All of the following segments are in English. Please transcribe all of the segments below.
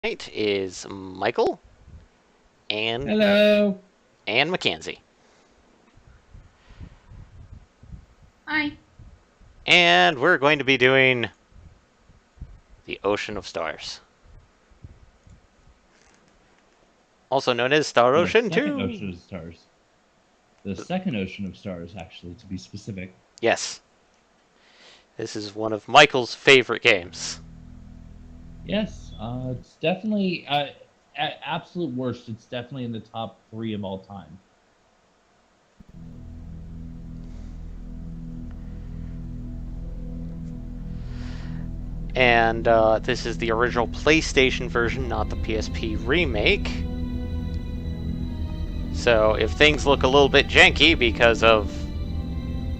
Tonight is Michael and Hello. Mackenzie, Hi. and we're going to be doing the Ocean of Stars, also known as Star The Ocean second 2. ocean of stars. The second ocean of stars, actually, to be specific. Yes, this is one of Michael's favorite games. Yes, it's definitely at absolute worst. It's definitely in the top 3 of all time. And this is the original PlayStation version, not the PSP remake. So if things look a little bit janky because of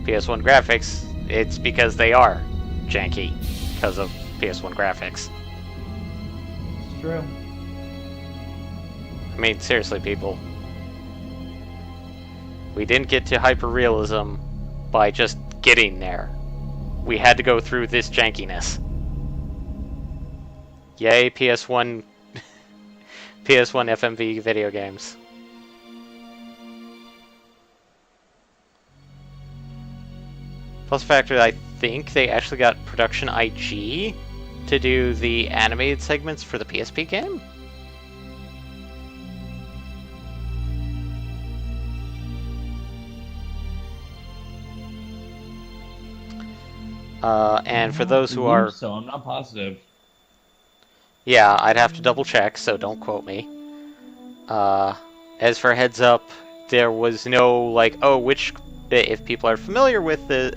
PS1 graphics, it's because they are janky because of PS1 graphics. It's true. I mean, seriously, people. We didn't get to hyperrealism by just getting there. We had to go through this jankiness. Yay, PS1 PS1 FMV video games. Plus the fact that I think they actually got Production IG to do the animated segments for the PSP game. And for those who are... So I'm not positive. Yeah, I'd have to double check, so don't quote me. As for heads up, there was no, like, oh, which... If people are familiar with the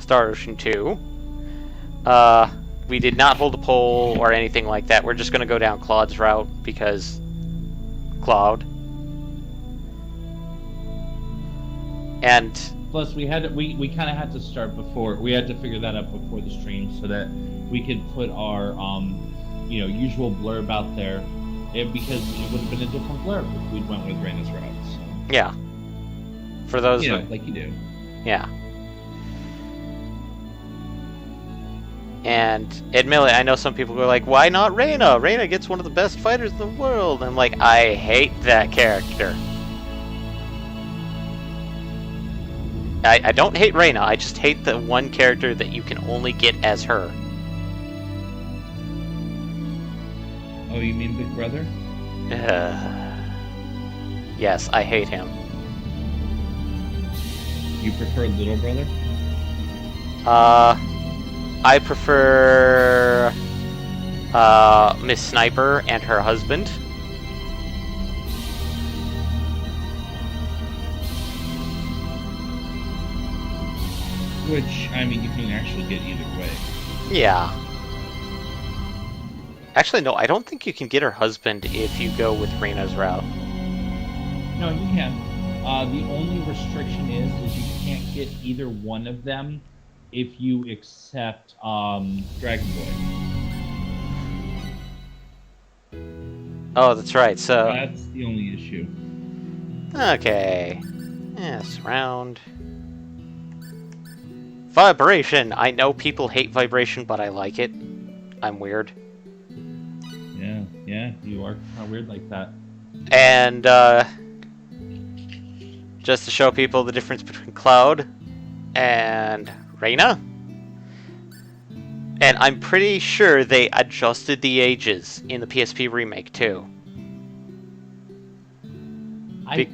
Star Ocean 2, we did not hold a poll or anything like that. We're just going to go down Claude's route, because... Claude. And... Plus, we kind of had to start before. We had to figure that out before the stream so that we could put our usual blurb out there. Because it would have been a different blurb if we'd went with Raina's route. So. Yeah. For those like you do. Yeah. And admittedly, I know some people go like, why not Reina? Reina gets one of the best fighters in the world. I'm like, I hate that character. I don't hate Reina, I just hate the one character that you can only get as her. Oh, you mean Big Brother? Yes, I hate him. You prefer Little Brother? I prefer Miss Sniper and her husband. Which, I mean, you can actually get either way. Yeah. Actually, no, I don't think you can get her husband if you go with Reina's route. No, you can. The only restriction is you can't get either one of them if you accept Dragon Boy. Oh, that's right, so... That's the only issue. Okay. Yes, round... Vibration! I know people hate vibration, but I like it. I'm weird. Yeah, you are kind of weird like that. And, just to show people the difference between Cloud and Reina. And I'm pretty sure they adjusted the ages in the PSP remake, too. I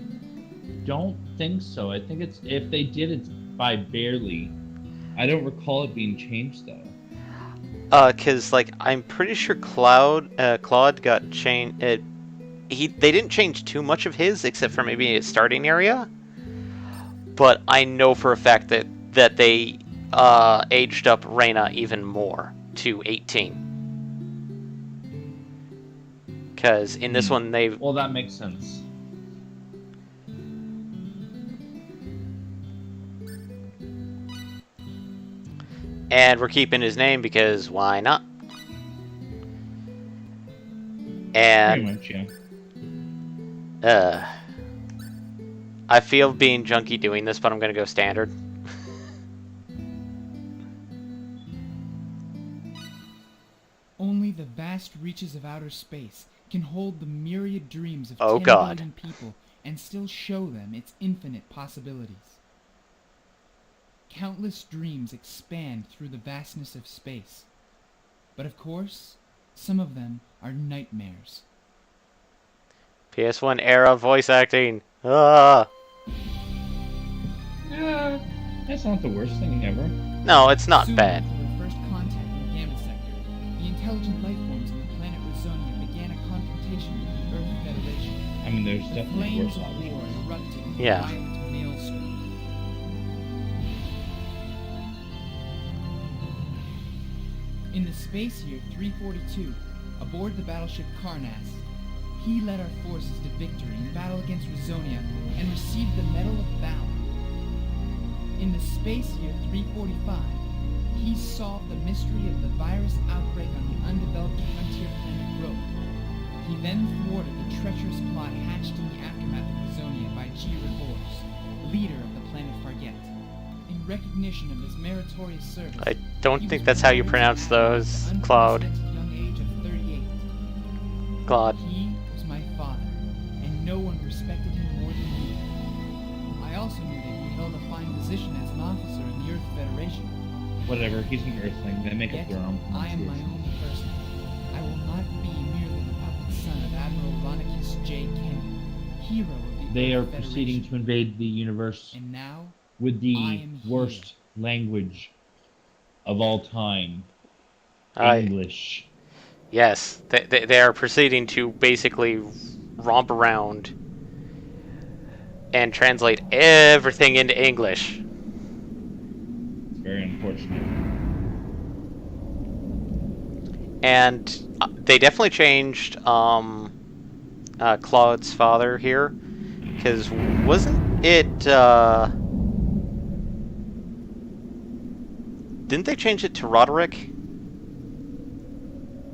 don't think so. I think it's... If they did, it's by barely. I don't recall it being changed, though. Cause, like, I'm pretty sure Claude got changed... They didn't change too much of his, except for maybe his starting area. But I know for a fact that they aged up Reina even more to 18. Because in this one they... Well, that makes sense. And we're keeping his name because why not? And... Pretty much, yeah. I feel being junky doing this, but I'm gonna go standard. Only the bad vast reaches of outer space can hold the myriad dreams of Oh, 10 God. billion people and still show them its infinite possibilities. Countless dreams expand through the vastness of space. But of course, some of them are nightmares. PS1 era voice acting. Ah. Yeah, that's not the worst thing ever. No, it's not Soon bad. after their first contact in the Gamma Sector, the intelligent life forms on the planet Rizonia began a confrontation with the Earth Federation. I mean, there's The definitely flames worse of war options. erupted in Yeah. a violent maelstrom. In the space year 342, aboard the battleship Karnas, he led our forces to victory in battle against Rizonia and received the Medal of Valor. In the space year 345, he solved the mystery of the virus outbreak on the undeveloped frontier planet Rogue. He then thwarted the treacherous plot hatched in the aftermath of Rizonia by G. Revorse, leader of the planet Farget. In recognition of his meritorious service, I don't he think was that's how you promoted pronounce to admiral those, at the Cloud. unprecedented young age of 38. Claude. He was my father, and no one respected him more than me. I also knew that he held a fine position as an officer in the Earth Federation. Whatever, he's an Earthling. They make up Yet, their own I am my pronunciation. own person. I will not be merely the puppet son of Admiral Ronicus J. Kenny, hero of the They are Earth proceeding Federation. to invade the universe And now, with I the am worst language of all time. I English. yes, they are proceeding to basically romp around and translate everything into English. It's very unfortunate. And they definitely changed Claude's father here, because wasn't it? Didn't they change it to Roderick?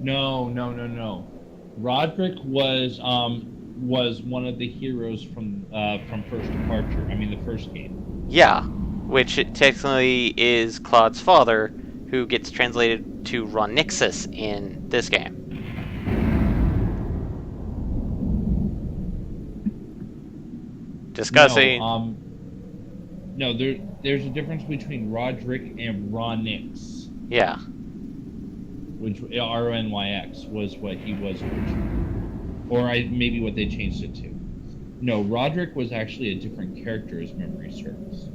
No. Roderick was one of the heroes from First Departure. I mean, the first game. Yeah, which it technically is Claude's father, who gets translated to Ronixus in this game. Discussing. No, there's a difference between Roderick and Ronix, Yeah. which RONYX was what he was originally, or maybe what they changed it to. No, Roderick was actually a different character, as memory serves.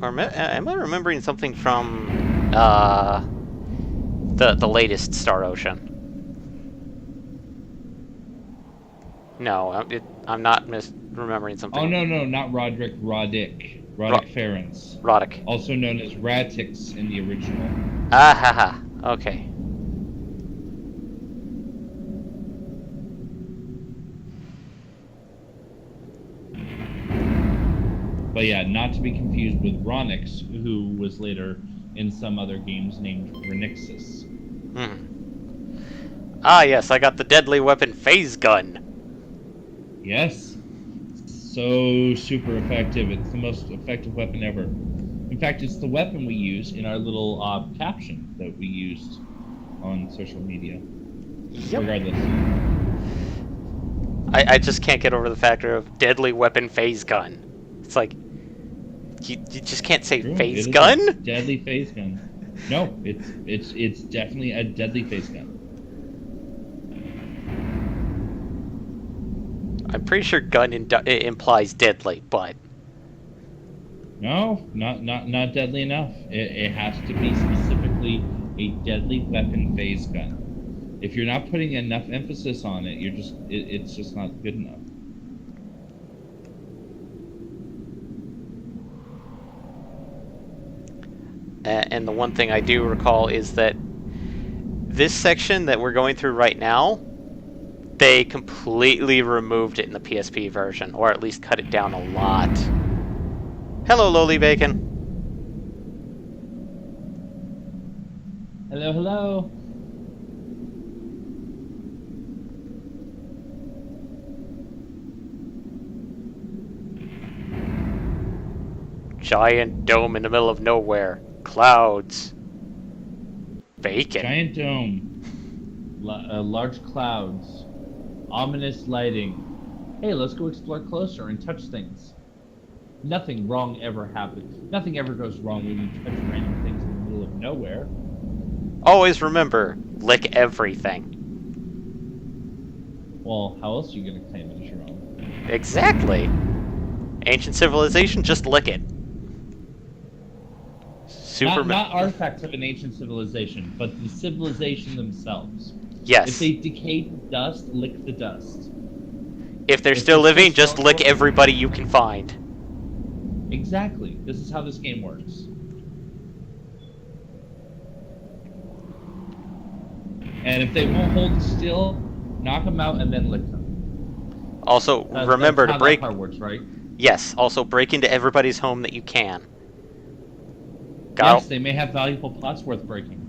Or am I remembering something from the latest Star Ocean? No, I'm not remembering something. Oh no, not Roderick, Roddick Ference, Roddick. also known as Radix in the original. Ah ha ha. Okay. But yeah, not to be confused with Ronix, who was later in some other games named Renixus. Ah yes, I got the deadly weapon phase gun. Yes. So super effective. It's the most effective weapon ever. In fact, it's the weapon we use in our little caption that we used on social media. Yep. Regardless. I just can't get over the factor of deadly weapon phase gun. It's like you just can't say True, phase it is gun. a deadly phase gun. No, it's definitely a deadly phase gun. I'm pretty sure gun it implies deadly, but No, not deadly enough. It has to be specifically a deadly weapon phase gun. If you're not putting enough emphasis on it, it's just not good enough. and the one thing I do recall is that this section that we're going through right now, they completely removed it in the PSP version, or at least cut it down a lot. Hello, Lowly Bacon. Hello, hello. Giant dome in the middle of nowhere. Clouds. Bacon. Giant dome. Large clouds, ominous lighting. Hey, let's go explore closer and touch things. Nothing wrong ever happens. Nothing ever goes wrong when you touch random things in the middle of nowhere. Always remember, lick everything. Well, how else are you gonna claim it as your own? Exactly. Ancient civilization, just lick it. Not artifacts of an ancient civilization, but the civilization themselves. Yes. If they decay to dust, lick the dust. If they're still living, just lick everybody you can find. Exactly. This is how this game works. And if they won't hold still, knock them out and then lick them. Also, remember that's to break. That part works, right? Yes. Also, break into everybody's home that you can. Yes, they may have valuable plots worth breaking.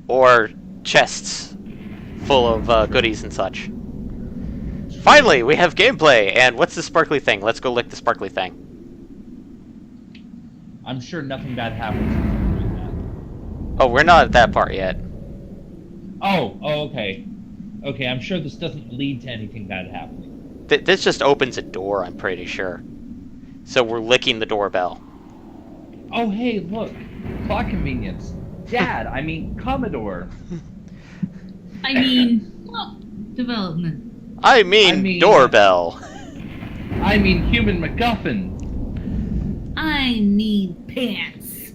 Or chests full of goodies and such. Finally, we have gameplay. And what's the sparkly thing? Let's go lick the sparkly thing. I'm sure nothing bad happens from doing that. Oh, we're not at that part yet. Oh, okay. Okay, I'm sure this doesn't lead to anything bad happening. This just opens a door, I'm pretty sure. So we're licking the doorbell. Oh, hey, look. Clock convenience. Dad, I mean, Commodore. I mean, well, development. I mean doorbell. I mean human MacGuffin. I need pants.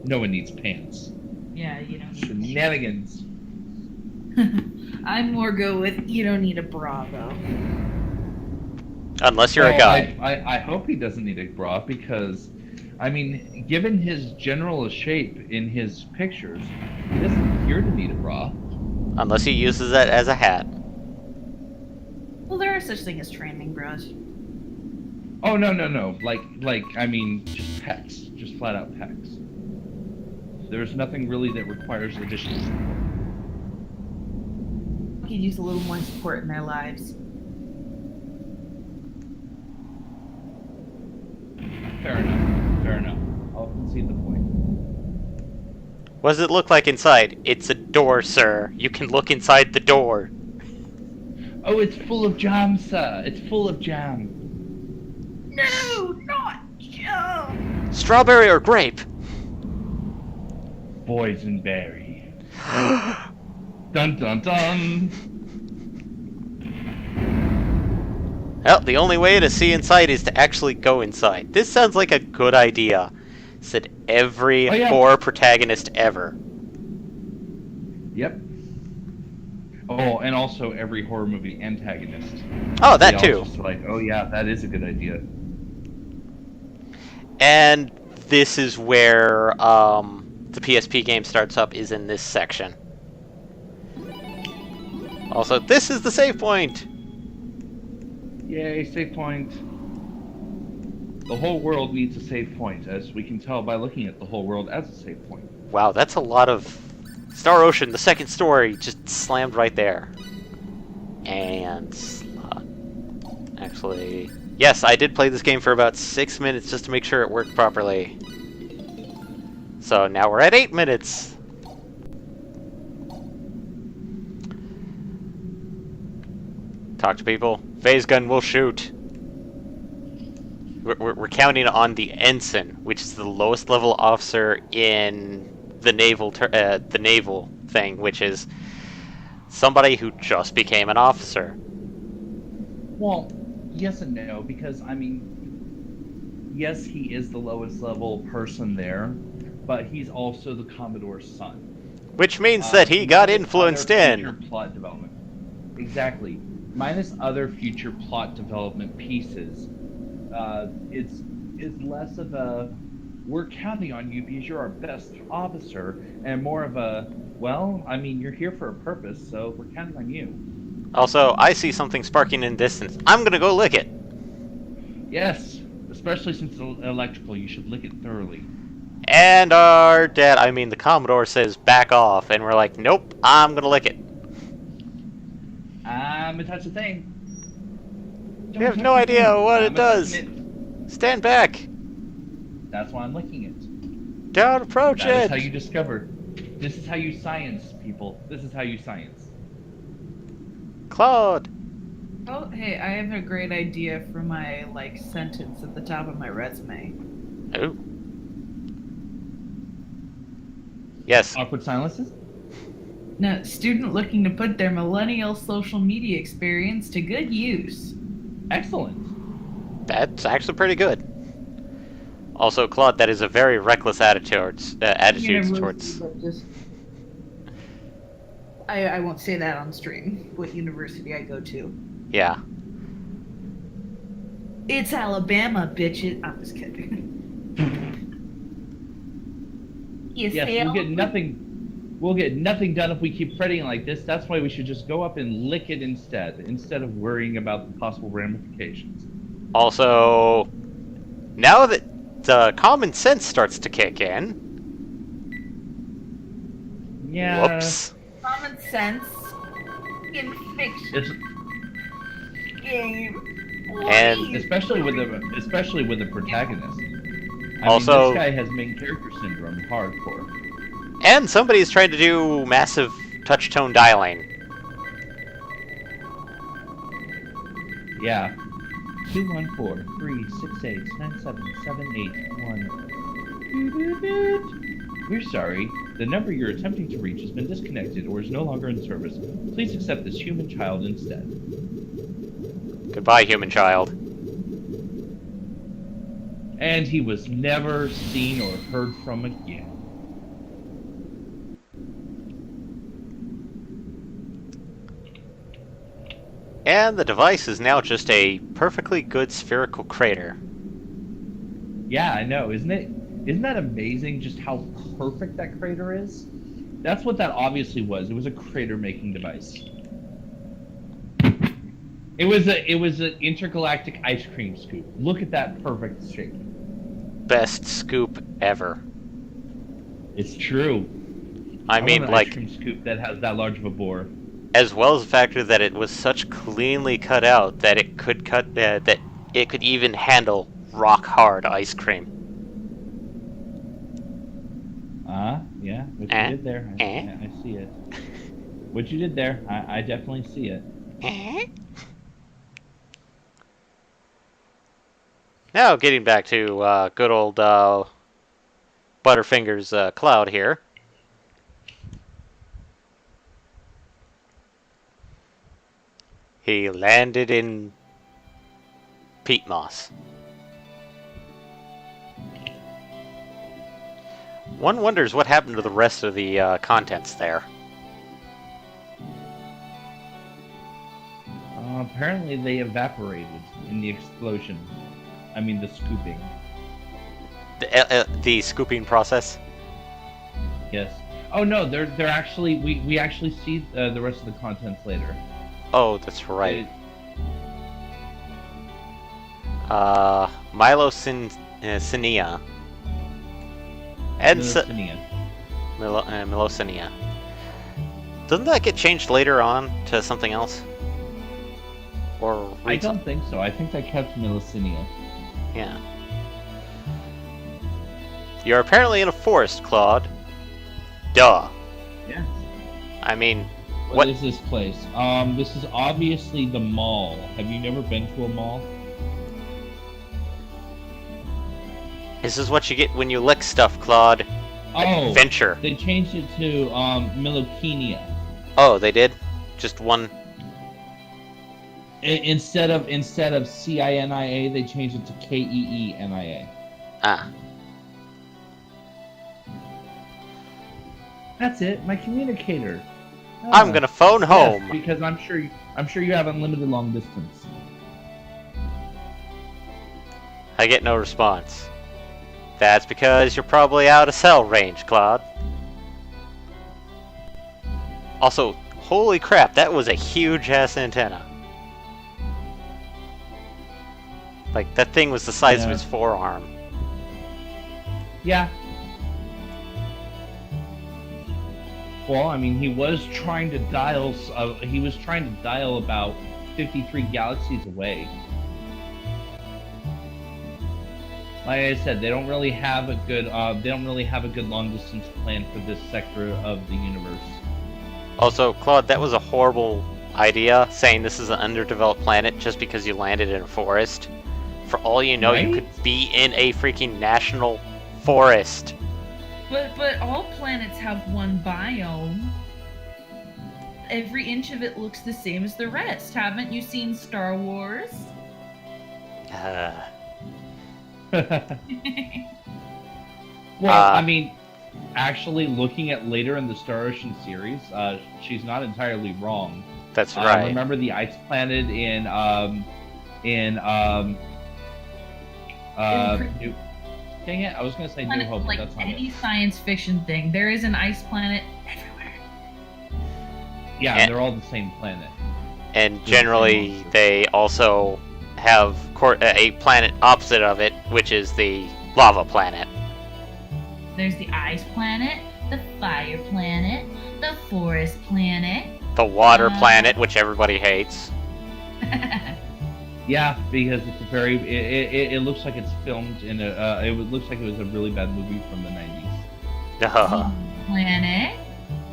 No one needs pants. Yeah, you don't need Shenanigans. I more go with you don't need a bra though. Unless you're a guy. I hope he doesn't need a bra because, I mean, given his general shape in his pictures, he doesn't appear to need a bra. Unless he uses it as a hat. Well, there are such things as training bras. Oh, no. Like, I mean, just pecs. Just flat out pecs. There's nothing really that requires additional support. Could use a little more support in their lives. Fair enough. I'll concede the point. What does it look like inside? It's a door, sir. You can look inside the door. Oh, it's full of jam, sir. It's full of jam. No, not jam. Strawberry or grape? Boysenberry. Dun dun dun. Well, the only way to see inside is to actually go inside. This sounds like a good idea. Said every horror protagonist ever. Yep. Oh, and also every horror movie antagonist. Oh, that too. Just like, oh yeah, that is a good idea. And this is where the PSP game starts up, is in this section. Also, this is the save point! Yay, save point. The whole world needs a save point, as we can tell by looking at the whole world as a save point. Wow, that's a lot of... Star Ocean, the second story, just slammed right there. And... actually... Yes, I did play this game for about 6 minutes just to make sure it worked properly. So now we're at 8 minutes. Talk to people. Phase gun will shoot. We're counting on the ensign, which is the lowest level officer in the naval thing, which is somebody who just became an officer. Well, yes and no, because I mean, yes, he is the lowest level person there, but he's also the Commodore's son. Which means that he got influenced in. Future plot development. Exactly. Minus other future plot development pieces, it's less of a we're counting on you because you're our best officer, and more of a, well, I mean, you're here for a purpose, so we're counting on you. Also, I see something sparking in distance. I'm gonna go lick it. Yes, especially since it's electrical, you should lick it thoroughly. And our dad, I mean the Commodore, says back off, and we're like, nope, I'm gonna lick it. I'm gonna touch the thing. We have no idea what it does. Stand back. That's why I'm licking it. Don't approach it. That is how you discover. This is how you science, people. This is how you science. Claude! Oh, hey, I have a great idea for my, sentence at the top of my resume. Oh. Yes. Awkward silences? No, student looking to put their millennial social media experience to good use. Excellent. That's actually pretty good. Also, Claude, that is a very reckless attitude towards... I won't say that on stream, what university I go to. Yeah. It's Alabama, bitches. I'm just kidding. Yes, we'll get nothing done if we keep fretting like this. That's why we should just go up and lick it instead of worrying about the possible ramifications. Also, now that common sense starts to kick in... Yeah. Whoops. Common sense in fiction game. And especially with the protagonist. I also, mean, this guy has main character syndrome, hardcore. And somebody's trying to do massive touch tone dialing. Yeah. 214-368-9778-1. We're sorry. The number you're attempting to reach has been disconnected or is no longer in service. Please accept this human child instead. Goodbye, human child. And he was never seen or heard from again. And the device is now just a perfectly good spherical crater. Yeah, I know. Isn't that amazing just how perfect that crater is? That's what that obviously was. It was a crater making device. It was an intergalactic ice cream scoop. Look at that perfect shape. Best scoop ever. It's true. I mean, want an ice cream scoop that has that large of a bore. As well as the factor that it was such cleanly cut out that it could that it could even handle rock hard ice cream. Yeah, what you did there. I see it. What you did there, I definitely see it. Now, getting back to good old Butterfinger's Cloud here. He landed in peat moss. One wonders what happened to the rest of the contents there. Apparently they evaporated in the explosion. I mean, the scooping. The scooping process? Yes. Oh no, they're actually we actually see the rest of the contents later. Oh, that's right. Milosinia. Milosinia. Doesn't that get changed later on to something else? Or I don't think so. I think they kept Milosinia. Yeah. You're apparently in a forest, Claude. Duh. Yes. I mean, What is this place? This is obviously the mall. Have you never been to a mall? This is what you get when you lick stuff, Claude. Oh, Adventure. They changed it to Milokenia. Oh, they did? Just one. Instead of CINIA, they changed it to KEENIA. Ah. That's it. My communicator. I'm gonna phone home. Yes, because I'm sure you have unlimited long distance. I get no response. That's because you're probably out of cell range, Claude. Also, holy crap, that was a huge-ass antenna. Like, that thing was the size of his forearm. Yeah. Well, I mean, he was trying to dial about 53 galaxies away. Like I said, they don't really have a good long distance plan for this sector of the universe. Also, Claude, that was a horrible idea, saying this is an underdeveloped planet just because you landed in a forest. For all you know, you Right? could be in a freaking national forest. But all planets have one biome. Every inch of it looks the same as the rest. Haven't you seen Star Wars? Well, Uh, I mean, actually, looking at later in the Star Ocean series, she's not entirely wrong. That's right. Remember the ice planet in New... Dang it! I was gonna say New Planet, Hope, but like that's not any it. science fiction thing, there is an ice planet everywhere. Yeah, And- they're all the same planet. And generally, they also have a planet opposite of it, which is the lava planet. There's the ice planet, the fire planet, the forest planet. The water planet, which everybody hates. Yeah, because it's a very. It looks like it's filmed in a. Looks like it was a really bad movie from the 90s. Planet,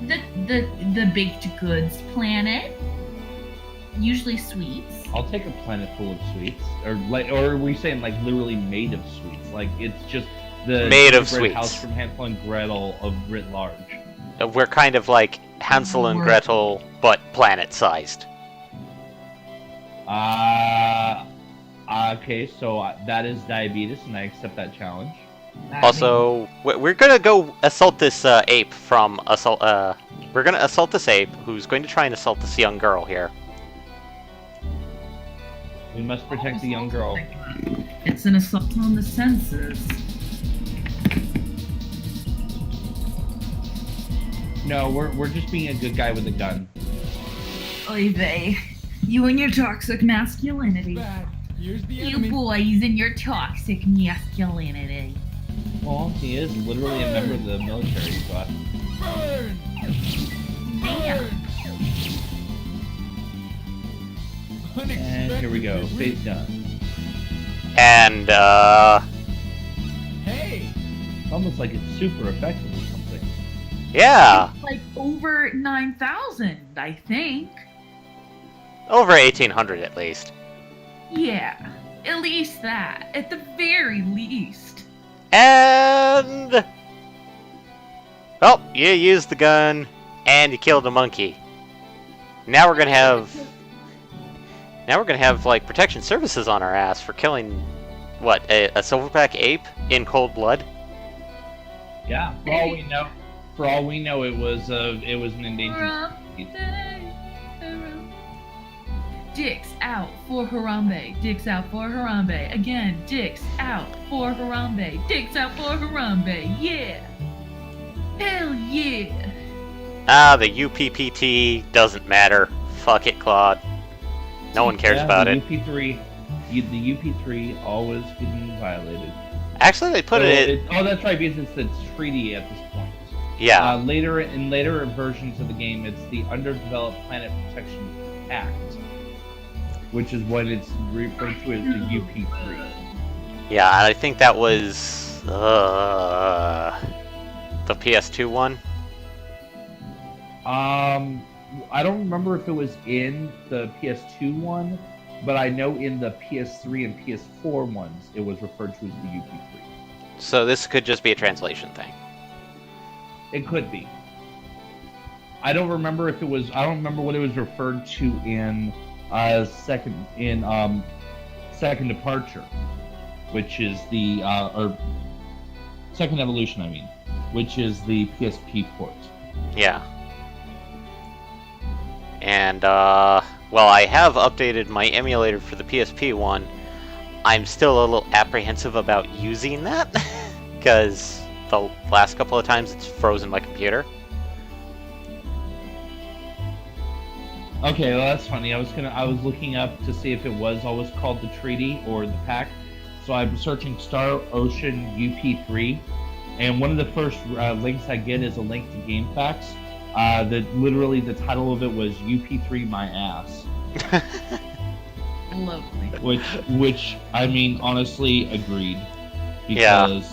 the baked goods planet. Usually sweets. I'll take a planet full of sweets, or are we saying like literally made of sweets? Like it's just the Made of gingerbread sweets. house from Hansel and Gretel of writ large. We're kind of like Hansel and Gretel, but planet-sized. Okay, so that is diabetes, and I accept that challenge. Also, we're gonna go assault this ape from assault. We're gonna assault this ape who's going to try and assault this young girl here. We must protect the young girl. It's an assault on the senses. No, we're just being a good guy with a gun. Oy vey. You and your toxic masculinity. Bad. Here's the You enemy. boys and your toxic masculinity. Well, he is literally a member of the military squad. Burn! Damn. And here we go, face gun. And Hey! It's almost like it's super effective or something. yeah, Like over 9,000, I think. over 1800 at least. Yeah, at least that. At the very least. And well, you used the gun and you killed a monkey. Now we're gonna have like protection services on our ass for killing what, a silverback ape in cold blood. Yeah. For all we know, it was an endangered species. Dicks out for Harambe. Dicks out for Harambe. Again, dicks out for Harambe. Dicks out for Harambe. Yeah. Hell yeah. The UPPT doesn't matter. Fuck it, Claude. No one cares about the it. UP3, the UP3 always getting violated. Actually, they put it. Oh, that's right, because it's the treaty at this point. Yeah. Later versions of the game, it's the Underdeveloped Planet Protection Act, which is what it's referred to as the UP3. Yeah, I think that was the PS2 one. I don't remember if it was in the PS2 one, but I know in the PS3 and PS4 ones, it was referred to as the UP3. So this could just be a translation thing. It could be. I don't remember if it was. I don't remember what it was referred to in second departure, which is the or second evolution. I mean, which is the PSP port. Yeah. And, well, I have updated my emulator for the PSP one. I'm still a little apprehensive about using that, because the last couple of times it's frozen my computer. Okay, well that's funny. I was looking up to see if it was always called the treaty or the pact. So I'm searching Star Ocean UP3, and one of the first links I get is a link to GameFAQs. That literally the title of it was UP3 My Ass. Lovely. Which I mean, honestly, agreed. because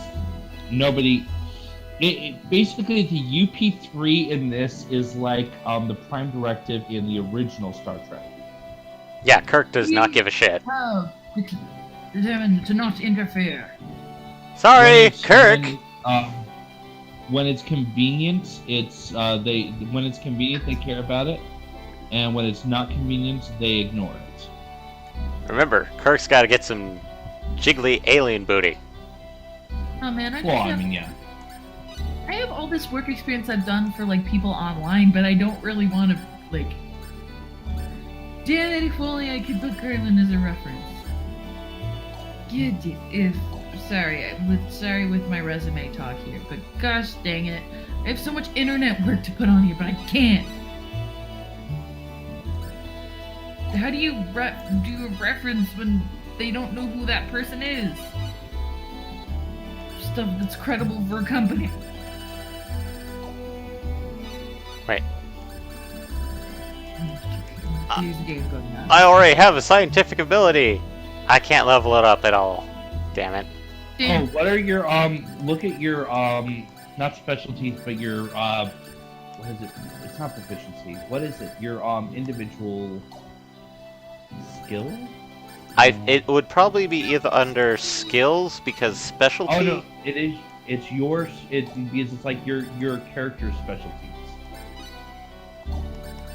nobody. Basically, the UP3 in this is like the Prime Directive in the original Star Trek. Yeah, Kirk does not give a shit. Oh, determined to not interfere. Sorry, Kirk. When it's convenient, when it's convenient they care about it, and when it's not convenient they ignore it. Remember, Kirk's got to get some jiggly alien booty. Oh man, I have all this work experience I've done for like people online, but I don't really want to like. Damn it! If only I could put Gerlin as a reference. Sorry with my resume talk here, but gosh dang it, I have so much internet work to put on here, but I can't. How do you do a reference when they don't know who that person is? Stuff that's credible for a company. Right. Here's the game going on. I already have a scientific ability. I can't level it up at all. Damn it. Oh, what are your look at your not specialties but your what is it? It's not proficiency. What is it? Your individual skill? It would probably be either under skills because specialty. Oh no, it is. It's yours. Because it's like your character's specialties.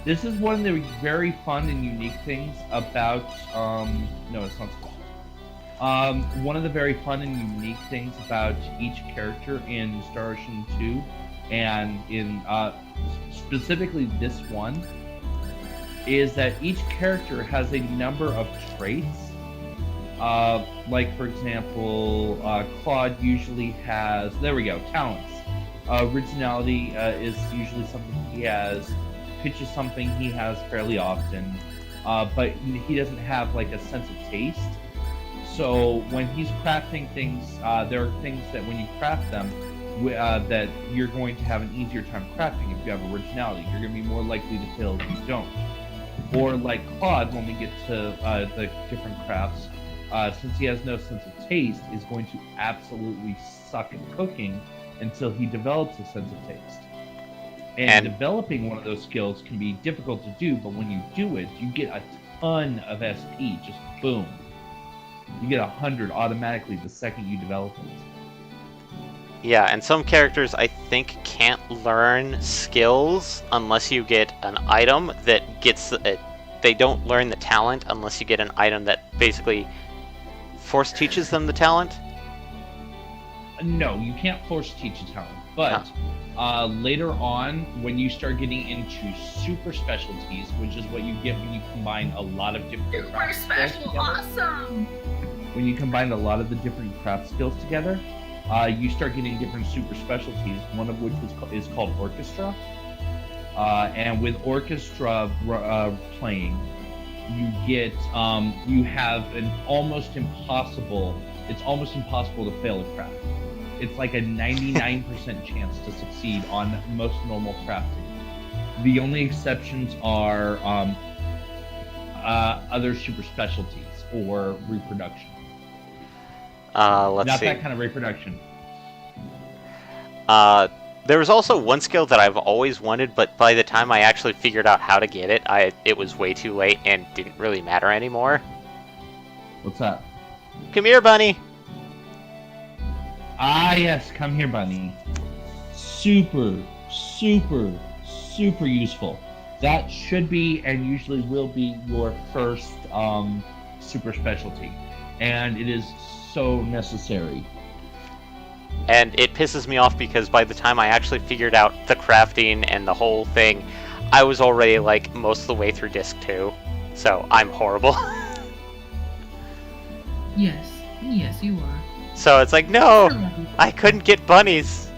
This is one of the very fun and unique things about no, it's not special. One of the very fun and unique things about each character in Star Ocean 2, and in specifically this one, is that each character has a number of traits. Like for example, Claude usually has, there we go, talents. Originality is usually something he has. Pitch is something he has fairly often, but he doesn't have like a sense of taste. So when he's crafting things, there are things that when you craft them, that you're going to have an easier time crafting if you have originality. You're going to be more likely to fail if you don't. Or like Claude, when we get to the different crafts, since he has no sense of taste, is going to absolutely suck at cooking until he develops a sense of taste. And developing one of those skills can be difficult to do, but when you do it, you get a ton of SP, just boom. You get 100 automatically the second you develop it. Yeah, and some characters I think can't learn skills unless you get an item that gets it. They don't learn the talent unless you get an item that basically force teaches them the talent. No, you can't force teach a talent, but later on, when you start getting into super specialties, which is what you get when you combine a lot of different super special, awesome. When you combine a lot of the different craft skills together, you start getting different super specialties. One of which is called orchestra, and with orchestra playing, you get you have an almost impossible. It's almost impossible to fail a craft. It's like a 99% chance to succeed on most normal crafting. The only exceptions are other super specialties or reproduction. Let's Not see. that kind of reproduction. There was also one skill that I've always wanted, but by the time I actually figured out how to get it, it was way too late and didn't really matter anymore. What's that? Come here, bunny. Ah, yes, come here, bunny. Super, super, super useful. That should be and usually will be your first super specialty, and it is so necessary. And it pisses me off because by the time I actually figured out the crafting and the whole thing, I was already like most of the way through disc 2. So I'm horrible. Yes, you are. So it's like, no, I couldn't get bunnies.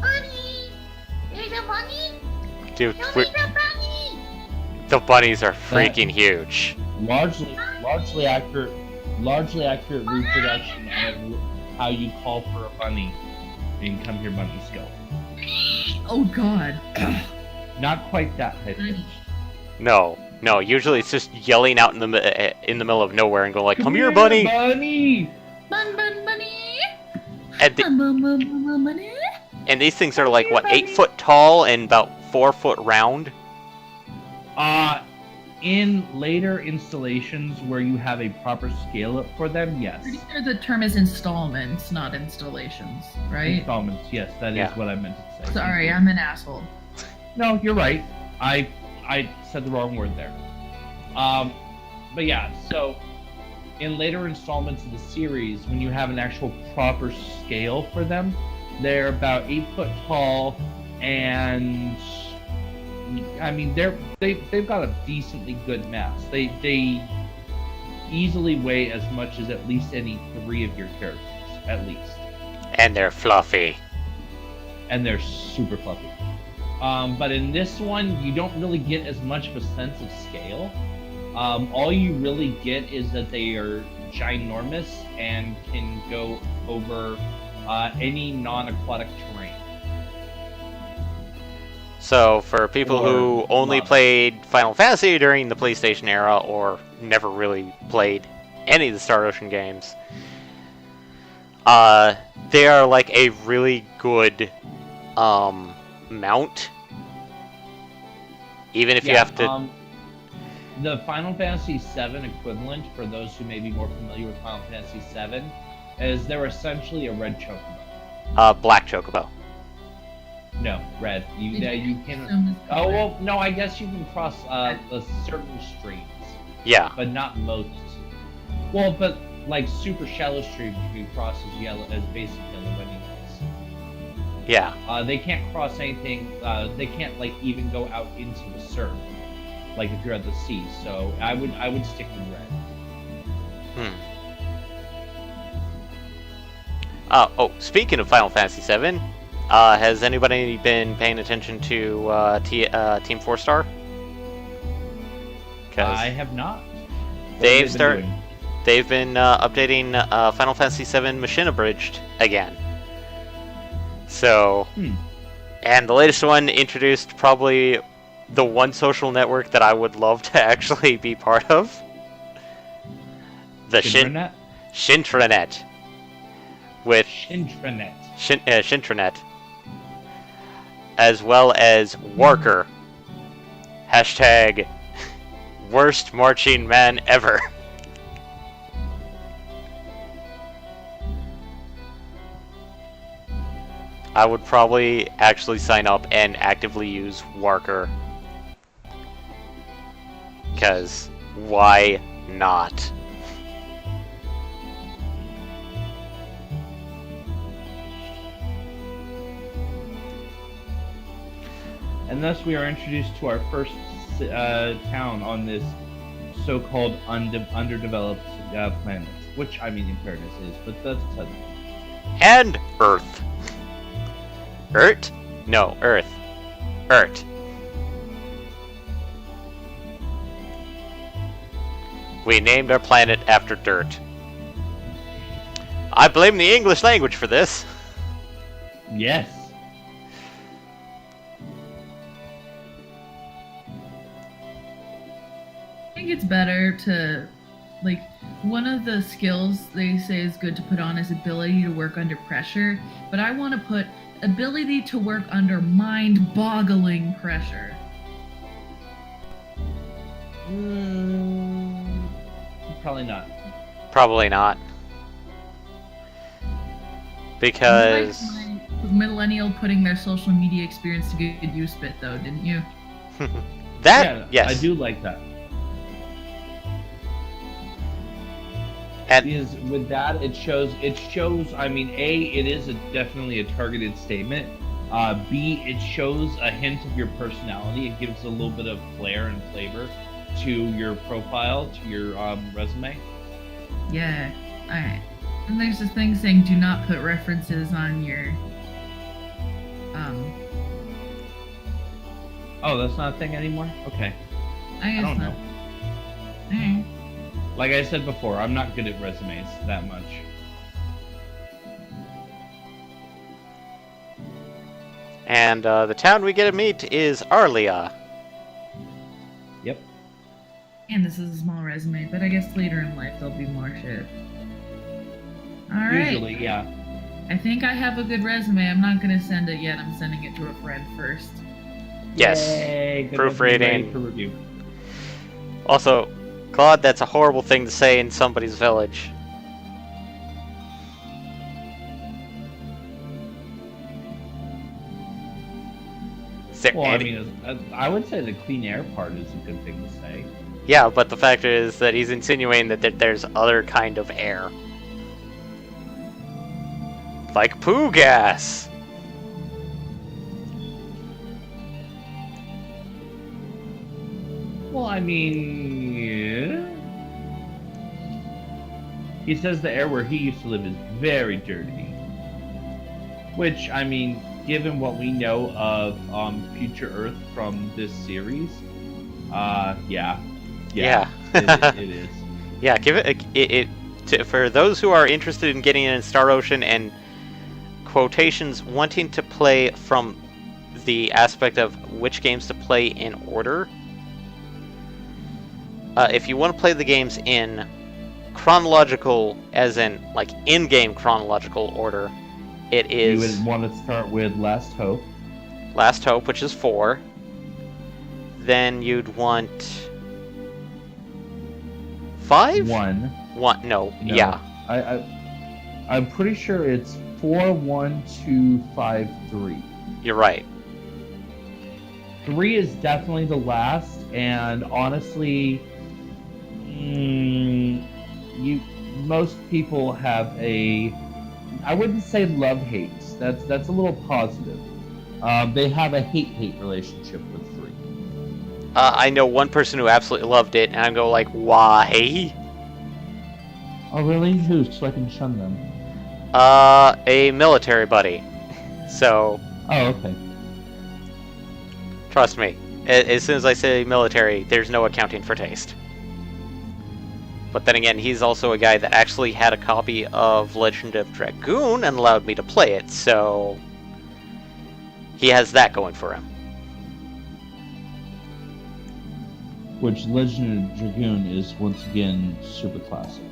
Bunny! There's a bunny? Dude, Show me the bunny! the bunnies are freaking huge. Largely accurate reproduction of how you call for a bunny in Come Here Bunny skill. Oh god. Not quite that high pitch. No, usually it's just yelling out in the middle of nowhere and going like, come here, bunny! Bunny! Bun bun bunny. And, Bun bun bun bun bun bunny. and these things are like, what, 8 foot tall and about 4 foot round? In later installations where you have a proper scale up for them, yes. Pretty sure the term is installments, not installations, right? Installments, yes, that Yeah. is what I meant to say. Sorry, I'm an asshole. No, you're right. I said the wrong word there. But yeah, so in later installments of the series, when you have an actual proper scale for them, they're about 8 foot tall, and I mean they've got a decently good mass. They easily weigh as much as at least any 3 of your characters, at least. And they're fluffy. And they're super fluffy. But in this one, you don't really get as much of a sense of scale. All you really get is that they are ginormous and can go over any non-aquatic terrain. So, for people who only played Final Fantasy during the PlayStation era, or never really played any of the Star Ocean games, they are like a really good mount. Even if you have to... the Final Fantasy VII equivalent, for those who may be more familiar with Final Fantasy VII, is they're essentially a red chocobo. Black chocobo. No, red. You can. Oh well, no. I guess you can cross certain streams. Yeah. But not most. Well, but like super shallow streams, you can cross as basic yellow anyways. Yeah. They can't cross anything. They can't like even go out into the surf, like if you're at the sea. So I would stick with red. Oh, speaking of Final Fantasy VII, has anybody been paying attention to Team 4 Star? I have not. They've been updating Final Fantasy VII Machine Abridged again. So, and the latest one introduced probably the one social network that I would love to actually be part of. The Shintranet. With Shintranet. As well as Worker. Hashtag worst marching man ever. I would probably actually sign up and actively use Worker. Because why not? And thus we are introduced to our first town on this so-called underdeveloped planet. Which, I mean, in fairness is, but that's sudden. And Earth. Earth? No, Earth. Earth. We named our planet after dirt. I blame the English language for this. Yes. I think it's better to, like, one of the skills they say is good to put on is ability to work under pressure, but I want to put ability to work under mind-boggling pressure. Probably not. Probably not. Because... You liked my millennial putting their social media experience to good use bit, though, didn't you? That? Yeah, yes. I do like that. And because with that, it shows, I mean, A, it is definitely a targeted statement. B, it shows a hint of your personality. It gives a little bit of flair and flavor to your profile, to your resume. Yeah, alright. And there's this thing saying do not put references on your, Oh, that's not a thing anymore? Okay. I don't know. Alright. Like I said before, I'm not good at resumes that much. And the town we get to meet is Arlia. Yep. And this is a small resume, but I guess later in life there'll be more shit. All right. Usually, yeah. I think I have a good resume. I'm not going to send it yet. I'm sending it to a friend first. Yes. Yay, good Proofreading. ready for review. Also, Claude, that's a horrible thing to say in somebody's village. Is there Well, I any- mean, I would say the clean air part is a good thing to say. Yeah, but the fact is that he's insinuating that there's other kind of air. Like poo gas! Well, I mean, yeah. He says the air where he used to live is very dirty. Which, I mean, given what we know of Future Earth from this series, yeah. It is. Yeah, give it for those who are interested in getting in Star Ocean and quotations wanting to play from the aspect of which games to play in order. If you want to play the games in chronological, as in like in-game chronological order, it is. You would want to start with Last Hope. Last Hope, which is 4. Then you'd want 5? 1. No. No, Yeah. I'm pretty sure it's 4, 1, 2, 5, 3. You're right. 3 is definitely the last, and honestly, most people have a, I wouldn't say love-hate. That's a little positive. They have a hate-hate relationship with 3. I know one person who absolutely loved it, and I go like, why? Oh, really? Who? So I can shun them. A military buddy. So, Oh, okay. trust me, as soon as I say military, there's no accounting for taste. But then again, he's also a guy that actually had a copy of Legend of Dragoon and allowed me to play it, so he has that going for him. Which Legend of Dragoon is once again super classic.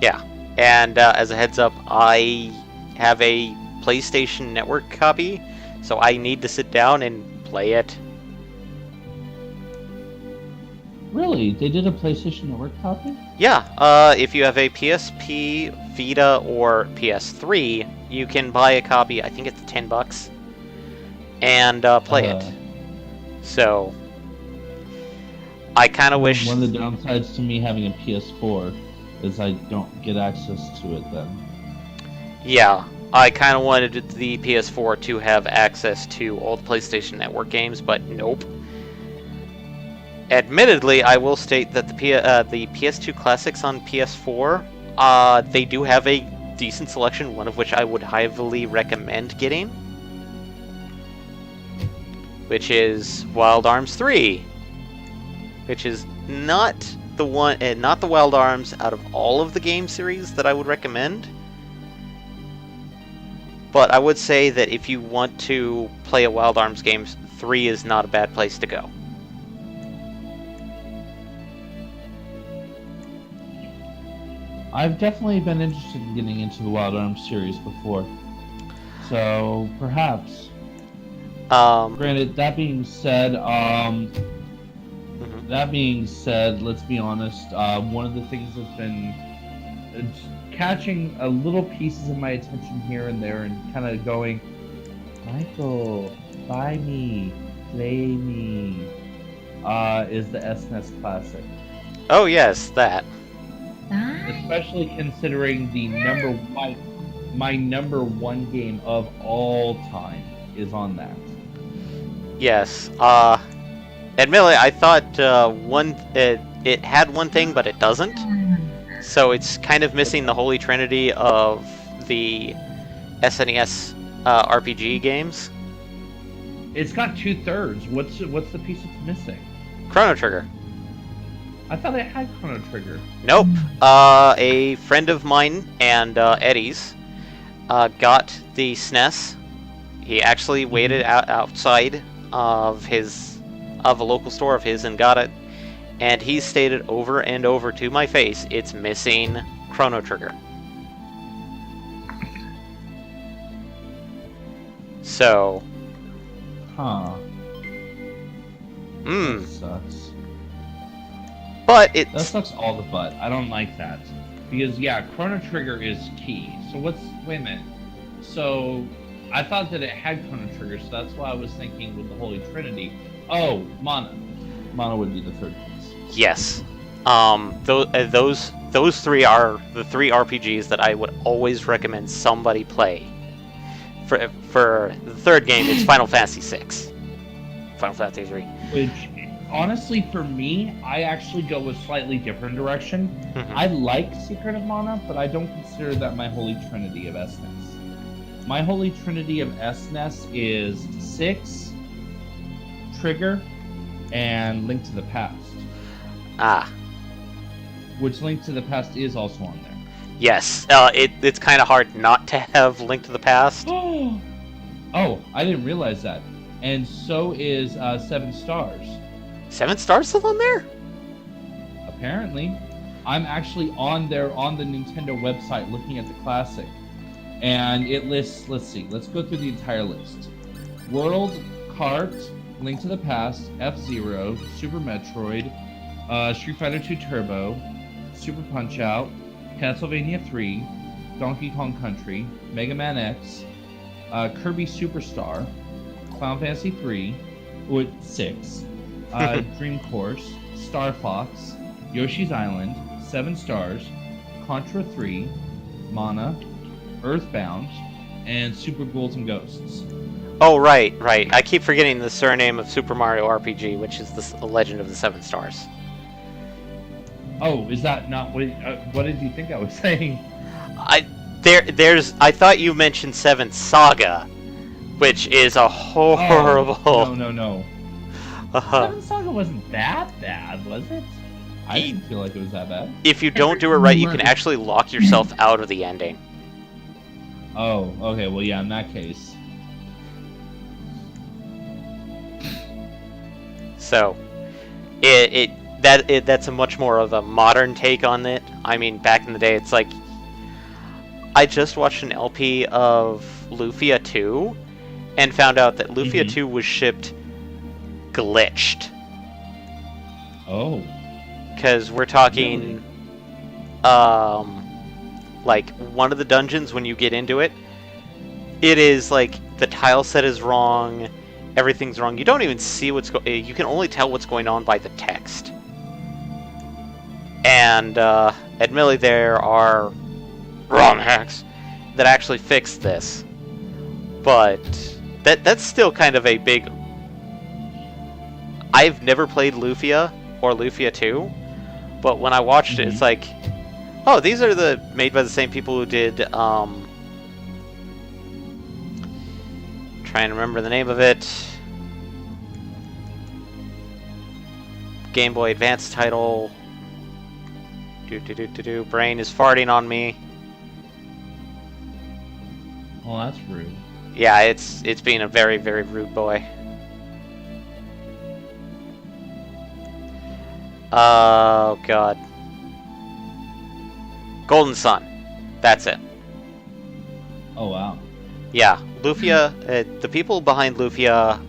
Yeah, and as a heads up, I have a PlayStation Network copy, so I need to sit down and play it. Really? They did a PlayStation Network copy? Yeah, if you have a PSP, Vita, or PS3, you can buy a copy. I think it's $10, and play it. So, I kind of wish. One of the downsides to me having a PS4 is I don't get access to it then. Yeah, I kind of wanted the PS4 to have access to all the PlayStation Network games, but nope. Admittedly, I will state that the PS2 classics on PS4, they do have a decent selection, one of which I would highly recommend getting, which is Wild Arms 3, which is not the one, not the Wild Arms out of all of the game series that I would recommend. But I would say that if you want to play a Wild Arms game, 3 is not a bad place to go. I've definitely been interested in getting into the Wild Arms series before. So, perhaps. Granted, that being said, let's be honest, one of the things that's been catching a little pieces of my attention here and there and kind of going, Michael, buy me, play me, is the SNES Classic. Oh yes, that. Especially considering the my number one game of all time is on that. Yes. Admittedly, I thought it had one thing, but it doesn't. So it's kind of missing the holy trinity of the SNES RPG games. It's got 2/3. What's the piece that's missing? Chrono Trigger. I thought it had Chrono Trigger. Nope. A friend of mine and Eddie's got the SNES. He actually waited outside of a local store of his and got it. And he stated over and over to my face, it's missing Chrono Trigger. So, Huh. mm, That sucks. but That it's sucks all the butt. I don't like that. Because, yeah, Chrono Trigger is key. So wait a minute. So, I thought that it had Chrono Trigger, so that's why I was thinking with the Holy Trinity. Oh, Mana. Mana would be the third place. yes. Those three are the three RPGs that I would always recommend somebody play. For the third game, it's Final Fantasy VI. Final Fantasy 3. Which, honestly, for me, I actually go a slightly different direction. Mhm. I like Secret of Mana, but I don't consider that my Holy Trinity of SNES. My Holy Trinity of SNES is 6, Trigger, and Link to the Past. Ah, Which Link to the Past is also on there. yes. It's kind of hard not to have Link to the Past. Oh, I didn't realize that. And so is 7 Stars. 7 Stars still on there? Apparently. I'm actually on there on the Nintendo website looking at the classic. And it lists, let's see, let's go through the entire list. World, Kart, Link to the Past, F-Zero, Super Metroid, Street Fighter 2 Turbo, Super Punch-Out, Castlevania 3, Donkey Kong Country, Mega Man X, Kirby Superstar, Final Fantasy 3, with 6, Dream Course, Star Fox, Yoshi's Island, 7 Stars, Contra 3, Mana, Earthbound, and Super Ghouls and Ghosts. Oh, right. I keep forgetting the surname of Super Mario RPG, which is the Legend of the 7 Stars. Oh, is that not what did you think I was saying? I thought you mentioned 7 Saga, which is a horrible. Oh, no. Uh-huh. 7 Saga wasn't that bad, was it? I didn't feel like it was that bad. If you don't do it right, you can actually lock yourself out of the ending. Oh, okay. Well, yeah. In that case, So, that's a much more of a modern take on it. I mean, back in the day, it's like I just watched an LP of Lufia 2 and found out that Lufia 2 was shipped glitched. oh, Because we're talking, like one of the dungeons when you get into it, it is like the tile set is wrong, everything's wrong. You don't even see you can only tell what's going on by the text. And admittedly, there are ROM hacks that actually fix this, but that's still kind of a big. I've never played Lufia or Lufia 2, but when I watched it, it's like, oh, these are made by the same people who did trying to remember the name of it. Game Boy Advance title. Brain is farting on me. well, that's rude. Yeah, it's being a very, very rude boy. Oh god. Golden Sun. That's it. Oh wow. Yeah, Lufia, the people behind Lufia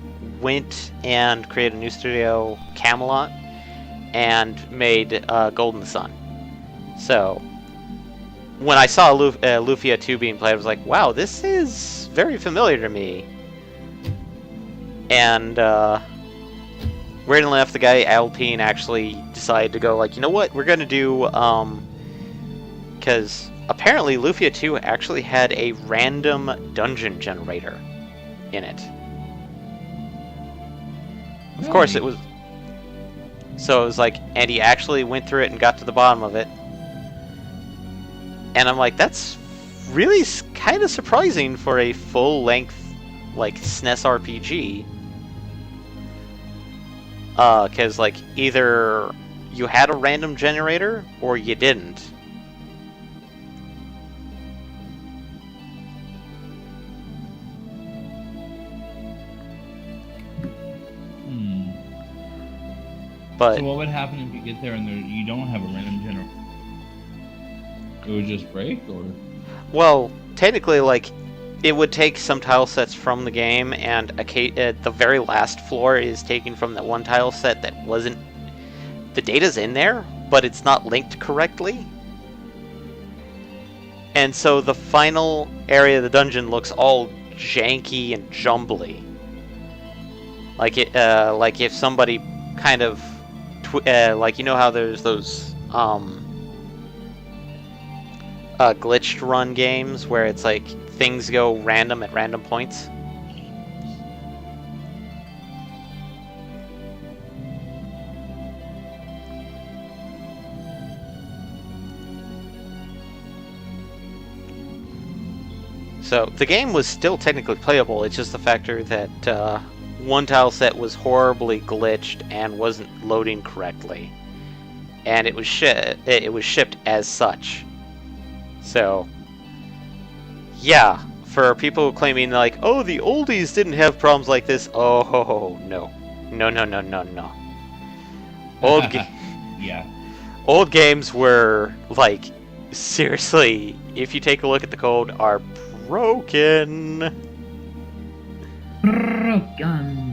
went and created a new studio, Camelot, and made Golden Sun. So, when I saw Lufia 2 being played, I was like, wow, this is very familiar to me. And, weirdly enough, the guy, Alpine, actually decided to go, like, you know what, we're gonna do, because apparently Lufia 2 actually had a random dungeon generator in it. Of course it was... So it was like, and he actually went through it and got to the bottom of it. And I'm like, that's really kind of surprising for a full-length, like, SNES RPG. Because, like, either you had a random generator, or you didn't. But So what would happen if you get there and you don't have a random generator? It would just break, or? well, technically, like, it would take some tile sets from the game, and the very last floor is taken from that one tile set that wasn't... The data's in there, but it's not linked correctly. And so the final area of the dungeon looks all janky and jumbly. Like if somebody kind of... like, you know how there's those... glitched run games where it's like things go random at random points. So the game was still technically playable, it's just the factor that one tile set was horribly glitched and wasn't loading correctly. And it was shipped as such. So, yeah, for people claiming like, oh, the oldies didn't have problems like this. Oh, no. No. Yeah. Old games were, like, seriously, if you take a look at the code, are broken. Broken.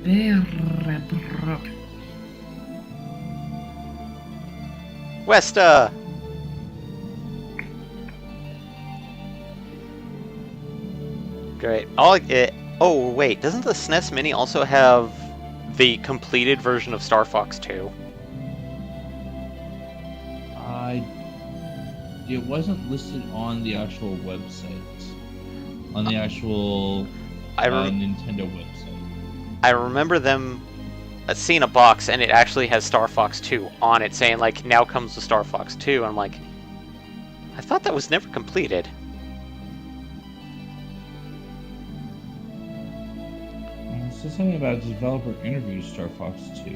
Very broken. Westa! Great. Oh, wait, doesn't the SNES Mini also have the completed version of Star Fox 2? It wasn't listed on the actual website. On the actual Nintendo website. I remember them seeing a box and it actually has Star Fox 2 on it, saying like, now comes the Star Fox 2. And I'm like, I thought that was never completed. It says something about developer interviews Star Fox 2.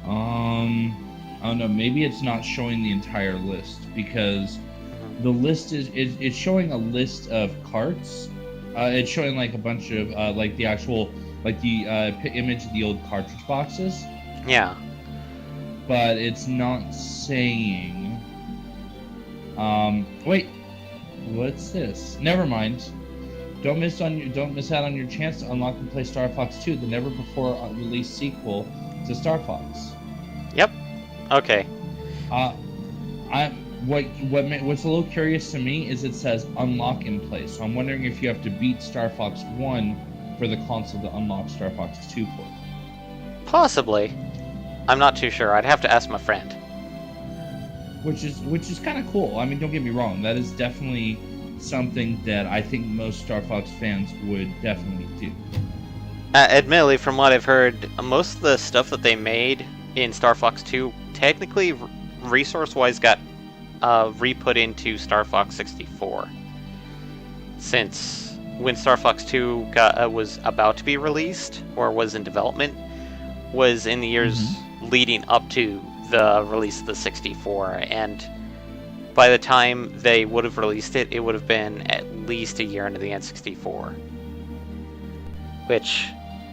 I don't know, maybe it's not showing the entire list, because the list it's showing a list of carts. It's showing like a bunch of like the actual, like the image of the old cartridge boxes. Yeah. But it's not saying. Wait, what's this? Never mind. Don't miss out on your chance to unlock and play Star Fox 2, the never before released sequel to Star Fox. Yep. Okay. What's a little curious to me is it says unlock and play. So I'm wondering if you have to beat Star Fox 1 for the console to unlock Star Fox 2 port. Possibly. I'm not too sure. I'd have to ask my friend. Which is kind of cool. I mean, don't get me wrong. That is definitely something that I think most Star Fox fans would definitely do. Admittedly, from what I've heard, most of the stuff that they made in Star Fox 2 technically, resource-wise, got re-put into Star Fox 64. Since when Star Fox 2 was about to be released, or was in development, was in the years leading up to the release of the 64, and by the time they would have released it, it would have been at least a year into the N64. Which...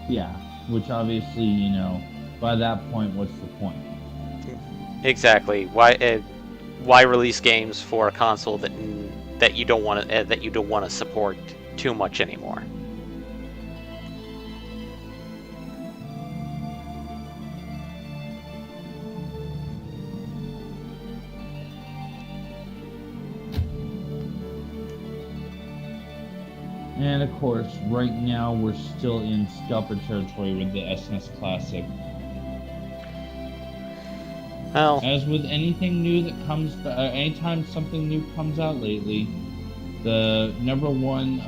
Yeah, which obviously, you know, by that point, what's the point? Exactly. Why release games for a console that you don't want to support too much anymore? And of course, right now we're still in scalper territory with the SNES Classic. Well, as with anything new that comes, anytime something new comes out lately, the number one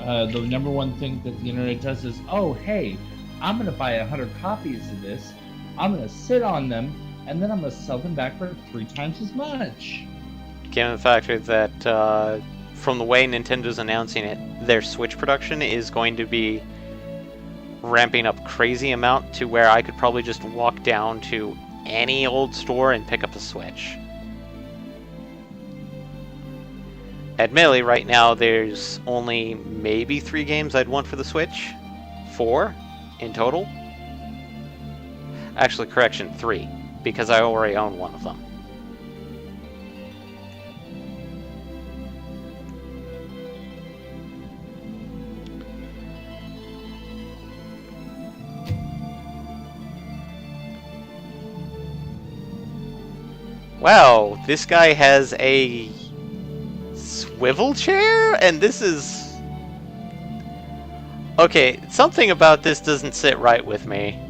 thing that the internet does is, oh hey, I'm gonna buy 100 copies of this, I'm gonna sit on them, and then I'm gonna sell them back for 3 times as much. Given the factor that from the way Nintendo's announcing it, their Switch production is going to be ramping up crazy amount to where I could probably just walk down to any old store and pick up a Switch. Admittedly, right now there's only maybe 3 games I'd want for the Switch 4 in total. Actually, correction, 3, because I already own one of them. Wow, this guy has a swivel chair? And this is... Okay, something about this doesn't sit right with me.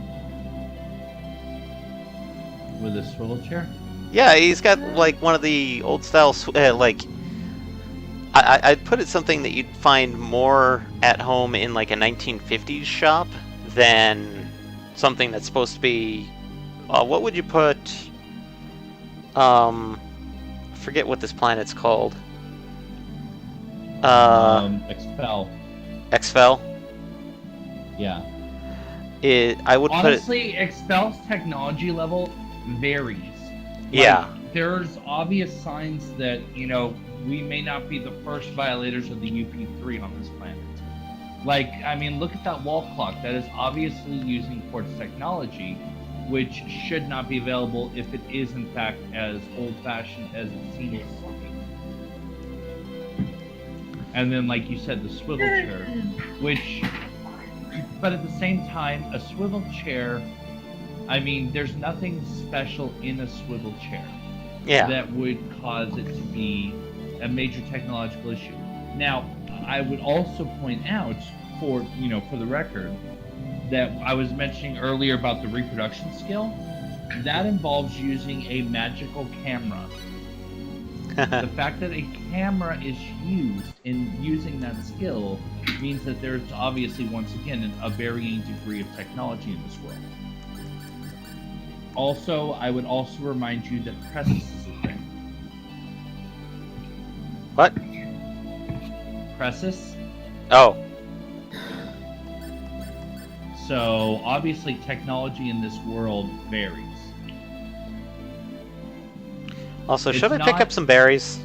With a swivel chair? Yeah, he's got, like, one of the old-style, like... I'd put it something that you'd find more at home in, like, a 1950s shop than something that's supposed to be... what would you put... forget what this planet's called. Expel. Expel? Yeah. I would Honestly, Expel's technology level varies. Yeah. There's obvious signs that, you know, we may not be the first violators of the UP3 on this planet. Like, I mean, look at that wall clock. That is obviously using quartz technology, which should not be available if it is in fact as old-fashioned as it seems to be. And then, like you said, the swivel chair, which, but at the same time, a swivel chair, I mean, there's nothing special in a swivel chair that would cause it to be a major technological issue. Now, I would also point out, for the record, that I was mentioning earlier about the reproduction skill, that involves using a magical camera. The fact that a camera is used in using that skill means that there's obviously, once again, a varying degree of technology in this world. Also, I would also remind you that Presses is a thing. What? Presses? Oh. So, obviously, technology in this world varies. Also, should I pick up some berries?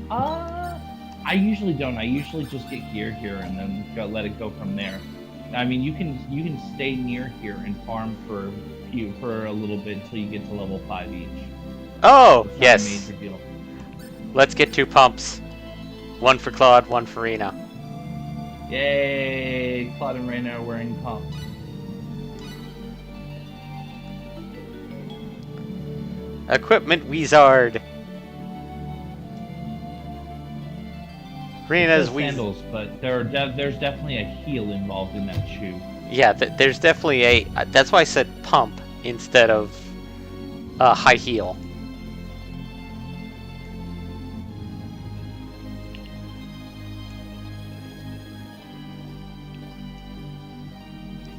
I usually don't. I usually just get gear here and then let it go from there. I mean, you can stay near here and farm for a little bit until you get to level 5 each. Oh, It's not yes. a major deal. Let's get 2 pumps. One for Claude, one for Rena. Yay! Claude and Reyna are wearing pumps. Equipment Wizard. Rena's sandals, but there's definitely a heel involved in that shoe. Yeah, there's definitely a... That's why I said pump instead of high heel.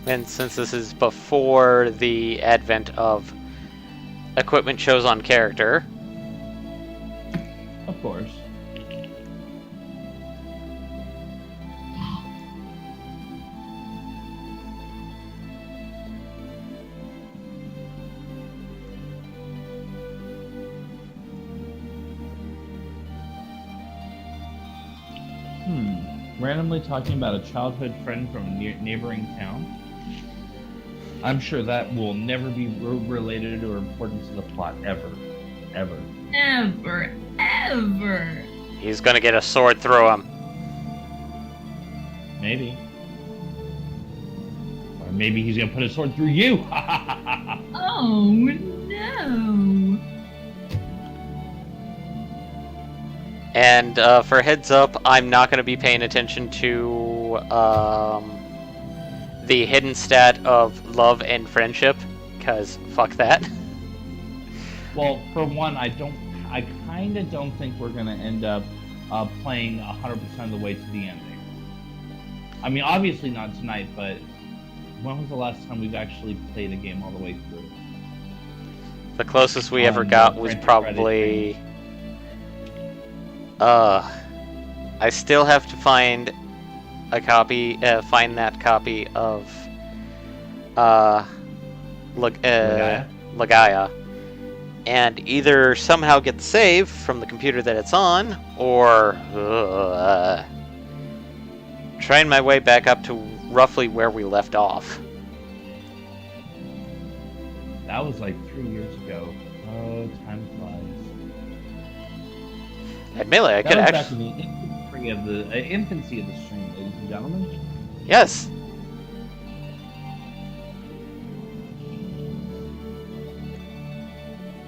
And since this is before the advent of equipment shows on character... Of course. Randomly talking about a childhood friend from a neighboring town. I'm sure that will never be related or important to the plot, ever. Ever. Ever. Ever. He's gonna get a sword through him. Maybe. Or maybe he's gonna put a sword through you! Oh, no. And for heads up, I'm not going to be paying attention to the hidden stat of love and friendship, because fuck that. Well, for one, I kind of don't think we're going to end up playing 100% of the way to the ending. I mean, obviously not tonight, but when was the last time we've actually played a game all the way through? The closest we ever got was probably... I still have to find a copy, find that copy of, Lagaya, and either somehow get the save from the computer that it's on, or, trying my way back up to roughly where we left off. That was like 3 years ago. Oh, time flies. Admittedly, I That could was back actually... in the infancy of the stream, ladies and gentlemen. Yes.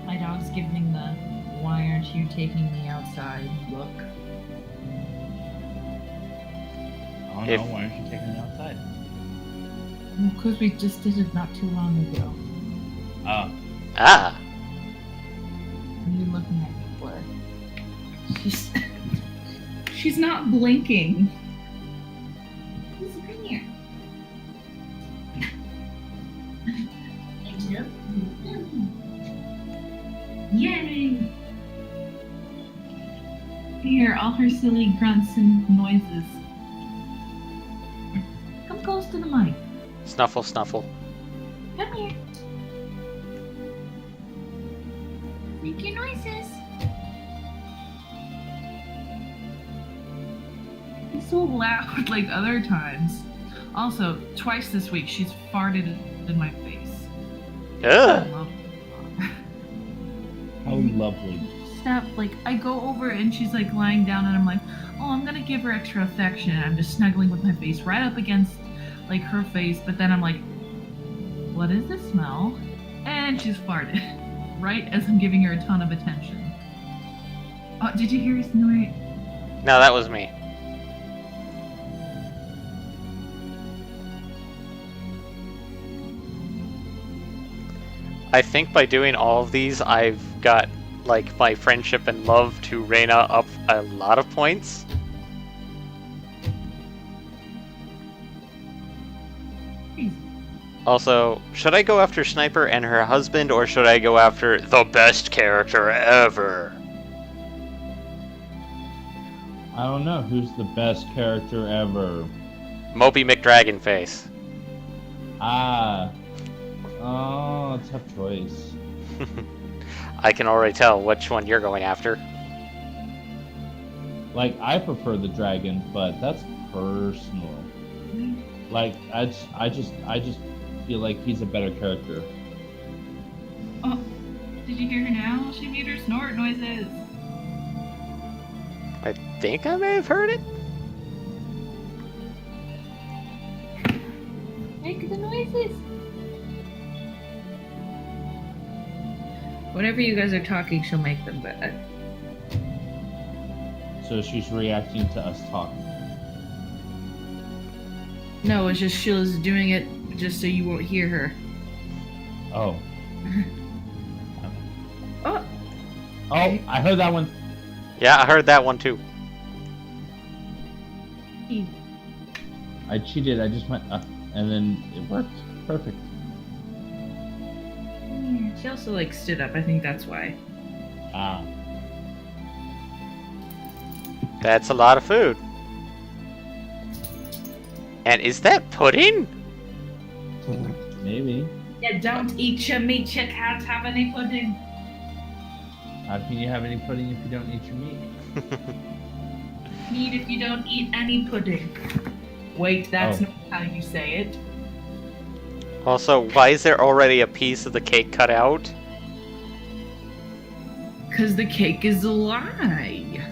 My dog's giving the "why aren't you taking me outside" look. Oh no, If- why aren't you taking it outside? Because we just did it not too long ago. Oh, Ah. What are you looking at me for? She's not blinking. Come here. Yay! Here, all her silly grunts and noises. Come close to the mic. Snuffle, snuffle. Come here. Make your noises. It's so loud like other times. Also, twice this week she's farted in my face. Ugh. I love how lovely. Stop, like, I go over and she's like lying down and I'm like, oh, I'm gonna give her extra affection. And I'm just snuggling with my face right up against like her face, but then I'm like, what is this smell? And she's farted. Right as I'm giving her a ton of attention. Oh, did you hear his noise? No, that was me. I think by doing all of these, I've got like my friendship and love to Reyna up a lot of points. Also, should I go after Sniper and her husband, or should I go after the best character ever? I don't know who's the best character ever. Moby McDragonface. Ah. Oh, tough choice. I can already tell which one you're going after. Like, I prefer the dragon, but that's personal. Like, I just feel like he's a better character. Oh, did you hear her now? She made her snort noises. I think I may have heard it. Make the noises. Whenever you guys are talking, she'll make them better. So she's reacting to us talking. No, it's just Sheila's doing it just so you won't hear her. Oh. Oh, Oh, I heard that one. Yeah, I heard that one too. I cheated. I just went up, and then it worked. Perfect. she also like stood up. I think that's why. Ah. That's a lot of food. And is that pudding? Maybe. Yeah, don't eat your meat. You can't have any pudding. How can you have any pudding if you don't eat your meat? Meat if you don't eat any pudding. Wait, that's not how you say it. Also, why is there already a piece of the cake cut out? Because the cake is a lie.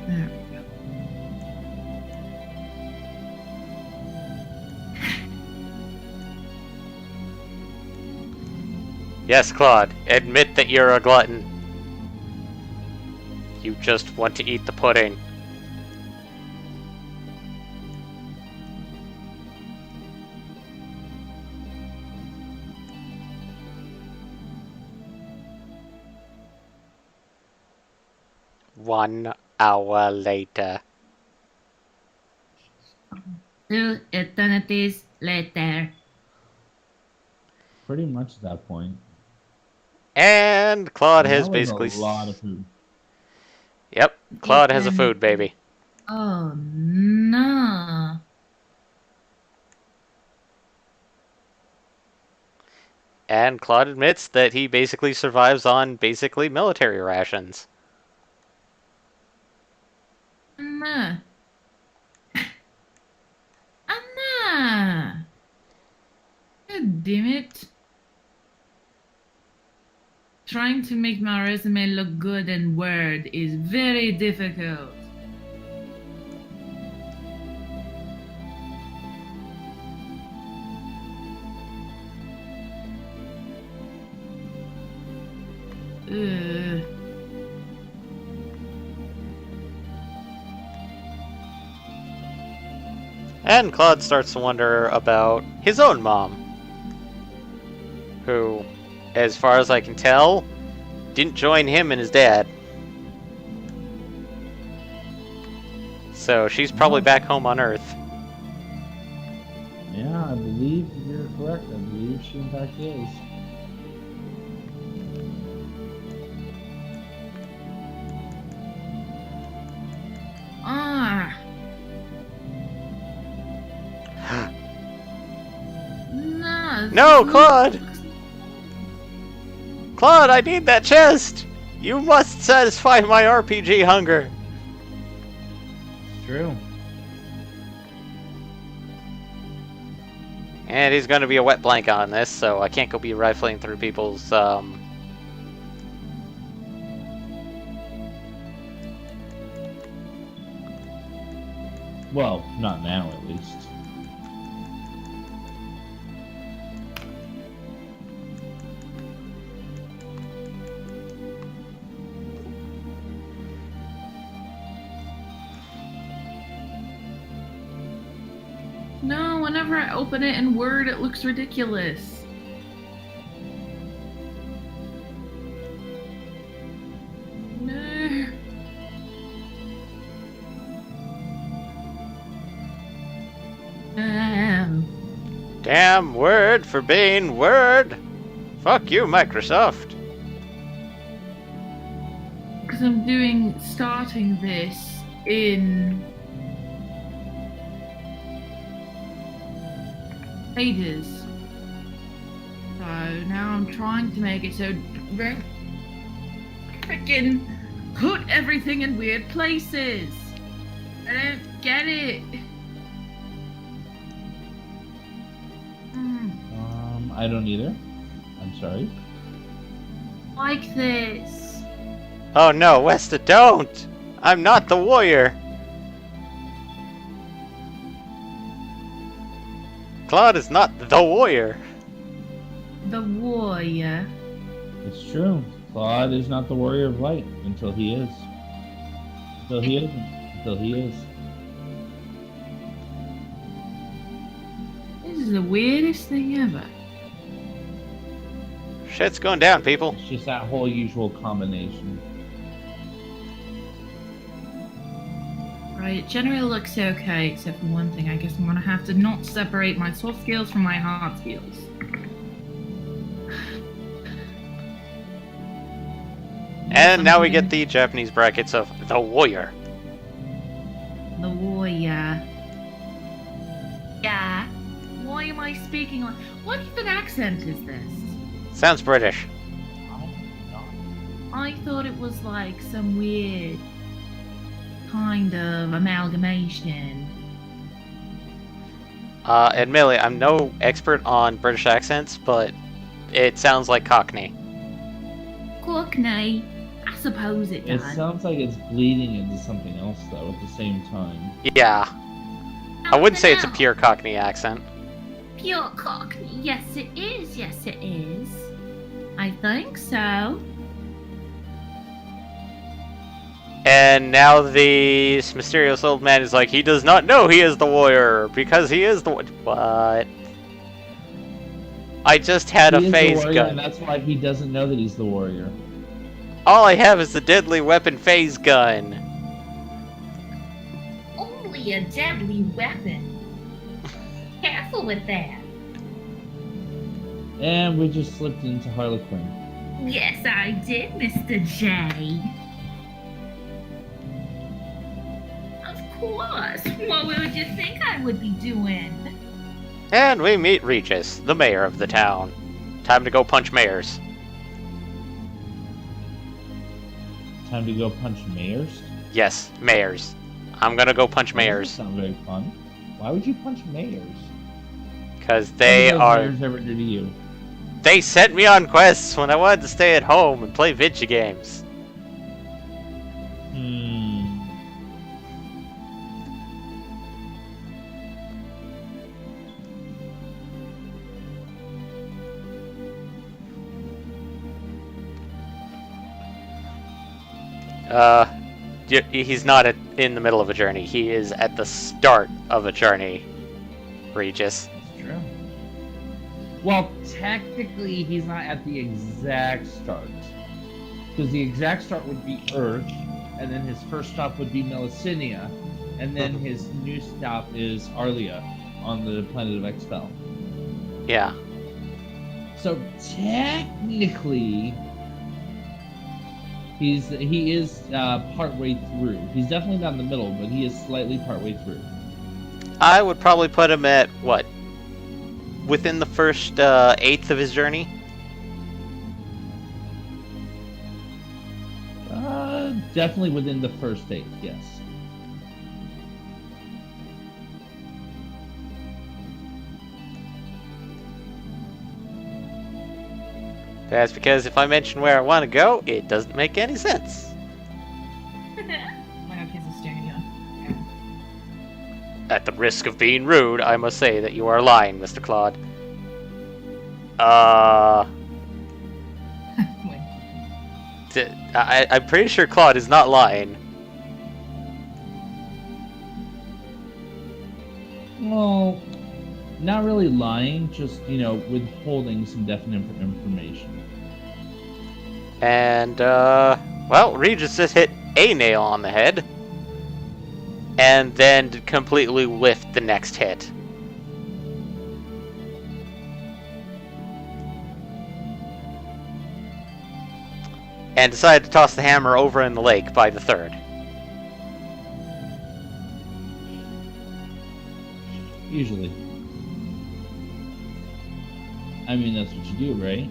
There we go. Yes, Claude, admit that you're a glutton. You just want to eat the pudding. One hour later. 2 eternities later. Pretty much at that point. And Claude And has that was basically... a lot of food. Yep, Claude has a food baby. Oh no. And Claude admits that he basically survives on basically military rations. Anna. Anna. God damn it. Trying to make my resume look good in Word is very difficult. Ugh. And Claude starts to wonder about his own mom, who, as far as I can tell, didn't join him and his dad. So she's probably back home on Earth. Yeah, I believe you're correct. I believe she in fact is. Ah. No, Claude! Claude, I need that chest! You must satisfy my RPG hunger! It's true. And he's gonna be a wet blanket on this, so I can't go be rifling through people's, Well, not now at least. No, whenever I open it in Word, it looks ridiculous. No. Damn Word for being Word! Fuck you, Microsoft! Because I'm starting this in pages. So now I'm trying to make it so freaking put everything in weird places. I don't get it. I don't either. I'm sorry. Like this. Oh no, Westa, don't! I'm not the warrior! Claude is not the warrior! The warrior. It's true. Claude is not the warrior of light until he is. Until he isn't. Until he is. This is the weirdest thing ever. Shit's going down, people. It's just that whole usual combination. Right, it generally looks okay, except for one thing. I guess I'm gonna have to not separate my soft skills from my hard skills. And now we get the Japanese brackets of the warrior. The warrior. Yeah. Why am I speaking like... What even accent is this? Sounds British. I thought it was like some weird kind of amalgamation. Admittedly, I'm no expert on British accents, but it sounds like Cockney. Cockney. I suppose it It does. sounds like it's bleeding into something else, though, at the same time. Yeah. I wouldn't say it's a pure Cockney accent. Pure Cockney. Yes, it is. Yes, it is. I think so. And now this mysterious old man is like, he does not know he is the warrior, because he is the what? I just had He a is the phase warrior, gun. and that's why he doesn't know that he's the warrior. All I have is the deadly weapon phase gun. Only a deadly weapon. Careful with that. And we just slipped into Harlequin. Yes, I did, Mr. J. Of course. What would you think I would be doing? And we meet Regis, the mayor of the town. Time to go punch mayors. Time to go punch mayors? Yes, mayors. I'm gonna go punch mayors. That doesn't sound very fun. Why would you punch mayors? Because What they did those are... mayors ever do to you? They sent me on quests when I wanted to stay at home and play video games. He's not in the middle of a journey. He is at the start of a journey, Regis. That's true. Well, technically, he's not at the exact start. Because the exact start would be Earth, and then his first stop would be Melicinia, and then his new stop is Arlia on the planet of Expel. Yeah. So technically, he is partway through. He's definitely not in the middle, but he is slightly partway through. I would probably put him at, what? Within the first eighth of his journey? Definitely within the first 8, yes. That's because if I mention where I want to go, it doesn't make any sense. My kids are staring at you. At the risk of being rude, I must say that you are lying, Mr. Claude. Wait. I'm pretty sure Claude is not lying. Well, not really lying, just, withholding some definite information. And, well, Regis just hit a nail on the head. And then completely whiffed the next hit. And decided to toss the hammer over in the lake by the third. Usually. I mean, that's what you do, right?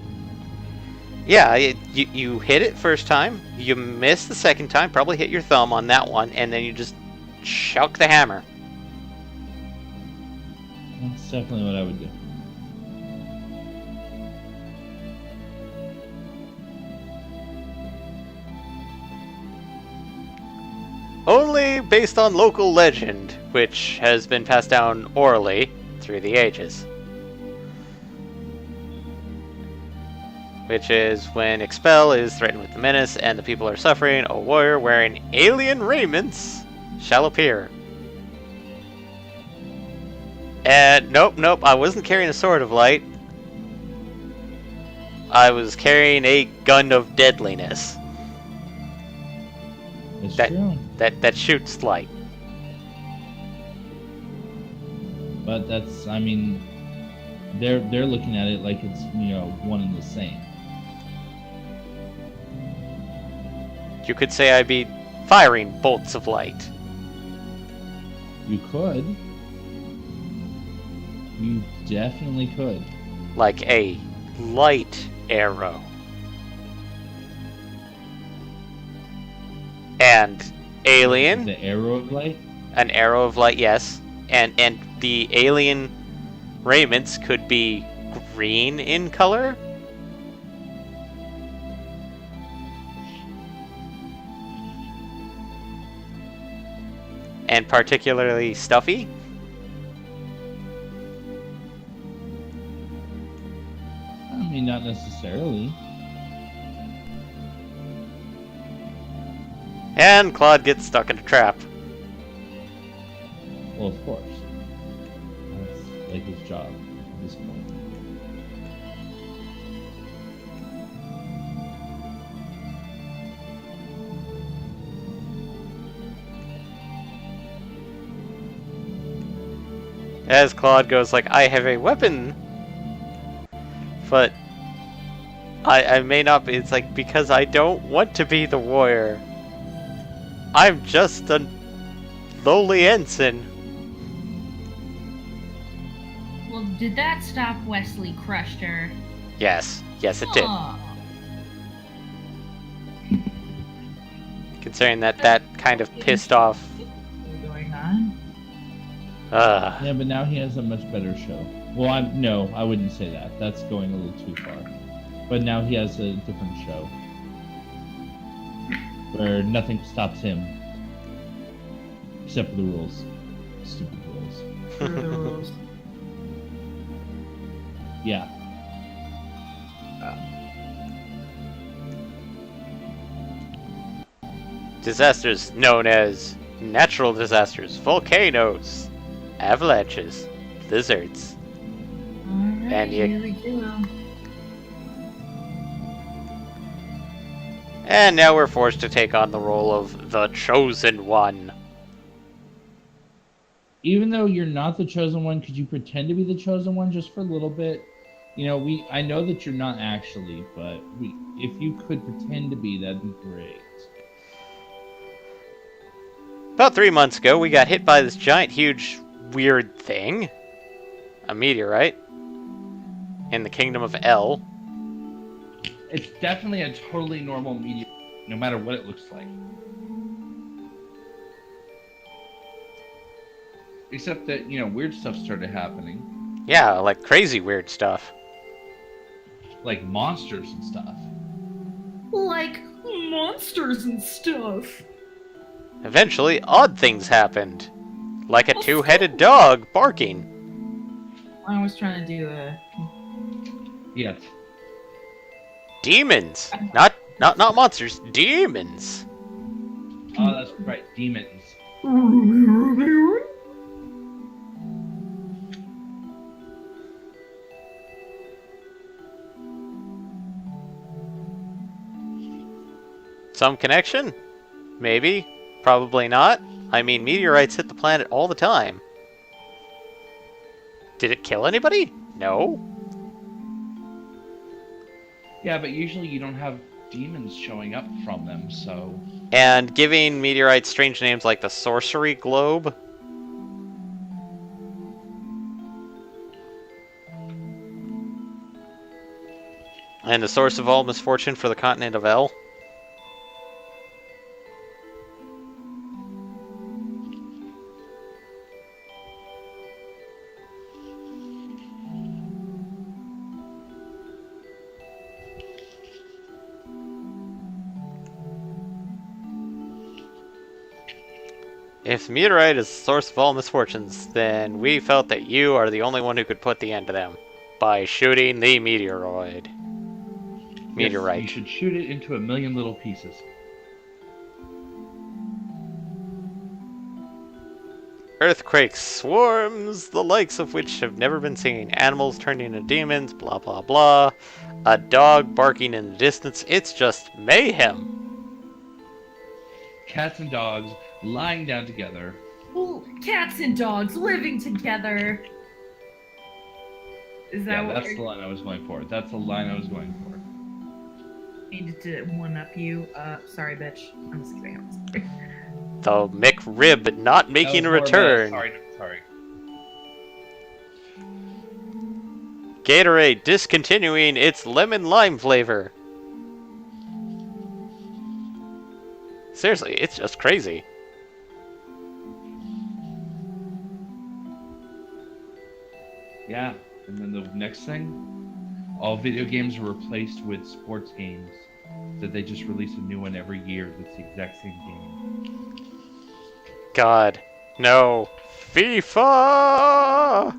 Yeah, you hit it first time, you miss the second time, probably hit your thumb on that one, and then you just chuck the hammer. That's definitely what I would do. Only based on local legend, which has been passed down orally through the ages. Which is when Expel is threatened with the menace and the people are suffering, a warrior wearing alien raiments shall appear. And nope, I wasn't carrying a sword of light. I was carrying a gun of deadliness. It's true. That shoots light. But that's, I mean, they're looking at it like it's, one and the same. You could say I'd be firing bolts of light. You could. You definitely could. Like a light arrow. And alien. The arrow of light? An arrow of light, yes. And the alien raiments could be green in color. And particularly stuffy. I mean, not necessarily. And Claude gets stuck in a trap. Well, of course. That's like his job at this point. As Claude goes like, I have a weapon, but I may not be. It's like, because I don't want to be the warrior. I'm just a lowly ensign. Well, did that stop Wesley Crusher? Yes, yes, it did. Aw. Considering that kind of pissed off. What's going on? Yeah, but now he has a much better show. Well, I wouldn't say that. That's going a little too far. But now he has a different show where nothing stops him except for the rules. Stupid rules. Screw the rules. Yeah. Disasters known as natural disasters, volcanoes, avalanches, blizzards. Alright, And you- here we go. And now we're forced to take on the role of the Chosen One. Even though you're not the chosen one, could you pretend to be the chosen one just for a little bit? You know, I know that you're not actually, but if you could pretend to be, that'd be great. About 3 months ago, we got hit by this giant, huge, weird thing. A meteorite. In the kingdom of El. It's definitely a totally normal meteor, no matter what it looks like. Except that, you know, weird stuff started happening. Yeah, like crazy weird stuff. Like monsters and stuff. Like monsters and stuff. Eventually, odd things happened. Like a two-headed dog barking. I was trying to do a. Yes. Demons! Not monsters, demons! Oh, that's right, demons. Some connection? Maybe. Probably not. I mean, meteorites hit the planet all the time. Did it kill anybody? No. Yeah, but usually you don't have demons showing up from them, so... And giving meteorites strange names like the Sorcery Globe. And the source of all misfortune for the continent of El. If the meteorite is the source of all misfortunes, then we felt that you are the only one who could put the end to them. By shooting the meteoroid. Meteorite. Yes, you should shoot it into a million little pieces. Earthquake swarms, the likes of which have never been seen. Animals turning into demons, blah blah blah. A dog barking in the distance. It's just mayhem. Cats and dogs lying down together. Well, cats and dogs living together. Is that Yeah, what that's you're the line I was going for. That's the line I was going for. needed to one up you? Sorry, bitch. I'm just kidding. I'm sorry. The McRib not making a That was more of return. Sorry. Gatorade discontinuing its lemon lime flavor. Seriously, it's just crazy. Yeah, and then the next thing, all video games are replaced with sports games. That they just release a new one every year that's the exact same game. God, no. FIFA!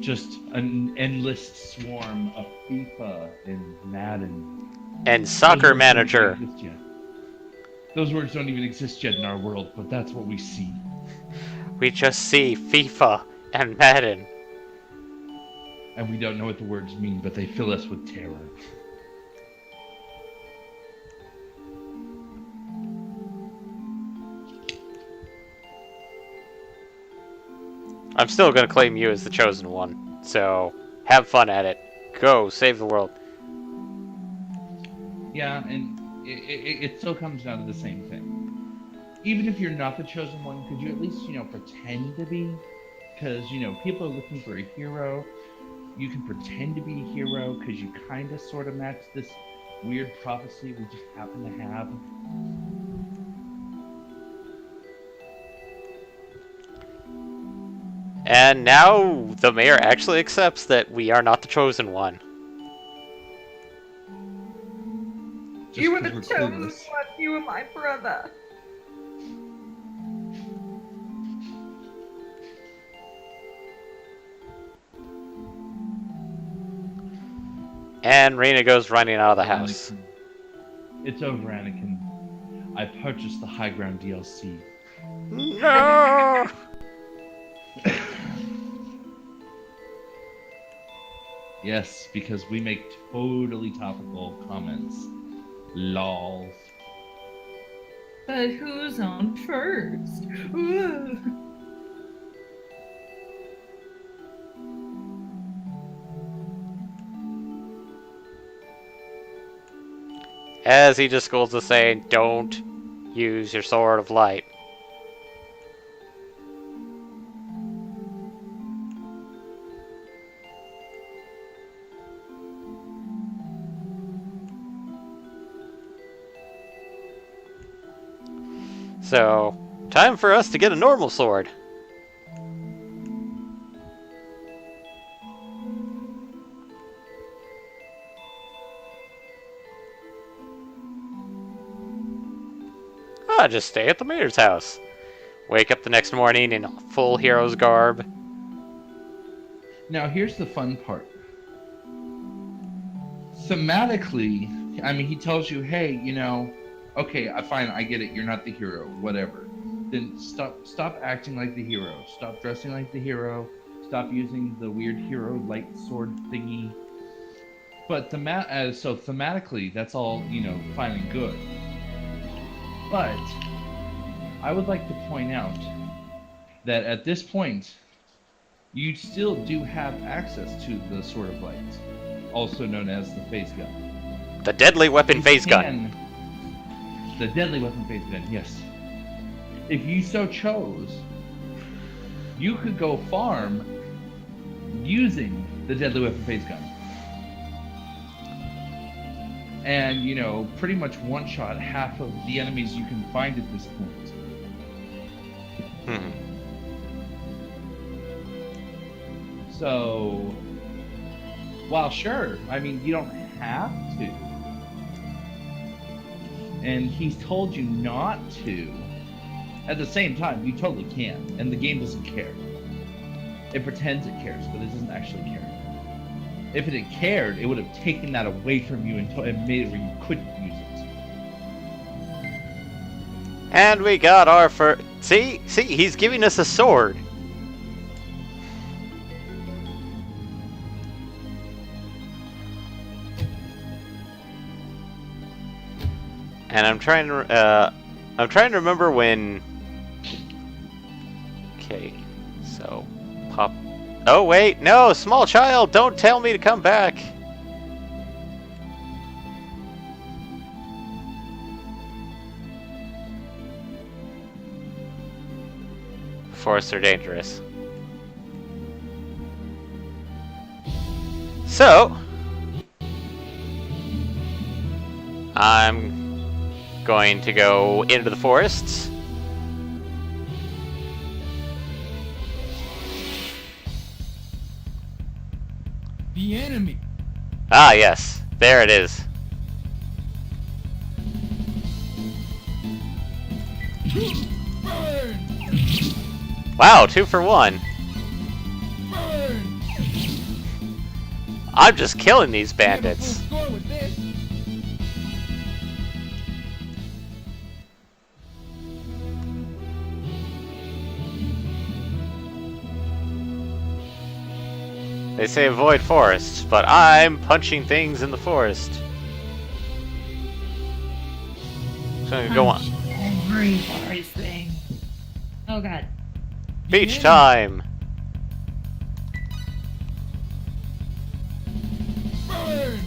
Just an endless swarm of FIFA and Madden. And Those Soccer words don't Manager. even exist yet. Those words don't even exist yet in our world, but that's what we see. We just see FIFA and Madden. And we don't know what the words mean, but they fill us with terror. I'm still gonna claim you as the chosen one. So, have fun at it. Go, save the world. Yeah, and it still comes down to the same thing. Even if you're not the chosen one, could you at least, pretend to be? Because, people are looking for a hero. you can pretend to be a hero because you kind of sort of match this weird prophecy we just happen to have. And now the mayor actually accepts that we are not the chosen one. Just You were 'cause the we're chosen one. clueless. You were my brother. And Rena goes running out of the house. Anakin. It's over, Anakin. I purchased the High Ground DLC. No! Yes, because we make totally topical comments. Lols. But who's on first? Ooh. As he just scolds us saying, don't use your sword of light. So, time for us to get a normal sword. Just stay at the mayor's house. Wake up the next morning in full hero's garb. Now, here's the fun part. Thematically, I mean, he tells you, hey, you know, okay, fine, I get it, you're not the hero, whatever. Then stop acting like the hero. Stop dressing like the hero. Stop using the weird hero light sword thingy. But so thematically, that's all, you know, fine and good. But I would like to point out that at this point, you still do have access to the Sword of Light, also known as the phase gun. The deadly weapon phase gun. The deadly weapon phase gun, yes. If you so chose, you could go farm using the deadly weapon phase gun. And, you know, pretty much one-shot half of the enemies you can find at this point. So, while sure, I mean, you don't have to. And he's told you not to. At the same time, you totally can. And the game doesn't care. It pretends it cares, but it doesn't actually care. If it had cared, it would have taken that away from you and made it where you couldn't use it. And we got our first... See, he's giving us a sword. And I'm trying to remember when... Okay, so pop... Oh wait, no, small child, don't tell me to come back. Forests are dangerous. So, I'm going to go into the forests. The enemy. Ah, yes. There it is. Burn! Wow, 2 for 1. Burn! I'm just killing these We have a bandits. full score with this. They say avoid forests, but I'm punching things in the forest. So I'm gonna go on. Every forest thing. Oh god. Beach Yeah. time! Burn!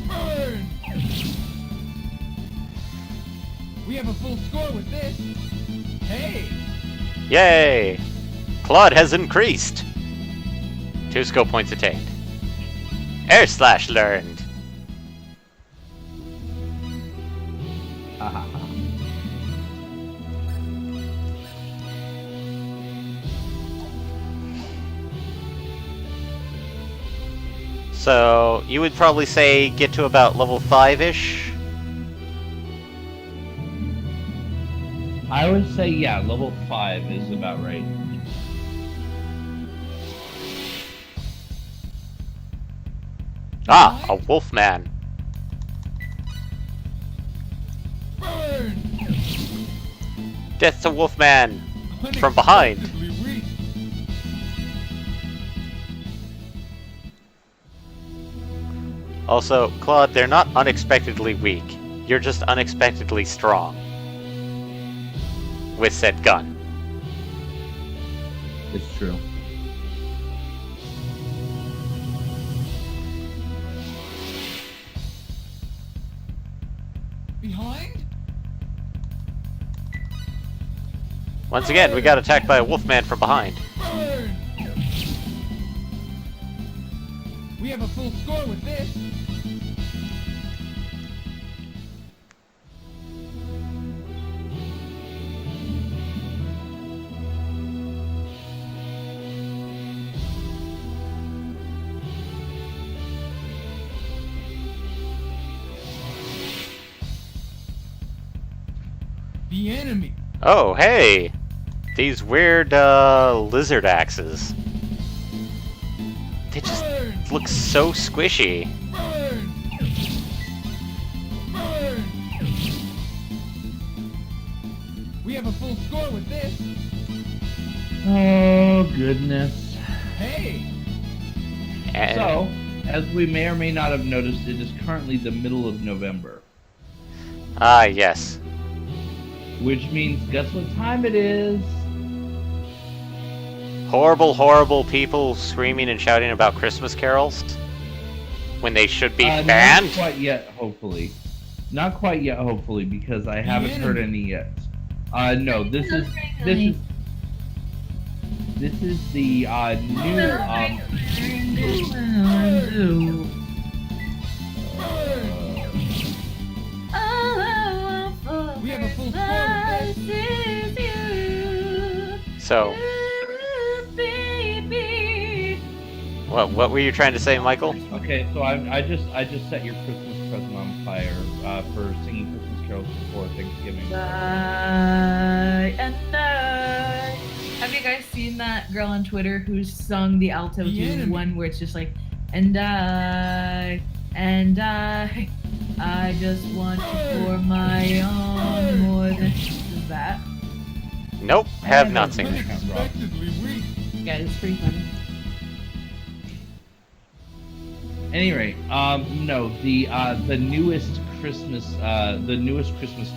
Burn! We have a full score with this. Hey! Yay! Claude has increased 2 skill points attained. Air slash learned. Haha. So you would probably say get to about level 5-ish. I would say, yeah, level 5 is about right. Ah, a wolf man. Burn! Death to wolf man from behind. Unexpectedly weak. Also, Claude, they're not unexpectedly weak. You're just unexpectedly strong. With said gun. It's true. Behind? Once again, we got attacked by a wolf man from behind. Burn! We have a full score with this. The enemy. Oh, hey! These weird, lizard axes. They just Burn! look so squishy. Burn! Burn! We have a full score with this. Oh, goodness. Hey! And So, as we may or may not have noticed, it is currently the middle of November. ah, yes. Which means, guess what time it is? Horrible, horrible people screaming and shouting about Christmas carols when they should be Not banned. quite yet, hopefully. Not quite yet, hopefully, because I haven't heard any yet. No, this is the new We have a full score with this. So, what were you trying to say, Michael? Okay, so I just set your Christmas present on fire for singing Christmas carols before Thanksgiving. Have you guys seen that girl on Twitter who sung the alto The to enemy. one where it's just like, I just want you for my own more than that. Nope, have not seen it. Unexpectedly weak. Yeah, it's pretty funny. Any rate, no, the newest Christmas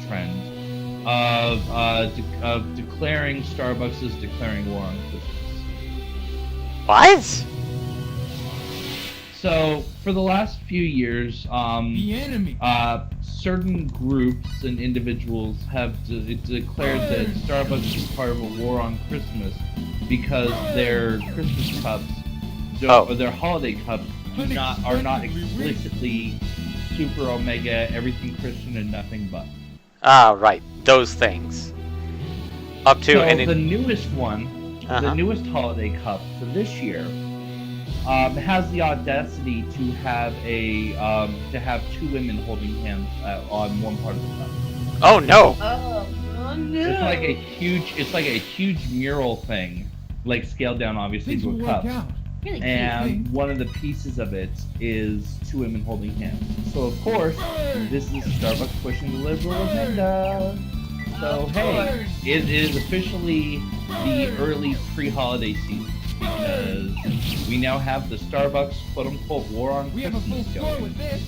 trend of declaring Starbucks is declaring war on Christmas. What? So for the last few years, The enemy. certain groups and individuals have declared that Starbucks is part of a war on Christmas because their Christmas cups, or their holiday cups, are not explicitly super omega, everything Christian and nothing but. Ah, right, those things. Up to So and the newest one, the newest holiday cup for this year, has the audacity to have two women holding hands on one part of the cup. Oh no! Oh no! It's like a huge mural thing, like scaled down obviously Things to will a work cup. out. Really cute. And one of the pieces of it is two women holding hands. So of course, this is Starbucks pushing the liberal agenda. So hey, it is officially the early pre-holiday season because we now have the Starbucks quote-unquote war on We have a full Christmas score going. with this.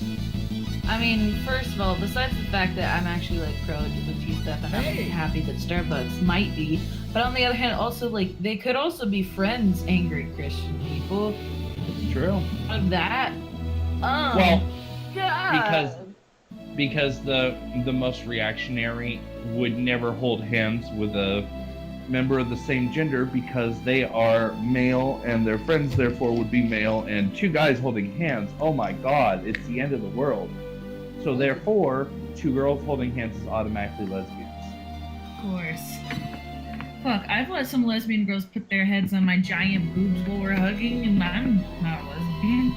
I mean, first of all, besides the fact that I'm actually like pro LGBT stuff and Hey! I'm happy that Starbucks might be, but on the other hand, also like they could also be friends, angry Christian people. It's true. Of that, Well, God. because the most reactionary would never hold hands with a member of the same gender because they are male and their friends therefore would be male, and two guys holding hands, oh my god, it's the end of the world. So therefore, two girls holding hands is automatically lesbians. Of course. Fuck, I've let some lesbian girls put their heads on my giant boobs while we're hugging, and I'm not a lesbian.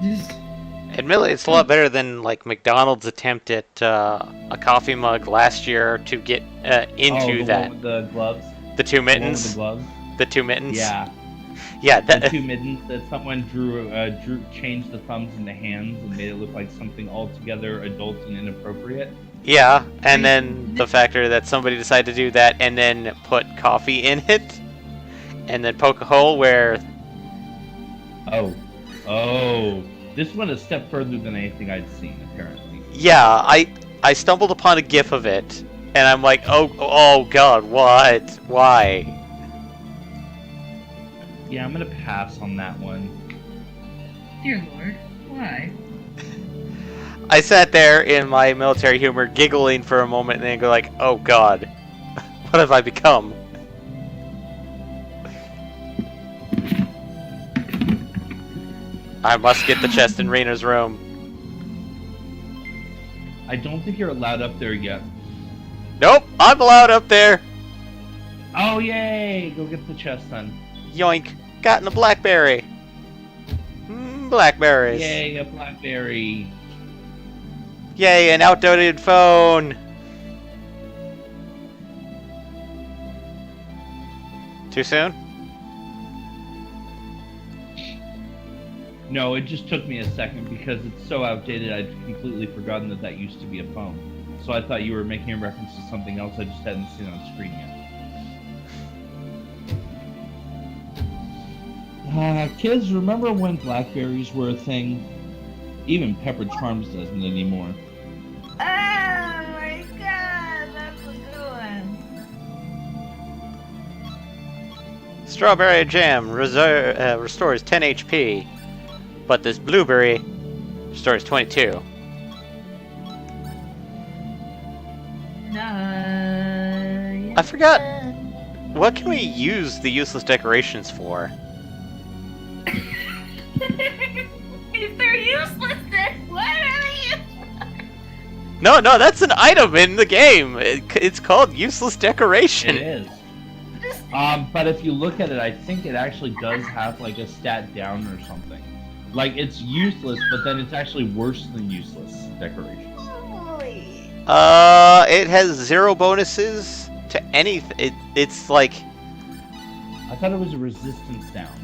Just... Admittedly, it's a lot better than like McDonald's attempt at a coffee mug last year to get into the that. one with the gloves. The two The one with mittens. the gloves. The two mittens. Yeah. Yeah. The That. two mittens that someone changed the thumbs into hands and made it look like something altogether adult and inappropriate. Yeah, and then the factor that somebody decided to do that and then put coffee in it, and then poke a hole where. Oh. This went a step further than anything I'd seen, apparently. Yeah, I stumbled upon a GIF of it, and I'm like, oh god, what? Why? Yeah, I'm gonna pass on that one. Dear Lord, why? I sat there in my military humor, giggling for a moment, and then go like, oh god, what have I become? I must get the chest in Rena's room. I don't think you're allowed up there yet. Nope, I'm allowed up there. Oh, yay! Go get the chest then. Yoink, gotten a blackberry. Blackberries. Yay, a blackberry. Yay, an outdated phone. Too soon? No, it just took me a second because it's so outdated I'd completely forgotten that used to be a phone. So I thought you were making a reference to something else I just hadn't seen on screen yet. Kids, remember when Blackberries were a thing? Even Pepper Charms doesn't anymore. Oh my god, that's a good one. Strawberry jam restores 10 HP, but this blueberry restores 22. I forgot. What can we use the useless decorations for? If they're useless, then what are they used for? No, that's an item in the game. It's called useless decoration. It is. But if you look at it, I think it actually does have like a stat down or something. Like it's useless, but then it's actually worse than useless decoration. It has 0 bonuses to anything. It's like... I thought it was a resistance down.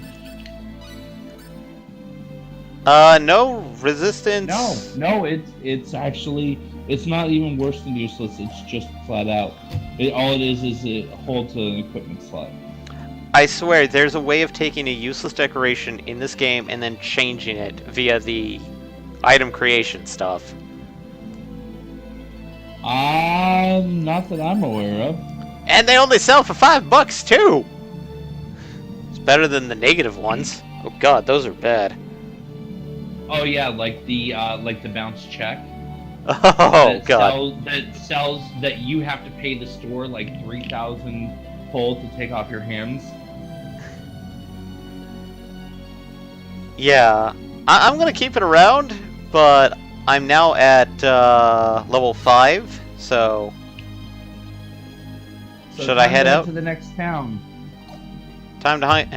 No resistance. No, it's actually, it's not even worse than useless. It's just flat out. All it is it holds an equipment slot. I swear, there's a way of taking a useless decoration in this game and then changing it via the item creation stuff. Not that I'm aware of. And they only sell for $5 too. It's better than the negative ones. Oh god, those are bad. Oh yeah, like the bounce check. Oh god. That sells that you have to pay the store like 3,000 gold to take off your hands. Yeah, I'm gonna keep it around, but I'm now at level 5, so should I head out to the next town? Time to hunt.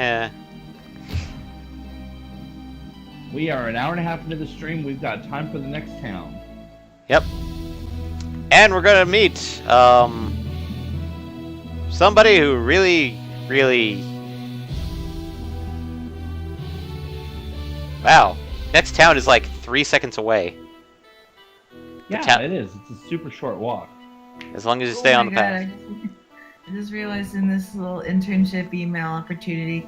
We are an hour and a half into the stream. We've got time for the next town. Yep. And we're gonna meet somebody who really wow. Next town is like 3 seconds away. Yeah, it is. It's a super short walk. As long as you stay on the path. I just realized in this little internship email opportunity,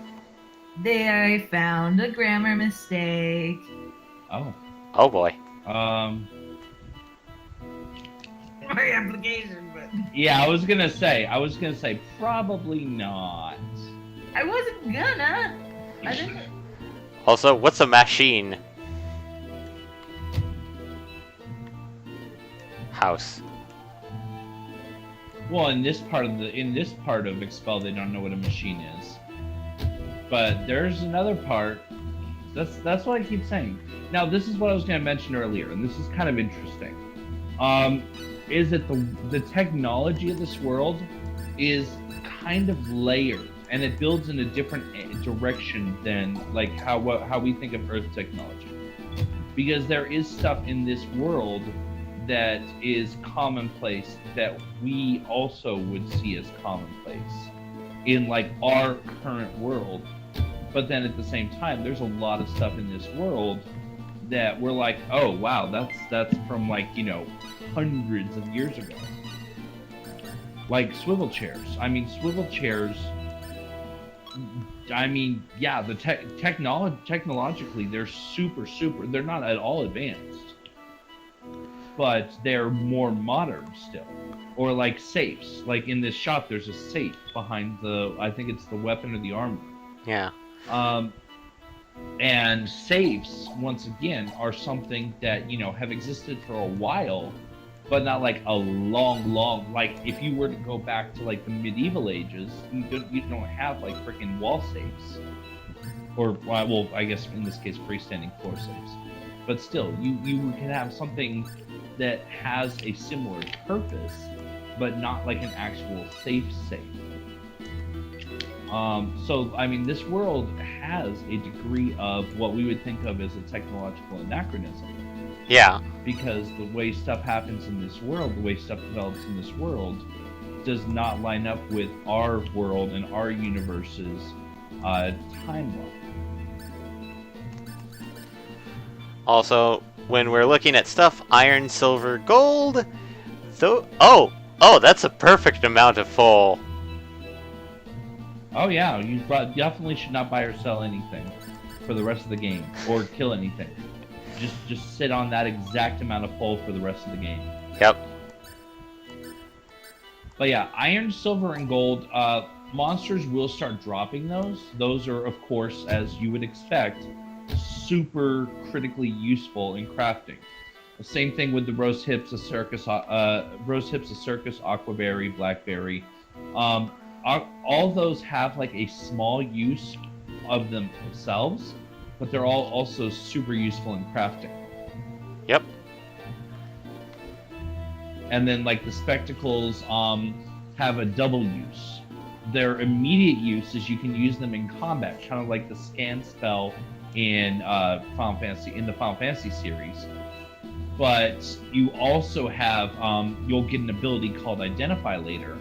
I found a grammar mistake. Oh. Oh boy. My application, but Yeah, I was gonna say probably not. I wasn't gonna. I didn't. Also, what's a machine? House. Well, in this part of Expel, they don't know what a machine is. But there's another part. That's what I keep saying. Now, this is what I was going to mention earlier, and this is kind of interesting. Is that the technology of this world is kind of layered, and it builds in a different direction than like how we think of Earth technology. Because there is stuff in this world that is commonplace that we also would see as commonplace in like our current world. But then at the same time, there's a lot of stuff in this world that we're like, oh wow, that's from like, you know, hundreds of years ago. Like swivel chairs. I mean, swivel chairs. I mean, yeah, the technologically, they're super. They're not at all advanced, but they're more modern still. Or like safes. Like in this shop, there's a safe behind I think it's the weapon or the armor. Yeah. And safes, once again, are something that, you know, have existed for a while, but not like a long, like if you were to go back to like the medieval ages, you don't have like freaking wall safes. Or, well, I guess in this case, freestanding floor safes. But still, you can have something that has a similar purpose, but not like an actual safe. So, I mean, this world has a degree of what we would think of as a technological anachronism. Yeah. Because the way stuff happens in this world, the way stuff develops in this world, does not line up with our world and our universe's timeline. Also, when we're looking at stuff, iron, silver, gold, oh, that's a perfect amount of full. Oh yeah, you definitely should not buy or sell anything for the rest of the game, or kill anything. Just sit on that exact amount of full for the rest of the game. Yep. But yeah, iron, silver, and gold, monsters will start dropping those. Those are, of course, as you would expect, super critically useful in crafting. The same thing with the rose hips, a circus, aquaberry, blackberry. All those have like a small use of themselves, but they're all also super useful in crafting. Yep. And then like the spectacles have a double use. Their immediate use is you can use them in combat, kind of like the scan spell in the Final Fantasy series. But you also have you'll get an ability called Identify later,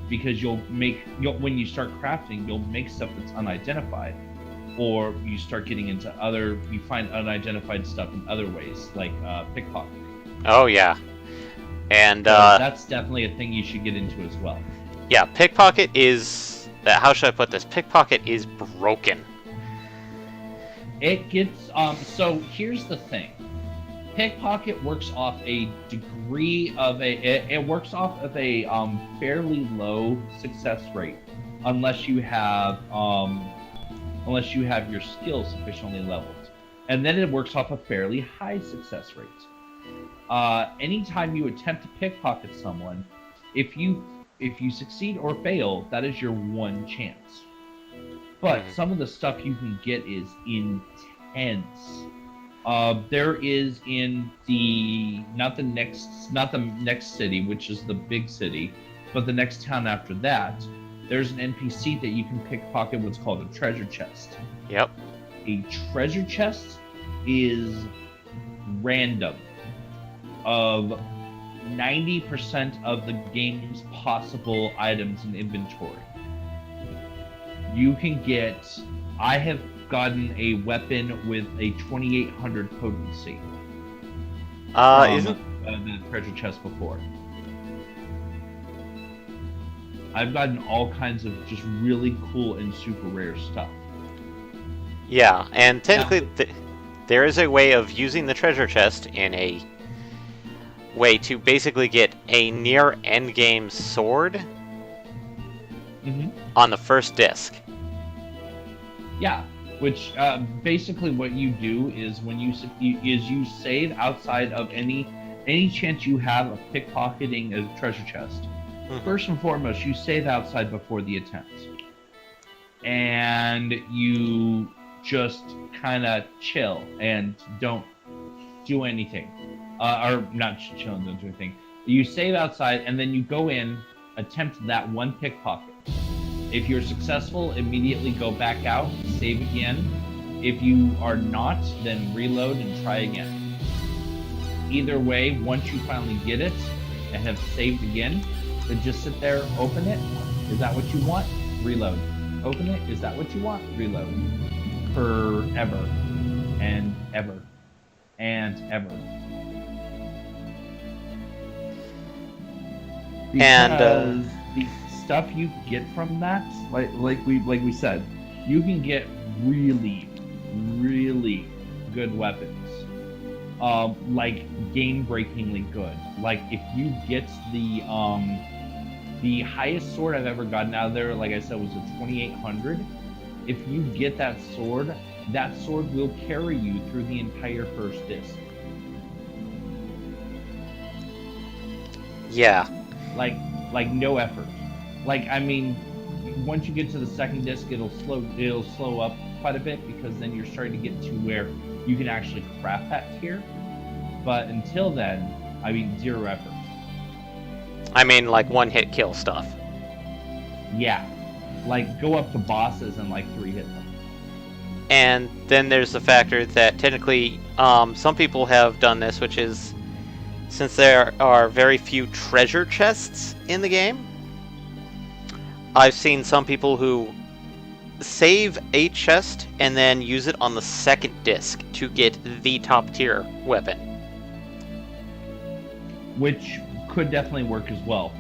because when you start crafting, you'll make stuff that's unidentified, or you start getting into you find unidentified stuff in other ways, like pickpocketing. Oh yeah, and so that's definitely a thing you should get into as well. Yeah, pickpocket is. How should I put this? Pickpocket is broken. It gets so here's the thing. Pickpocket works off a degree of it works off of a fairly low success rate, unless you have your skills sufficiently leveled, and then it works off a fairly high success rate. Anytime you attempt to pickpocket someone, if you succeed or fail, that is your one chance. But some of the stuff you can get is intense. There is in not the next city, which is the big city, but the next town after that, there's an NPC that you can pickpocket what's called a treasure chest. Yep. A treasure chest is random. Of 90% of the game's possible items in inventory, you can get. I have gotten a weapon with a 2800 potency. Isn't the treasure chest before? I've gotten all kinds of just really cool and super rare stuff. Yeah, and technically, there is a way of using the treasure chest in a way to basically get a near endgame sword on the first disc. Yeah, which basically what you do is when you save outside of any chance you have of pickpocketing a treasure chest. First and foremost, you save outside before the attempt. And you just kind of chill and don't do anything. Or not chill and don't do anything. You save outside, and then you go in, attempt that one pickpocket. If you're successful, immediately go back out, save again. If you are not, then reload and try again. Either way, once you finally get it and have saved again, then just sit there, open it. Is that what you want? Reload. Open it. Is that what you want? Reload. Forever and ever and ever. Because the stuff you get from that, like we said, you can get really good weapons. Like game-breakingly good. Like if you get the highest sword I've ever gotten out of there, like I said, was a 2800. If you get that sword will carry you through the entire first disc. Yeah. Like no effort. Like, I mean, once you get to the second disc, it'll slow up quite a bit, because then you're starting to get to where you can actually craft that tier. But until then, I mean, zero effort. I mean, like one-hit kill stuff. Yeah. Like, go up to bosses and, like, 3-hit them. And then there's the factor that technically, some people have done this, which is, since there are very few treasure chests in the game, I've seen some people who save a chest and then use it on the second disc to get the top tier weapon. Which could definitely work as well.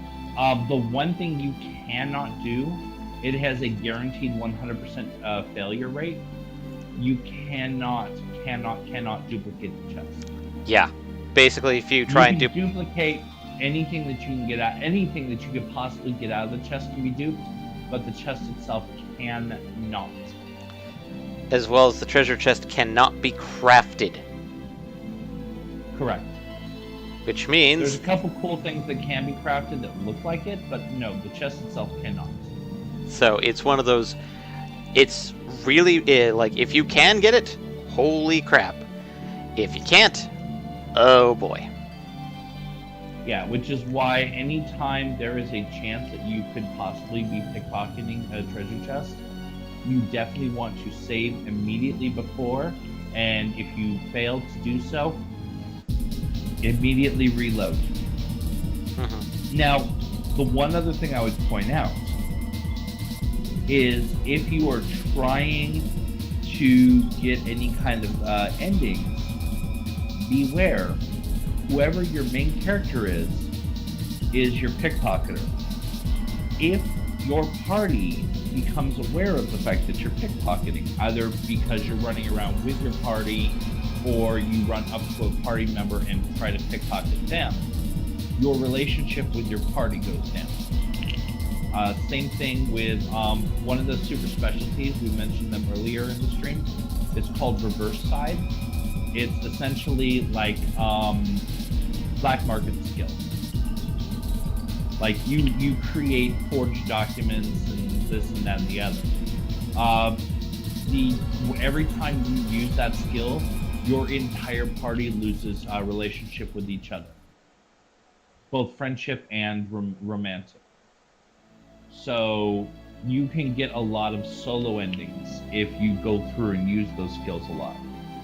The one thing you cannot do, it has a guaranteed 100% failure rate. You cannot duplicate the chest. Yeah. Basically, if you try and duplicate anything that you can get out, anything that you could possibly get out of the chest can be duped, but the chest itself cannot. As well as the treasure chest cannot be crafted. Correct. Which means there's a couple cool things that can be crafted that look like it, but no, the chest itself cannot. So it's one of those. It's really like, if you can get it, holy crap. If you can't, oh boy. Yeah, which is why anytime there is a chance that you could possibly be pickpocketing a treasure chest, you definitely want to save immediately before, and if you fail to do so, immediately reload. Now, the one other thing I would point out is if you are trying to get any kind of endings, beware. Whoever your main character is your pickpocketer. If your party becomes aware of the fact that you're pickpocketing, either because you're running around with your party or you run up to a party member and try to pickpocket them, your relationship with your party goes down. Same thing with one of the super specialties, we mentioned them earlier in the stream. It's called Reverse Side. It's essentially like black market skills. Like you create forged documents and this and that and the other. Every time you use that skill, your entire party loses a relationship with each other, both friendship and romantic. So you can get a lot of solo endings if you go through and use those skills a lot,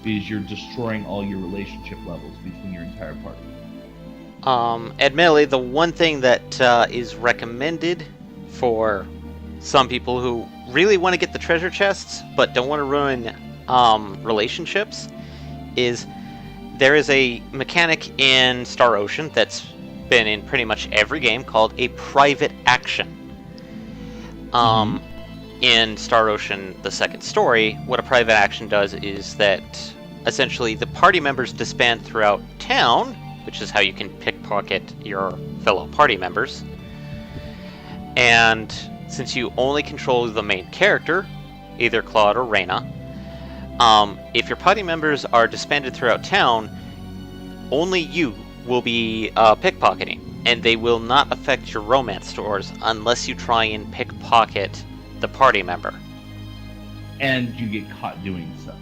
because you're destroying all your relationship levels between your entire party. Admittedly, the one thing that is recommended for some people who really want to get the treasure chests but don't want to ruin relationships is there is a mechanic in Star Ocean that's been in pretty much every game called a private action. In Star Ocean, the second story, what a private action does is that essentially the party members disband throughout town, which is how you can pickpocket your fellow party members. And since you only control the main character, either Claude or Reyna, if your party members are disbanded throughout town, only you will be pickpocketing. and they will not affect your romance scores unless you try and pickpocket the party member. And you get caught doing so.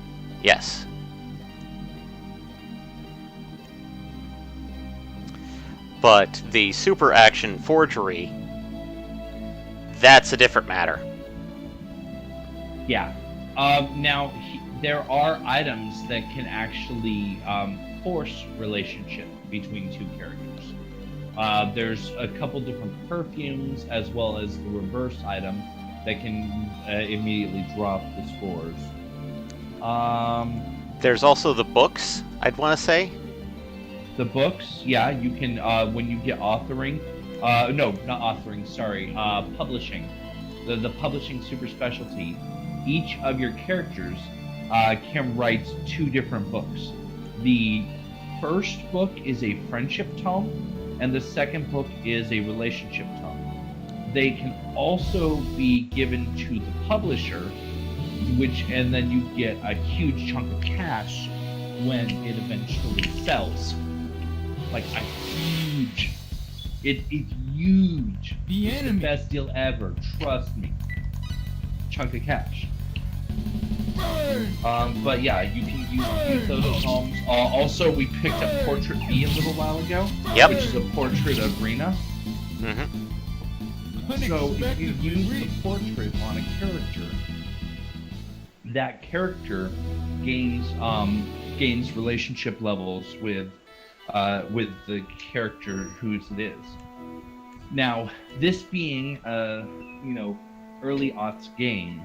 Yes. But the super action forgery, that's a different matter. Yeah. Now, there are items that can actually force relationship between two characters. There's a couple different perfumes, as well as the reverse item that can immediately drop the scores. There's also the books, I'd want to say. The books, yeah, you can, when you get authoring, no, not authoring, sorry, publishing. The publishing super specialty, each of your characters can write 2 different books. The first book is a friendship tome, and the second book is a relationship tome. They can also be given to the publisher, and then you get a huge chunk of cash when it eventually sells. Like a huge, it's huge. The It's enemy. the best deal ever. Trust me. Chunk of cash. But yeah, you can use those tomes. Also, we picked up Portrait B a little while ago, Yep. which is a portrait of Rena. Mm-hmm. So if you use the portrait on a character, that character gains relationship levels with the character whose it is. Now, this being a early aughts game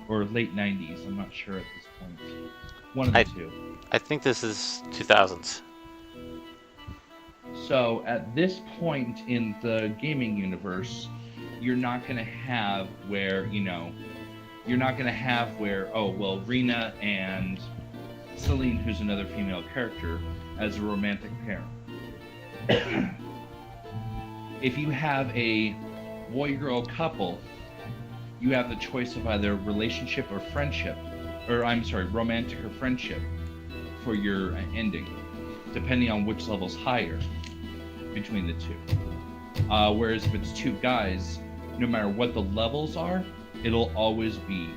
or late 90s, I'm not sure at this point. One of the two. I think this is 2000s. So at this point in the gaming universe, you're not gonna have where Rena and Celine, who's another female character, as a romantic pair. If you have a boy-girl couple, you have the choice of either relationship or friendship, romantic or friendship for your ending, depending on which level's higher between the two. Whereas if it's 2 guys, no matter what the levels are, it'll always be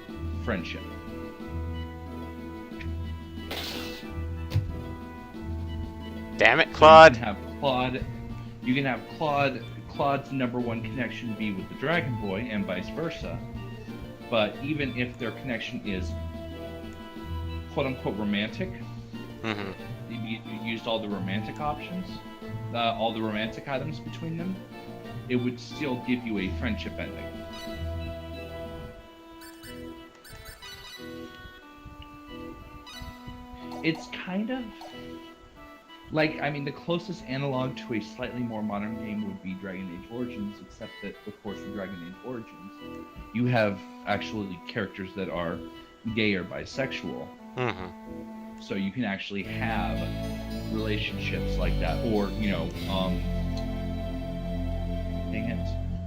friendship. Damn it, So Claude. You can have Claude's #1 connection be with the Dragon Boy and vice versa. But even if their connection is quote unquote romantic, Mm-hmm. you used all the romantic options, all the romantic items between them, it would still give you a friendship ending. It's kind of like, the closest analog to a slightly more modern game would be Dragon Age Origins, except that, of course, in Dragon Age Origins, you have actually characters that are gay or bisexual. Mm-hmm. So you can actually have relationships like that, or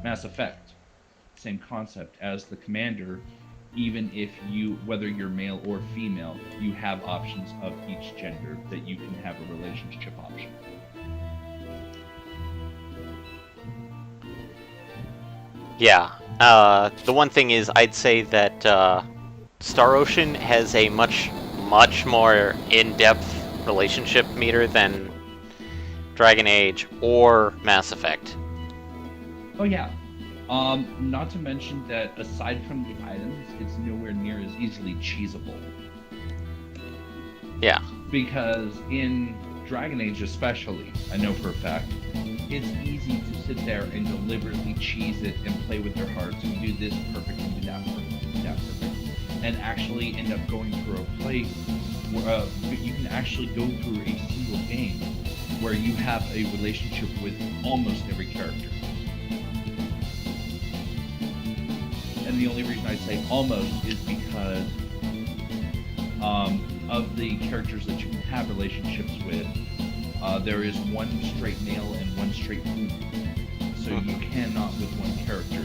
Mass Effect, same concept as the commander. Even if whether you're male or female, you have options of each gender that you can have a relationship option. Yeah. The one thing is, I'd say that Star Ocean has a much more in-depth relationship meter than Dragon Age or Mass Effect. Oh yeah. Not to mention that aside from the items, it's nowhere near as easily cheesable. Yeah. Because in Dragon Age especially, I know for a fact, it's easy to sit there and deliberately cheese it and play with their hearts and do this perfect and do that perfect, and actually end up going through a play where you can actually go through a single game where you have a relationship with almost every character. And the only reason I say almost is because of the characters that you can have relationships with, there is one straight male and one straight female. So you cannot, with one character,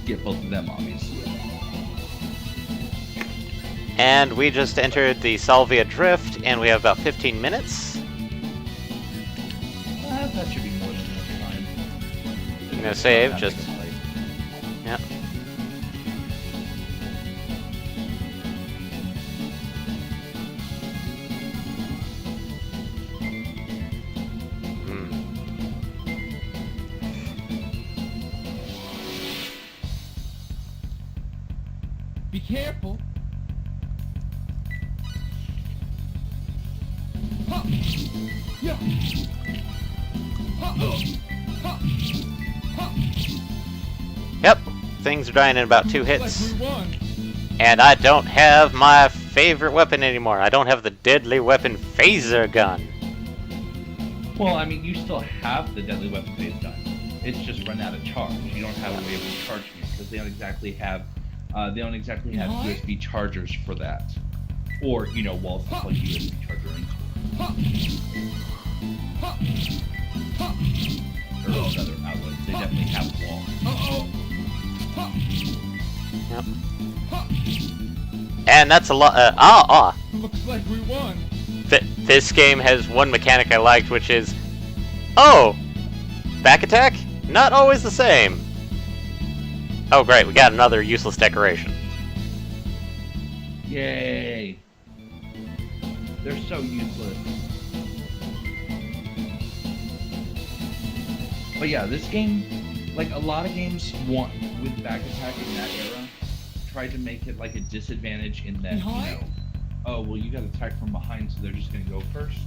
get both of them, obviously. And we just entered the Salvia Drift, and we have about 15 minutes. That should be more than enough time. I'm gonna save, just... Yep. Be careful. Ha! Yeah. Ha! Ha! Ha! Yep, things are dying in about 2 Like hits. we won. And I don't have my favorite weapon anymore. I don't have the deadly weapon phaser gun. Well, I mean, you still have the deadly weapon phase gun. It's just run out of charge. You don't have a way of recharging it because they don't exactly have USB chargers for that, or walls to plug USB charger into. Ha! Ha! Ha! Or those other outlets. They definitely have walls. Uh-oh. Ha! Yep. Ha! And that's a lot. Looks like we won. This game has one mechanic I liked, which is, oh, back attack? Not always the same. Oh great, we got another useless decoration. Yay! They're so useless. But yeah, this game, like a lot of games with back attack in that era, tried to make it like a disadvantage in that, oh, well, you got attacked from behind, so they're just gonna go first.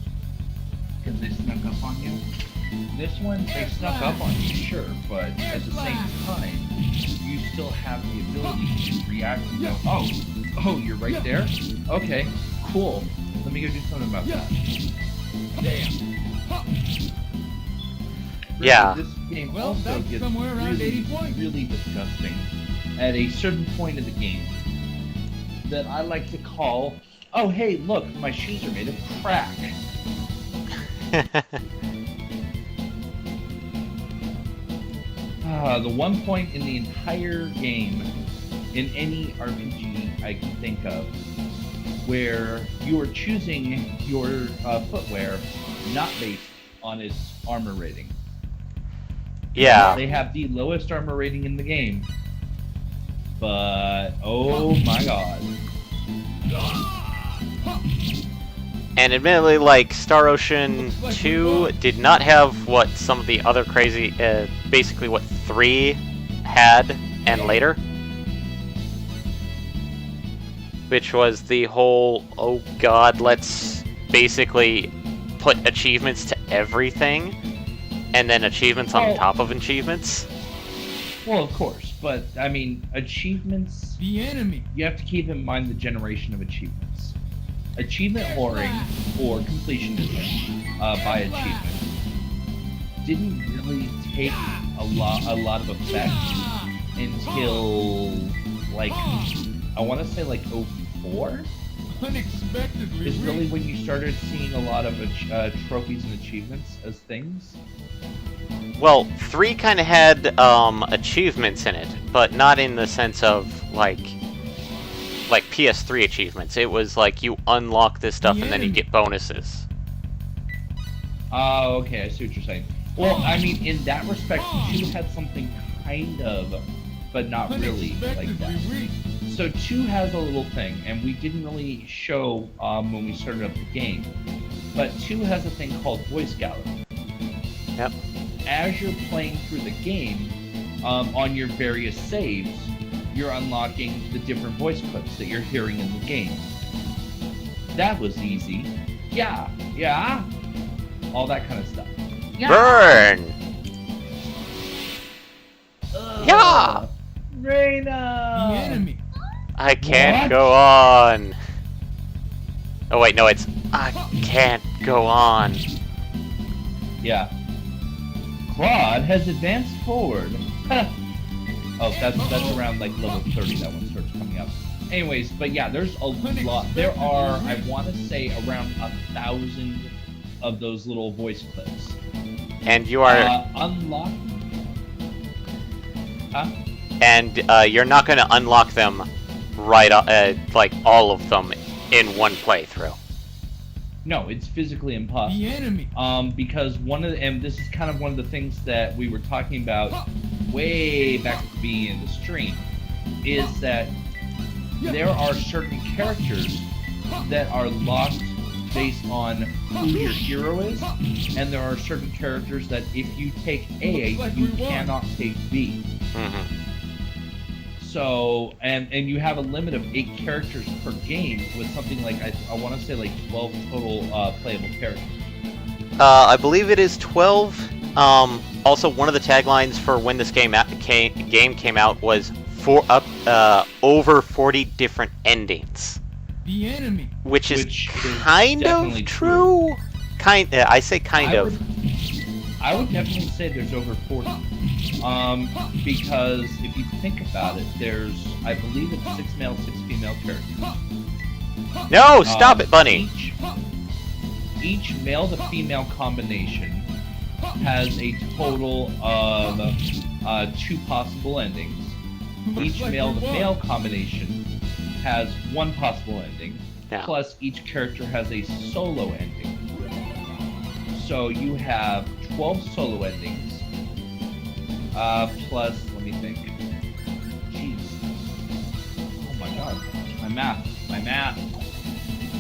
Because they snuck up on you. This one, they snuck up on you, sure, but at the same time, you still have the ability to react and go, oh, you're right there? Okay, cool. Let me go do something about that. Yeah. This game Well, also that's gets somewhere around 80 points. really disgusting at a certain point in the game that I like to call, oh hey, look, my shoes are made of crack. The one point in the entire game, in any RPG I can think of, where you are choosing your footwear not based on its armor rating. Yeah. They have the lowest armor rating in the game, but oh my god. And admittedly, like, Star Ocean 2 did not have what some of the other crazy, basically what 3 had and later. Which was the whole, oh god, let's basically put achievements to everything, and then achievements on top of achievements. Well, of course, but I mean, achievements, The enemy. you have to keep in mind the generation of achievements. Achievement whoring or completionism by achievement didn't really take a lot of effect until like I want to say like 04 Unexpectedly. is really when you started seeing a lot of trophies and achievements as things. Well, 3 kind of had achievements in it, but not in the sense of like PS3 achievements. It was like you unlock this stuff and then you get bonuses. Oh, okay, I see what you're saying. Well, I mean, in that respect, 2 had something kind of, but not really like that. So 2 has a little thing, and we didn't really show when we started up the game, but 2 has a thing called Voice Gallery. Yep. As you're playing through the game, on your various saves, you're unlocking the different voice clips that you're hearing in the game. That was easy. Yeah, all that kind of stuff. Yeah. Burn! Yeah! Reina! The enemy. I can't What? go on. Oh wait, no, it's I can't go on. Yeah. Claude has advanced forward. Oh, that's around like level 30 that one starts coming up. Anyways, but yeah, there's a lot. There are, I want to say, around 1,000 of those little voice clips. And you are Unlocked. Huh? and you're not going to unlock them right like all of them in one playthrough. No, it's physically impossible. The enemy. Because and this is kind of one of the things that we were talking about way back at the beginning of the stream, is that there are certain characters that are lost based on who your hero is, and there are certain characters that if you take A, you cannot take B. Mm-hmm. So, and you have a limit of 8 characters per game with something like, I want to say like 12 total playable characters. I believe it is 12. Also, one of the taglines for when this game came out was over 40 different endings. The enemy. Which is Which kind is of definitely true. I say kind of. I would definitely say there's over 40. Because if you think about it, there's, I believe it's 6 male, 6 female characters. No, stop it, Bunny. Each male to female combination has a total of 2 possible endings. Each male to male combination has 1 possible ending. Yeah. Plus, each character has a solo ending. So you have 12 solo endings. Plus, let me think. Jeez. Oh my god. My math.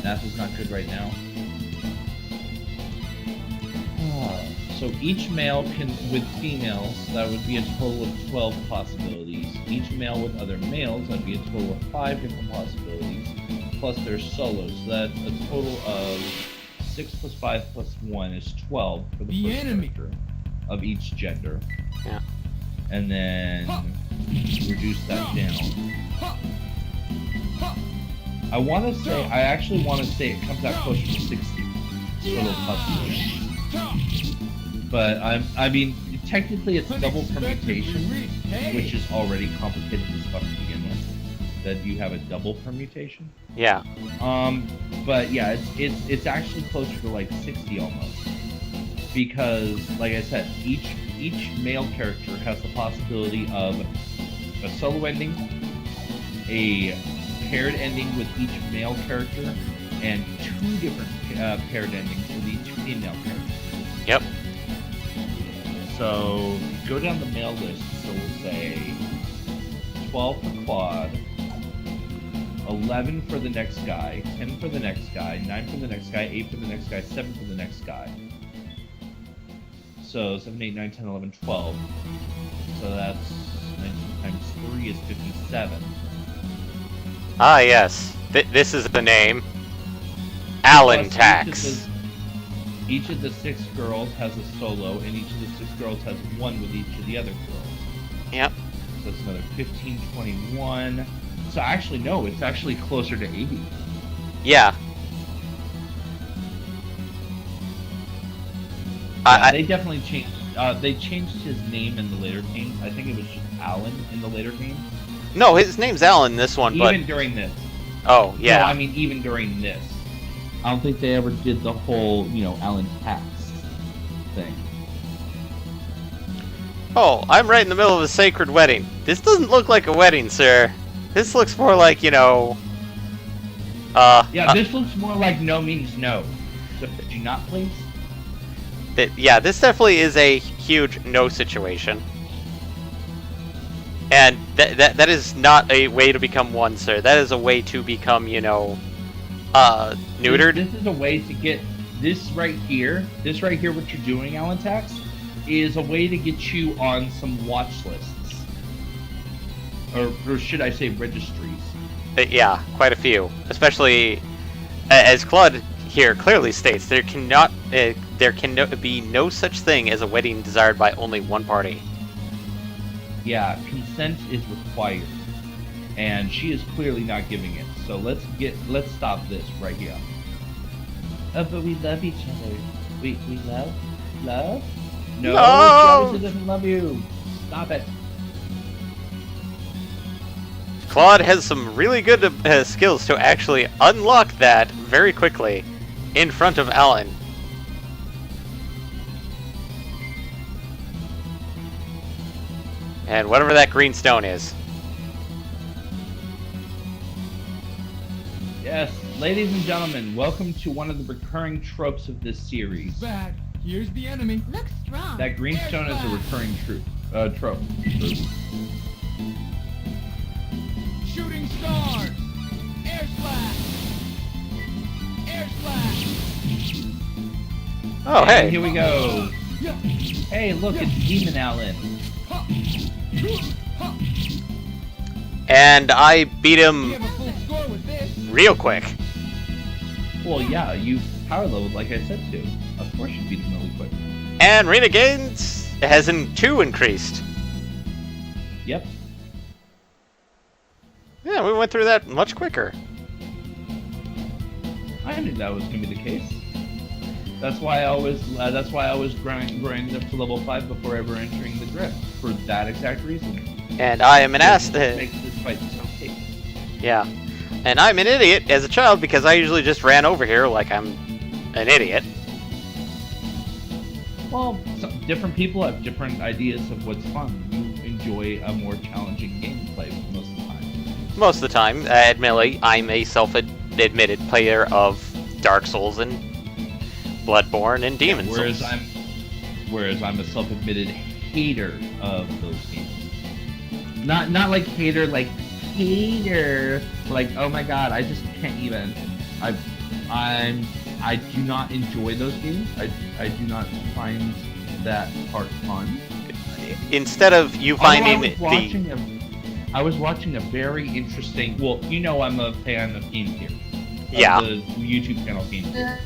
Math is not good right now. So each male can, with females, that would be a total of 12 possibilities. Each male with other males, that'd be a total of 5 different possibilities. Plus there's solos, so that's a total of 6 plus 5 plus 1 is 12 for the first character of each gender. Yeah. And then reduce that down. I actually want to say it comes out closer to 60 total possibilities. But I mean, technically it's double permutation, which is already complicated as fuck to begin with. That you have a double permutation. Yeah. But yeah, it's actually closer to like 60 almost. Because, like I said, each male character has the possibility of a solo ending, a paired ending with each male character, and 2 different paired endings with each female character. Yep. So, go down the male list, so we'll say 12 for Claude, 11 for the next guy, 10 for the next guy, 9 for the next guy, 8 for the next guy, 7 for the next guy. So 7, 8, 9, 10, 11, 12. So that's 19 times 3 is 57. Ah, yes. This is the name. Allen Tax. Each of the 6 girls has a solo, and each of the 6 girls has 1 with each of the other girls. Yep. So that's another 15, 21. So actually, no, it's actually closer to 80. Yeah. They definitely changed. They changed his name in the later games. I think it was just Alan in the later games. No, his name's Alan in this one, but... Even during this. Oh, yeah. No, I mean, even during this. I don't think they ever did the whole, Alan Tax thing. Oh, I'm right in the middle of a sacred wedding. This doesn't look like a wedding, sir. This looks more like, Yeah, this looks more like no means no. So could you not, please? Yeah, this definitely is a huge no situation. And that is not a way to become one, sir. That is a way to become, neutered. This is a way to get this right here, what you're doing, Alan Tax, is a way to get you on some watch lists. Or should I say registries. Yeah, quite a few. Especially, as Claude here clearly states, there can be no such thing as a wedding desired by only one party. Yeah, consent is required, and she is clearly not giving it. So let's stop this right here. Oh, but we love each other. We love? No, No! She obviously doesn't love you. Stop it. Claude has some really good skills to actually unlock that very quickly in front of Alan. And whatever that green stone is. Yes, Ladies and gentlemen, welcome to one of the recurring tropes of this series. Back. Here's the enemy. Looks strong. That greenstone is a recurring trope. Shooting stars. Air slash. Air slash. Oh, And hey. here we go. Yeah. Hey, look, it's Demon Allen. Ha. Ha. And I beat We him have a full score with this. real quick. Well, yeah, you power leveled like I said to. Of course you beat him really quick. And Renegades has in 2 increased. Yep. Yeah, we went through that much quicker. I knew that was gonna be the case. That's why I always grind up to level 5 before ever entering the drift. For that exact reason. And I am an ass. It makes this fight so safe. Yeah. And I'm an idiot as a child because I usually just ran over here like I'm an idiot. Well, different people have different ideas of what's fun. You enjoy a more challenging gameplay most of the time. Most of the time, admittedly, I'm a self-admitted player of Dark Souls and Bloodborne and Demon Whereas Souls. I'm a self-admitted hater of those games. Not like hater, like hater, like oh my god, I just can't even. I do not enjoy those games. I do not find that part fun. Instead of you finding I was watching a very interesting. Well, you know, I'm a fan of Game Gear. Yeah. The YouTube channel Game Gear.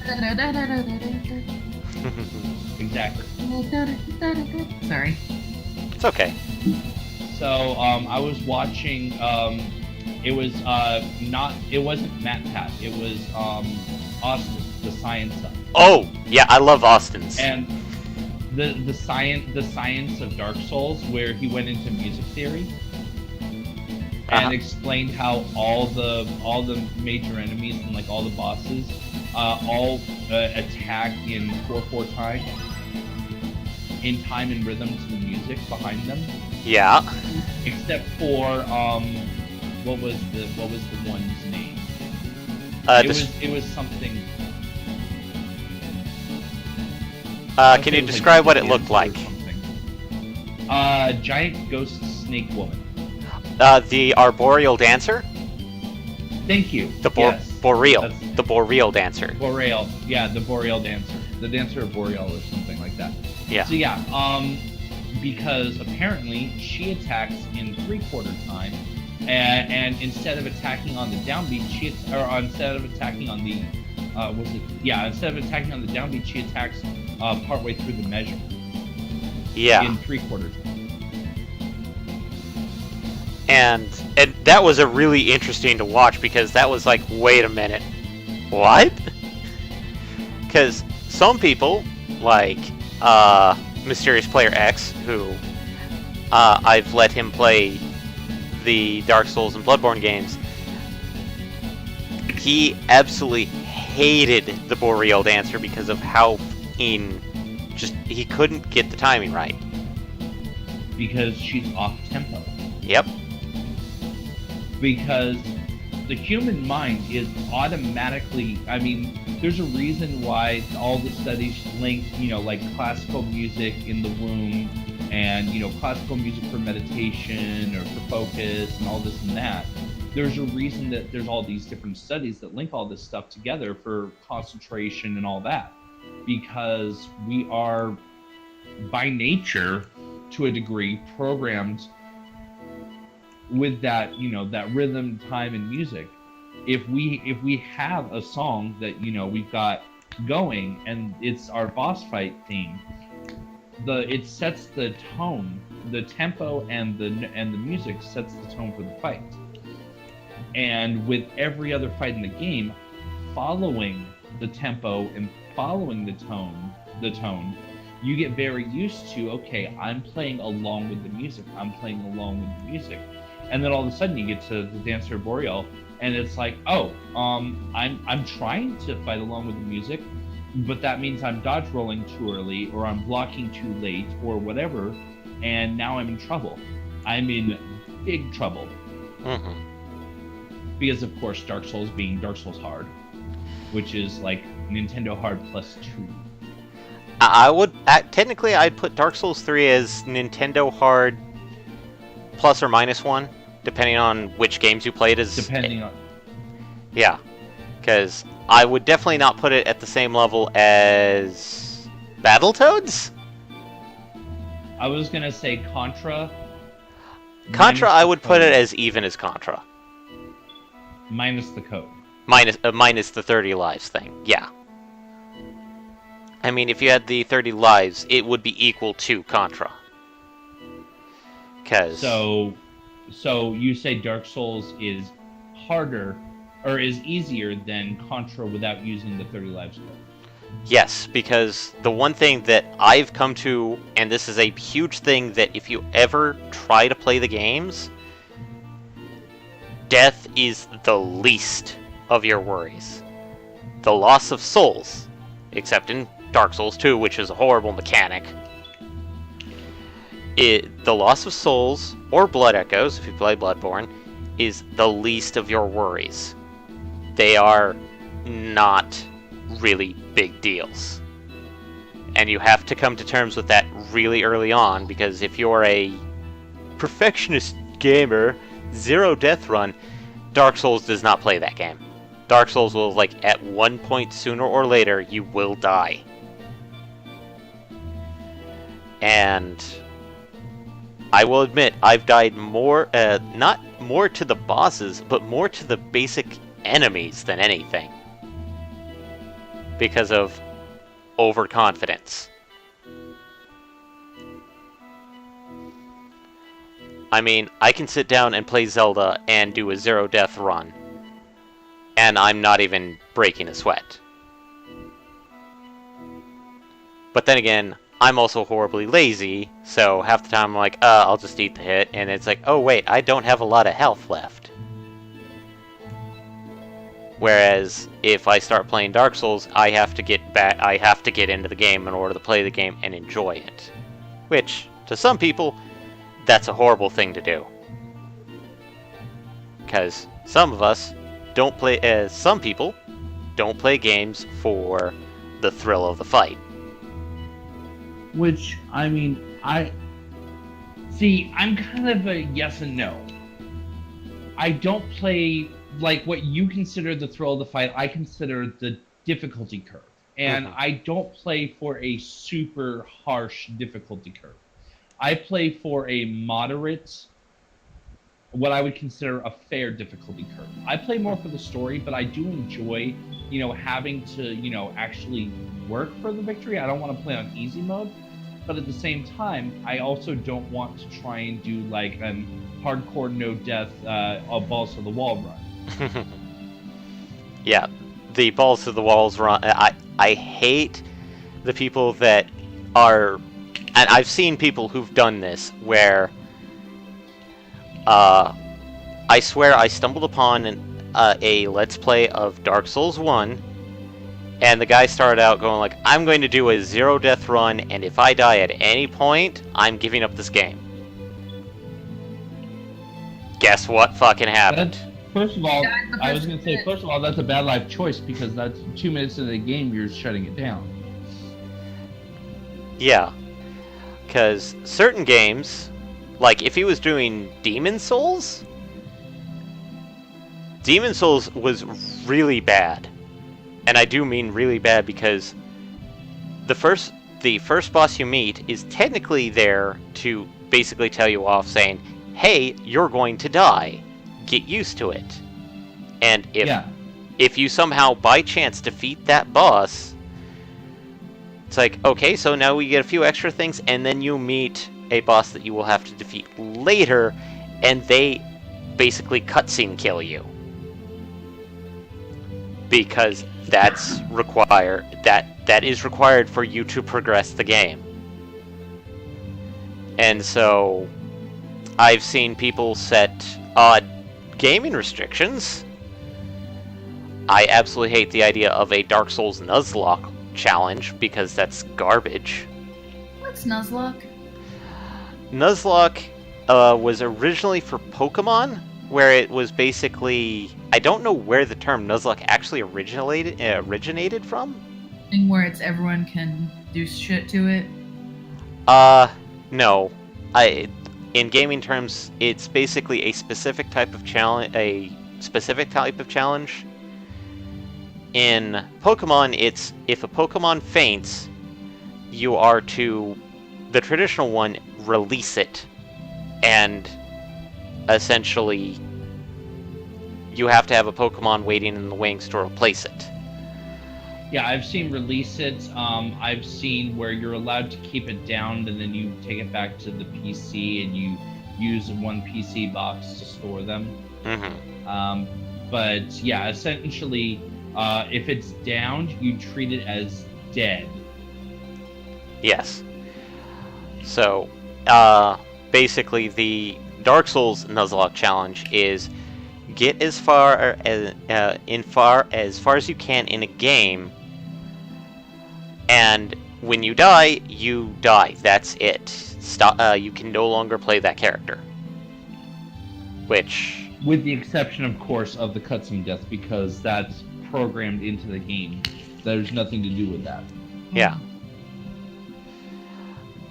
Exactly. Sorry. It's okay. So I was watching. It wasn't MatPat. It was Austin, the science stuff. Oh, yeah, I love Austin's. And the science of Dark Souls, where he went into music theory and explained how all the major enemies and like all the bosses all attack in 4/4 time, in time and rhythm to the music behind them. Yeah. Except for what was the one's name? It was something. Can you describe what it looked like? Giant ghost snake woman. The Arboreal Dancer? Thank you. The Yes, Boreal. that's- The Boreal Dancer. Boreal. Yeah, the Boreal dancer. The dancer of Boreal or something like that. Yeah. So yeah, because apparently she attacks in 3/4 time, and instead of attacking on the downbeat, instead of attacking on the downbeat, she attacks partway through the measure. Yeah. In 3/4 time. And that was a really interesting to watch because that was like, wait a minute, what? Because some people, like Mysterious Player X, who I've let him play the Dark Souls and Bloodborne games, he absolutely hated the Boreal Dancer because of how he couldn't get the timing right. Because she's off tempo. Yep. Because the human mind is automatically, I mean, there's a reason why all the studies link, like classical music in the womb and, classical music for meditation or for focus and all this and that. There's a reason that there's all these different studies that link all this stuff together for concentration and all that. Because we are, by nature, to a degree, programmed with that, that rhythm, time, and music. If we have a song that we've got going and it's our boss fight theme, it sets the tone, the tempo and the music sets the tone for the fight. And with every other fight in the game, following the tempo and following the tone, you get very used to, okay, I'm playing along with the music. And then all of a sudden you get to the Dancer Boreal, and it's like, I'm trying to fight along with the music, but that means I'm dodge rolling too early, or I'm blocking too late, or whatever, and now I'm in trouble. I'm in big trouble. Mm-hmm. Because of course Dark Souls being Dark Souls hard, which is like Nintendo Hard plus 2. I would technically I'd put Dark Souls 3 as Nintendo Hard plus or minus 1, depending on which games you played as. Depending on. Yeah, because I would definitely not put it at the same level as Battletoads. I was gonna say Contra. Contra, minus I the would put it code. as even as Contra. Minus the code. Minus the 30 lives thing, yeah. I mean, if you had the 30 lives, it would be equal to Contra. So you say Dark Souls is harder, or is easier than Contra without using the 30 lives code? Yes, because the one thing that I've come to, and this is a huge thing, that if you ever try to play the games, death is the least of your worries. The loss of souls, except in Dark Souls 2, which is a horrible mechanic. The loss of souls, or blood echoes, if you play Bloodborne, is the least of your worries. They are not really big deals. And you have to come to terms with that really early on, because if you're a perfectionist gamer, zero death run, Dark Souls does not play that game. Dark Souls will, like, at one point sooner or later, you will die. And I will admit, I've died more, not more to the bosses, but more to the basic enemies than anything. Because of overconfidence. I mean, I can sit down and play Zelda and do a zero death run, and I'm not even breaking a sweat. But then again, I'm also horribly lazy, so half the time I'm like, I'll just eat the hit, and it's like, oh wait, I don't have a lot of health left. Whereas, if I start playing Dark Souls, I have to get into the game in order to play the game and enjoy it. Which, to some people, that's a horrible thing to do. Because some of us don't play, some people don't play games for the thrill of the fight. Which, I mean, I'm kind of a yes and no. I don't play, like, what you consider the thrill of the fight, I consider the difficulty curve. And I don't play for a super harsh difficulty curve. I play for a moderate, what I would consider a fair difficulty curve. I play more for the story, but I do enjoy, having to, actually work for the victory. I don't want to play on easy mode. But at the same time, I also don't want to try and do like an hardcore no death balls to the wall run. Yeah, the balls to the walls run. I hate the people that are, and I've seen people who've done this where I swear I stumbled upon a Let's Play of Dark Souls 1. And the guy started out going like, I'm going to do a zero death run, and if I die at any point, I'm giving up this game. Guess what fucking happened? First of all, I was going to say, first of all, that's a bad life choice, because that's 2 minutes into the game, you're shutting it down. Yeah. Because certain games, like if he was doing Demon Souls was really bad. And I do mean really bad because the first boss you meet is technically there to basically tell you off, saying, hey, you're going to die. Get used to it. And if you somehow by chance defeat that boss, it's like, okay, so now we get a few extra things, and then you meet a boss that you will have to defeat later, and they basically cutscene kill you. Because that's required. That is required for you to progress the game. And so I've seen people set odd gaming restrictions. I absolutely hate the idea of a Dark Souls Nuzlocke challenge because that's garbage. What's Nuzlocke? Nuzlocke was originally for Pokemon, where it was basically, I don't know where the term Nuzlocke actually originated from. And where it's everyone can do shit to it. No. In gaming terms, it's basically a specific type of challenge. In Pokemon, it's if a Pokemon faints, you are to, the traditional one, release it, and essentially you have to have a Pokemon waiting in the wings to replace it. Yeah, I've seen release it. I've seen where you're allowed to keep it down and then you take it back to the PC and you use one PC box to store them. Mm-hmm. But yeah, essentially, if it's downed, you treat it as dead. Yes. So, basically, the Dark Souls Nuzlocke challenge is get as far as you can in a game, and when you die, you die. That's it. Stop. You can no longer play that character. Which, with the exception, of course, of the cutscene death, because that's programmed into the game. There's nothing to do with that. yeah.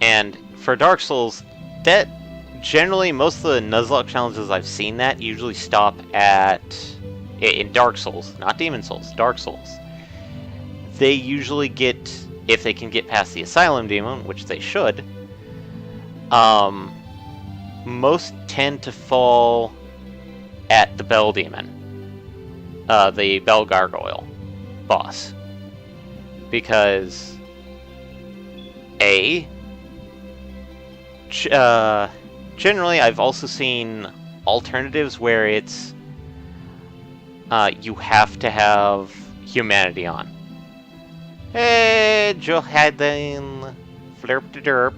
And for Dark Souls, that generally most of the Nuzlocke challenges I've seen that usually stop at in Dark Souls, not Demon Souls, Dark Souls. They usually get, if they can get past the Asylum Demon, which they should, most tend to fall at the Bell Demon, the Bell Gargoyle boss, because generally, I've also seen alternatives where it's you have to have humanity on. Hey, Joe Hadden, flirp de derp.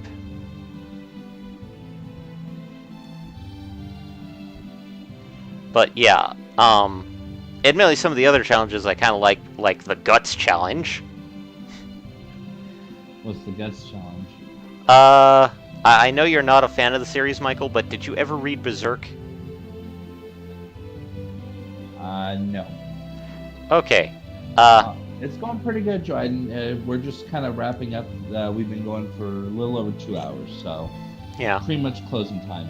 But yeah, admittedly, some of the other challenges I kind of like the Guts challenge. What's the Guts challenge? I know you're not a fan of the series, Michael, but did you ever read Berserk? No. Okay. It's going pretty good, Jordan. We're just kind of wrapping up. We've been going for a little over 2 hours, so Yeah. pretty much closing time.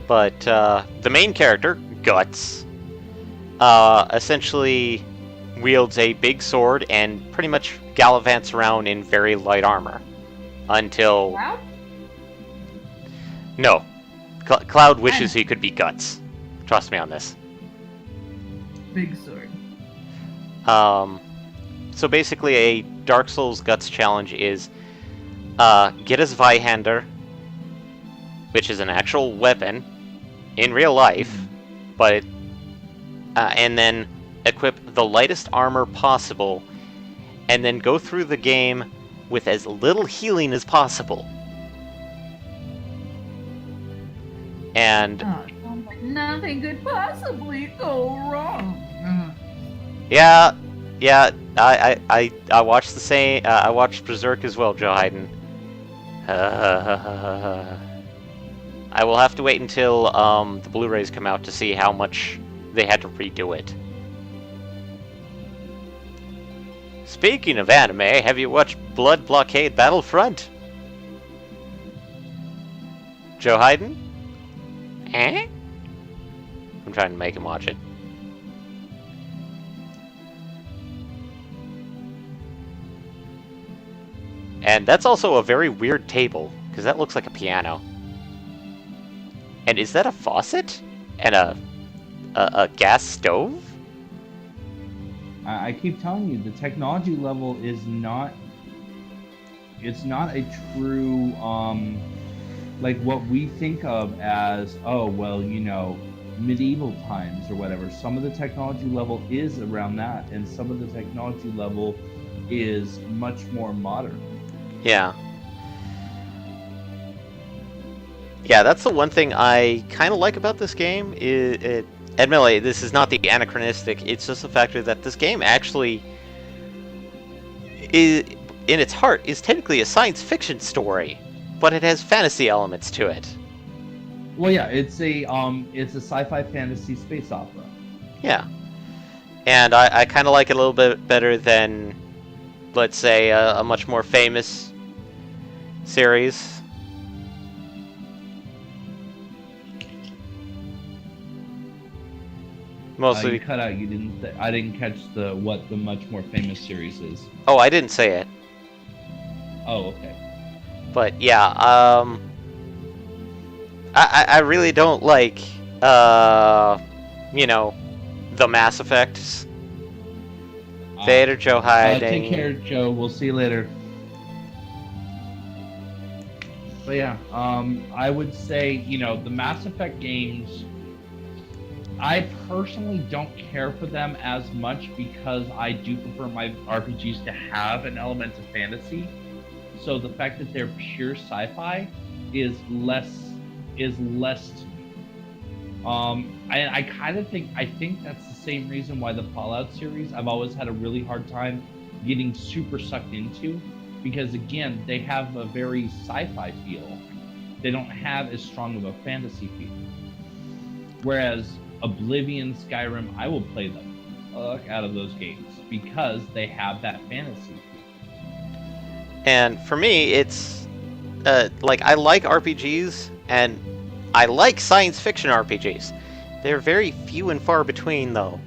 But the main character, Guts, essentially wields a big sword and pretty much gallivants around in very light armor until... Wow. No. Cloud wishes he could be Guts. Trust me on this. Big sword. So basically a Dark Souls Guts challenge is get a Zweihander, which is an actual weapon in real life, but and then equip the lightest armor possible, and then go through the game with as little healing as possible. And Oh, nothing could possibly go wrong. yeah, I watched the same. I watched Berserk as well, Joe Hayden. I will have to wait until the Blu-rays come out to see how much they had to redo it. Speaking of anime, have you watched Blood Blockade Battlefront? Joe Hayden? Eh? I'm trying to make him watch it. And that's also a very weird table, because that looks like a piano. And is that a faucet? And a gas stove? I keep telling you, the technology level is not... It's not a true, like what we think of as, oh, well, you know, medieval times or whatever. Some of the technology level is around that, and some of the technology level is much more modern. Yeah. Yeah, that's the one thing I kind of like about this game. Admittedly, this is not the anachronistic. It's just the factor that this game actually, in its heart, is technically a science fiction story, but it has fantasy elements to it. Well, yeah, it's a sci-fi fantasy space opera. Yeah. And I kind of like it a little bit better than, let's say, a much more famous series. Mostly. You cut out. You didn't. I didn't catch what the much more famous series is. Oh, I didn't say it. Oh, okay. But yeah, I really don't like, you know, the Mass Effects. Vader, Joe hiding. Take care, Joe. We'll see you later. But yeah, I would say, the Mass Effect games, I personally don't care for them as much because I do prefer my RPGs to have an element of fantasy. So the fact that they're pure sci-fi is less to me. I kind of think that's the same reason why the Fallout series I've always had a really hard time getting super sucked into, because again, they have a very sci-fi feel. They don't have as strong of a fantasy feel. Whereas Oblivion, Skyrim, I will play the fuck out of those games because they have that fantasy feel. And for me, it's like, I like RPGs and I like science fiction RPGs. They're very few and far between, though.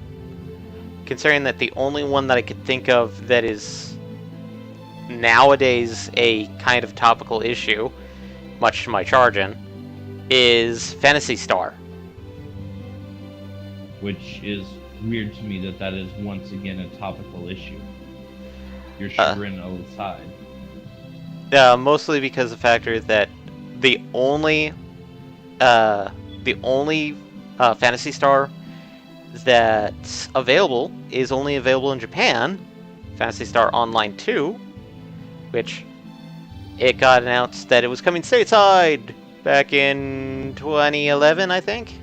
Considering that the only one that I could think of that is nowadays a kind of topical issue, much to my chagrin, is Phantasy Star. Which is weird to me that is once again a topical issue. Your chagrin aside. Mostly because of the factor that the only Phantasy Star that's available is only available in Japan, Phantasy Star Online 2, which it got announced that it was coming stateside back in 2011, I think.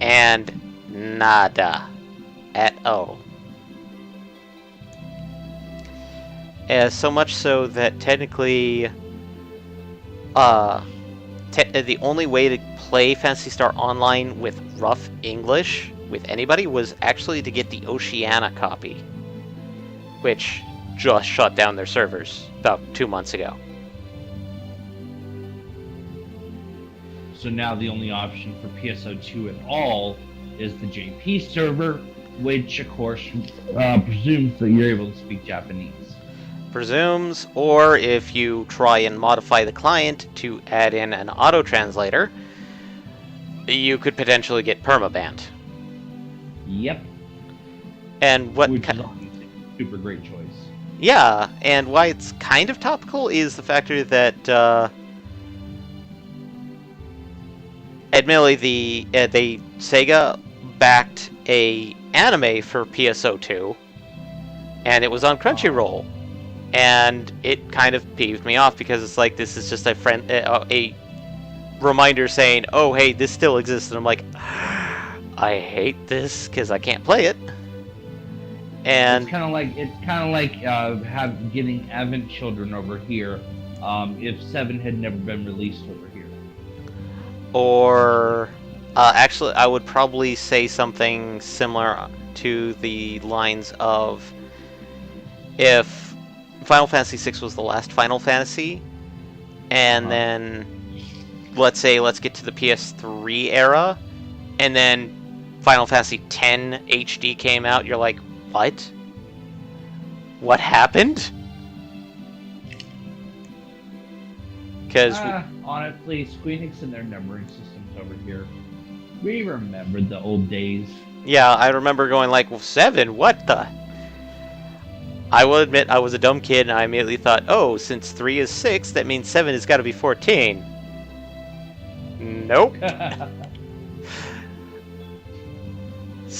And nada at all. So much so that technically, the only way to play Phantasy Star Online with rough English with anybody was actually to get the Oceania copy, which just shut down their servers about 2 months ago. So now the only option for PSO2 at all is the JP server, which of course presumes that you're able to speak Japanese. Presumes, or if you try and modify the client to add in an auto-translator, you could potentially get permabanned. Yep. And what which is obviously a super great choice. Yeah, and why it's kind of topical is the factor that admittedly the Sega backed a anime for PSO2, and it was on Crunchyroll. And it kind of peeved me off because it's like, this is just a reminder saying, oh hey, this still exists, and I'm like, I hate this because I can't play it. And it's kind of like getting Advent Children over here, if 7 had never been released over here. Or actually, I would probably say something similar to the lines of, if Final Fantasy VI was the last Final Fantasy, and then let's get to the PS3 era, and then Final Fantasy X HD came out, you're like, what? What happened? Because honestly, Squeenix and their numbering systems over here, we remembered the old days. Yeah, I remember going like, well, 7, what the? I will admit I was a dumb kid and I immediately thought, oh, since 3 is 6, that means 7 has got to be 14. Nope.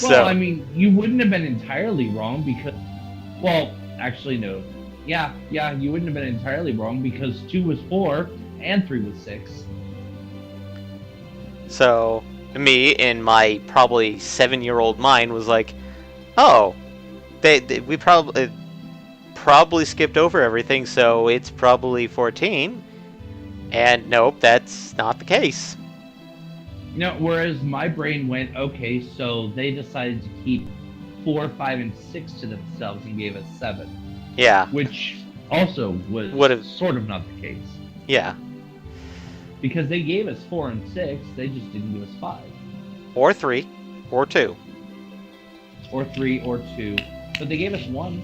Well, I mean, you wouldn't have been entirely wrong because, well, actually no. Yeah, you wouldn't have been entirely wrong because 2 was 4 and 3 was 6. So, me, in my probably 7-year-old mind, was like, oh, we probably skipped over everything, so it's probably 14. And nope, that's not the case. Whereas my brain went, okay, so they decided to keep 4, 5, and 6 to themselves and gave us 7. Yeah. Which also was Would've- sort of not the case. Yeah. Because they gave us 4 and 6, they just didn't give us 5. Or 3. Or 2. Or 3 or 2. But they gave us 1.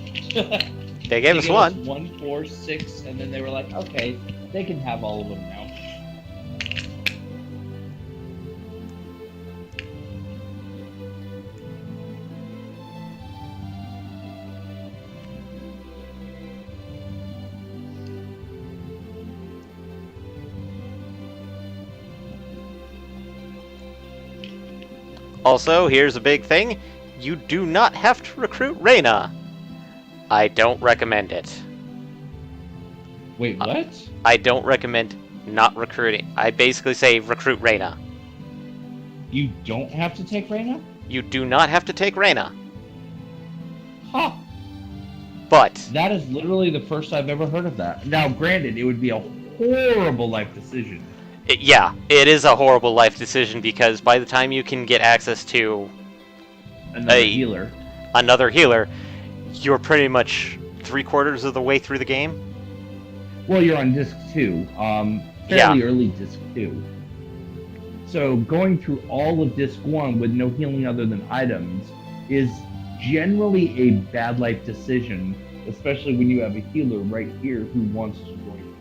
They gave us 1. 1, 4, 6, and then they were like, okay, they can have all of them now. Also, here's a big thing. You do not have to recruit Reyna. I don't recommend it. Wait, what? I don't recommend not recruiting. I basically say recruit Reyna. You don't have to take Reyna? You do not have to take Reyna. Huh. But That is literally the first I've ever heard of that. Now, granted, it would be a horrible life decision. yeah, it is a horrible life decision because by the time you can get access to Another healer. another healer, you're pretty much 3/4 of the way through the game. Well, you're on disc 2. Fairly early disc 2. So going through all of disc 1 with no healing other than items is generally a bad life decision, especially when you have a healer right here who wants to join you.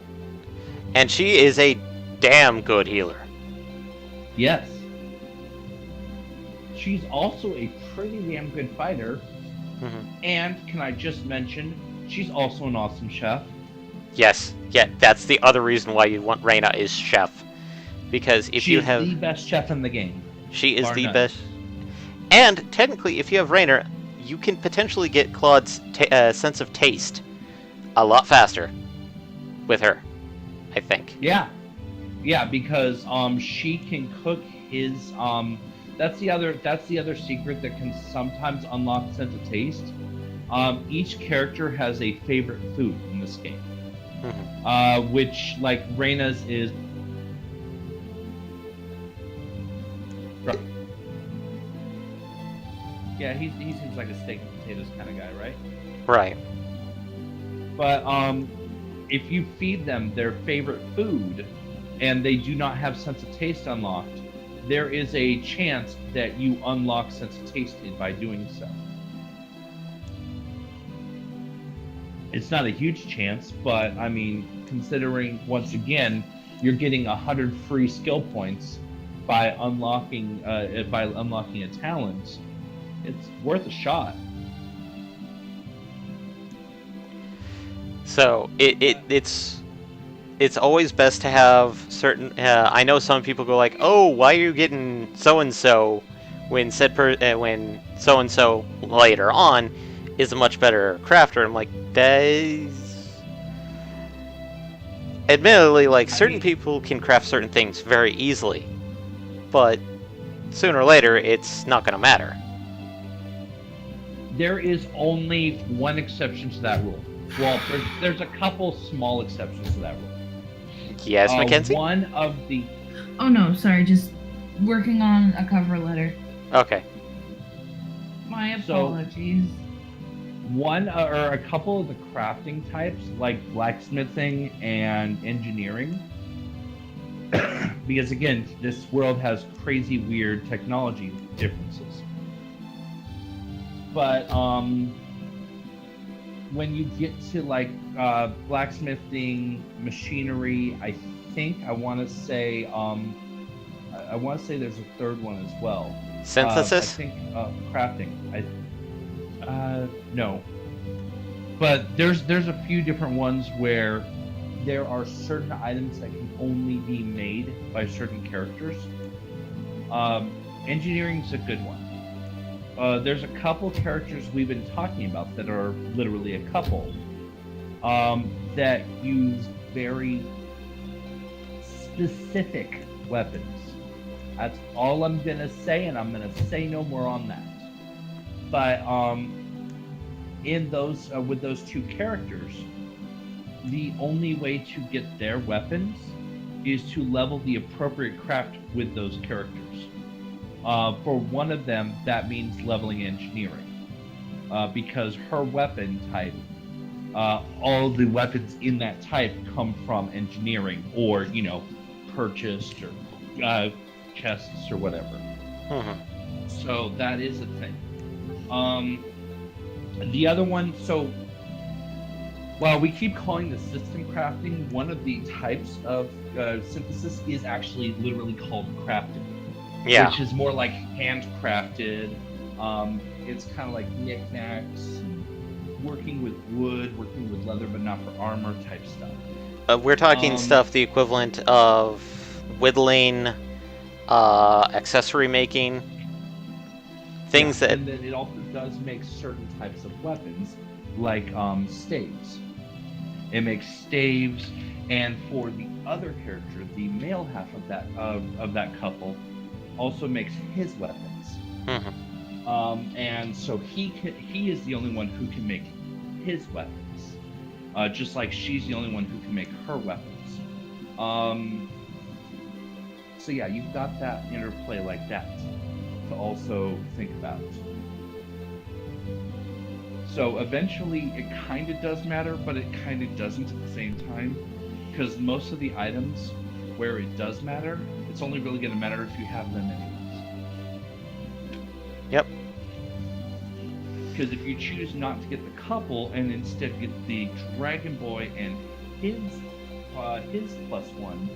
And she is a damn good healer. Yes. She's also a pretty damn good fighter. Mhm. And can I just mention, she's also an awesome chef. Yes, yeah, that's the other reason why you want Reyna is chef. Because if She's you have... the best chef in the game. She is bar the none. best. And technically, if you have Reyna, you can potentially get Claude's sense of taste a lot faster with her, I think. Yeah. Yeah, because she can cook his that's the other secret that can sometimes unlock sense of taste. Each character has a favorite food in this game. Which like Reyna's is yeah, he seems like a steak and potatoes kind of guy, right? Right. But if you feed them their favorite food and they do not have sense of taste unlocked, there is a chance that you unlock sense of taste by doing so. It's not a huge chance, but I mean, considering once again you're getting 100 free skill points by unlocking a talent, it's worth a shot. So it's always best to have certain. I know some people go like, "Oh, why are you getting so and so when when so and so later on is a much better crafter?" I'm like, that is... Admittedly, like certain people can craft certain things very easily, but sooner or later, it's not going to matter. There is only one exception to that rule. Well, there's a couple small exceptions to that rule. Yes, Mackenzie? One of the... Oh no, sorry, just working on a cover letter. Okay. My So- apologies. One or a couple of the crafting types, like blacksmithing and engineering, because again, this world has crazy weird technology differences. But when you get to like blacksmithing, machinery, I want to say there's a third one as well. Synthesis? I think crafting. No. But there's a few different ones where there are certain items that can only be made by certain characters. Engineering's a good one. There's a couple characters we've been talking about that are literally a couple that use very specific weapons. That's all I'm gonna say, and I'm gonna say no more on that. But in those with those two characters, the only way to get their weapons is to level the appropriate craft with those characters. For one of them, that means leveling engineering, because her weapon type, all the weapons in that type come from engineering, or purchased, or chests or whatever. So that is a thing. The other one, so while we keep calling the system crafting, one of the types of synthesis is actually literally called crafting. Yeah. Which is more like handcrafted. It's kind of like knickknacks, working with wood, working with leather, but not for armor type stuff. We're talking stuff the equivalent of whittling, accessory making, things that... And then it also does make certain types of weapons, like staves. It makes staves, and for the other character, the male half of that couple, also makes his weapons. And so he is the only one who can make his weapons, just like she's the only one who can make her weapons. So yeah, you've got that interplay like that to also think about. So eventually it kind of does matter, but it kind of doesn't at the same time, because most of the items where it does matter, it's only really going to matter if you have them anyways. Yep. Because if you choose not to get the couple and instead get the Dragon Boy and his +1,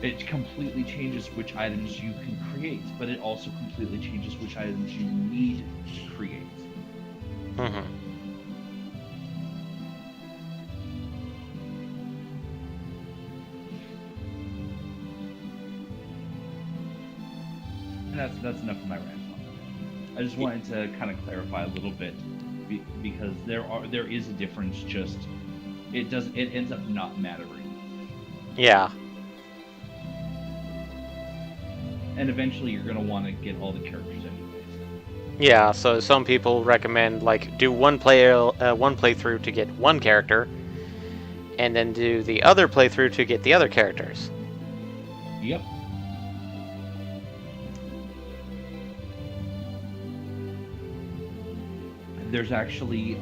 it completely changes which items you can create, but it also completely changes which items you need to create. And that's enough of my rant on that. I just wanted to kind of clarify a little bit, because there is a difference. Just it ends up not mattering. Yeah. And eventually you're gonna want to get all the characters anyways. Yeah, so some people recommend do one playthrough to get one character, and then do the other playthrough to get the other characters. Yep. There's actually,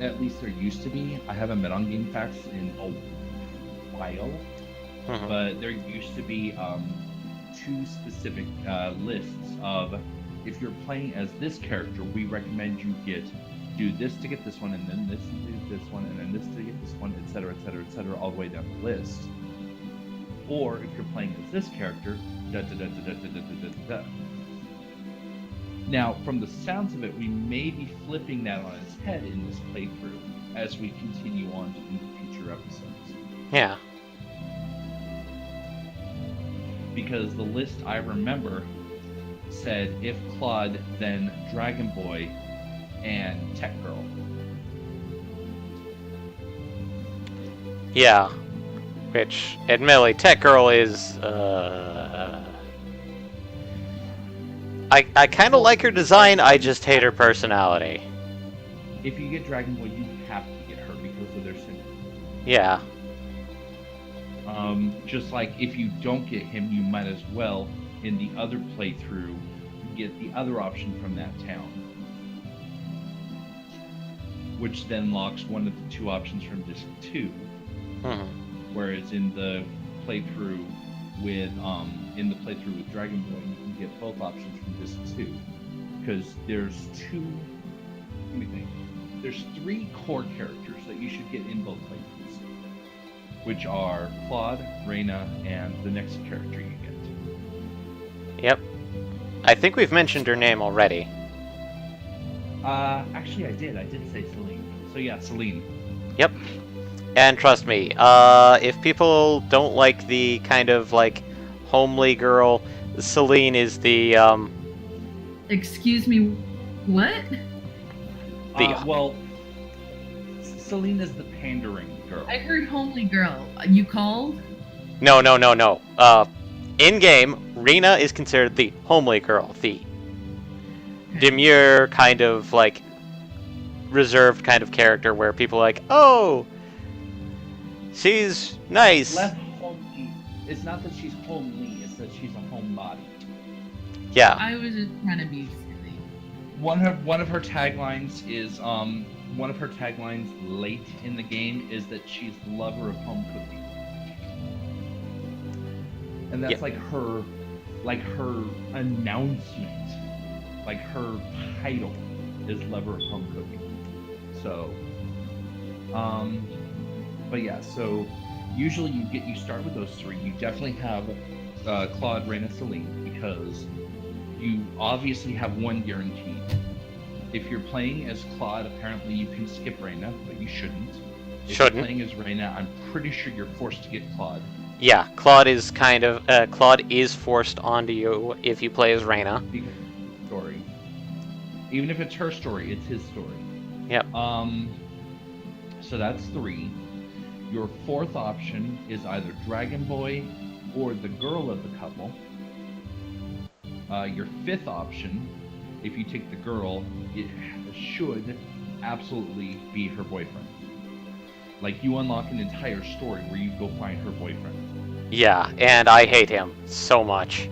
at least there used to be, I haven't been on GameFAQs in a while, but there used to be two specific lists of, if you're playing as this character, we recommend you do this to get this one, and then this to do this one, and then this to get this one, etc., etc., etc., all the way down the list. Or if you're playing as this character, da da da da da da da da da. Now, from the sounds of it, we may be flipping that on its head in this playthrough as we continue on into future episodes. Yeah. Because the list I remember said, if Claude, then Dragon Boy and Tech Girl. Yeah. Which, admittedly, Tech Girl is, I kind of like her design, I just hate her personality. If you get Dragon Boy, you have to get her because of their symbol. Yeah. Just like if you don't get him, you might as well, in the other playthrough, get the other option from that town. Which then locks one of the two options from Disc 2. Whereas in the playthrough with Dragon Boy, you can get both options from Disc 2. Because there's there's 3 core characters that you should get in both playthroughs, which are Claude, Reyna, and the next character you get. Yep. I think we've mentioned her name already. Actually I did say Celine. So yeah, Celine. Yep. And trust me, if people don't like the kind of homely girl, Celine is the Excuse me, what? Well, Celine is the pandering girl. I heard homely girl. You called? No. In game, Rena is considered the homely girl, the demure kind of reserved kind of character where people are like, oh, She's nice. Less homely. It's not that she's homely, it's that she's a homebody. Yeah. I was just trying to be silly. One of her taglines is late in the game is that she's the lover of home cooking. And that's like her announcement, like her title is lover of home cooking. So but yeah, so usually you start with those three. You definitely have Claude, Reyna, Celine, because you obviously have one guaranteed. If you're playing as Claude, apparently you can skip Reyna, but you shouldn't. If you're playing as Reyna, I'm pretty sure you're forced to get Claude. Yeah, Claude is forced onto you if you play as Reyna. Because story. Even if it's her story, it's his story. Yep. So that's 3. Your 4th option is either Dragon Boy or the girl of the couple. Your 5th option, if you take the girl, it should absolutely be her boyfriend. Like, you unlock an entire story where you go find her boyfriend. Yeah, and I hate him so much.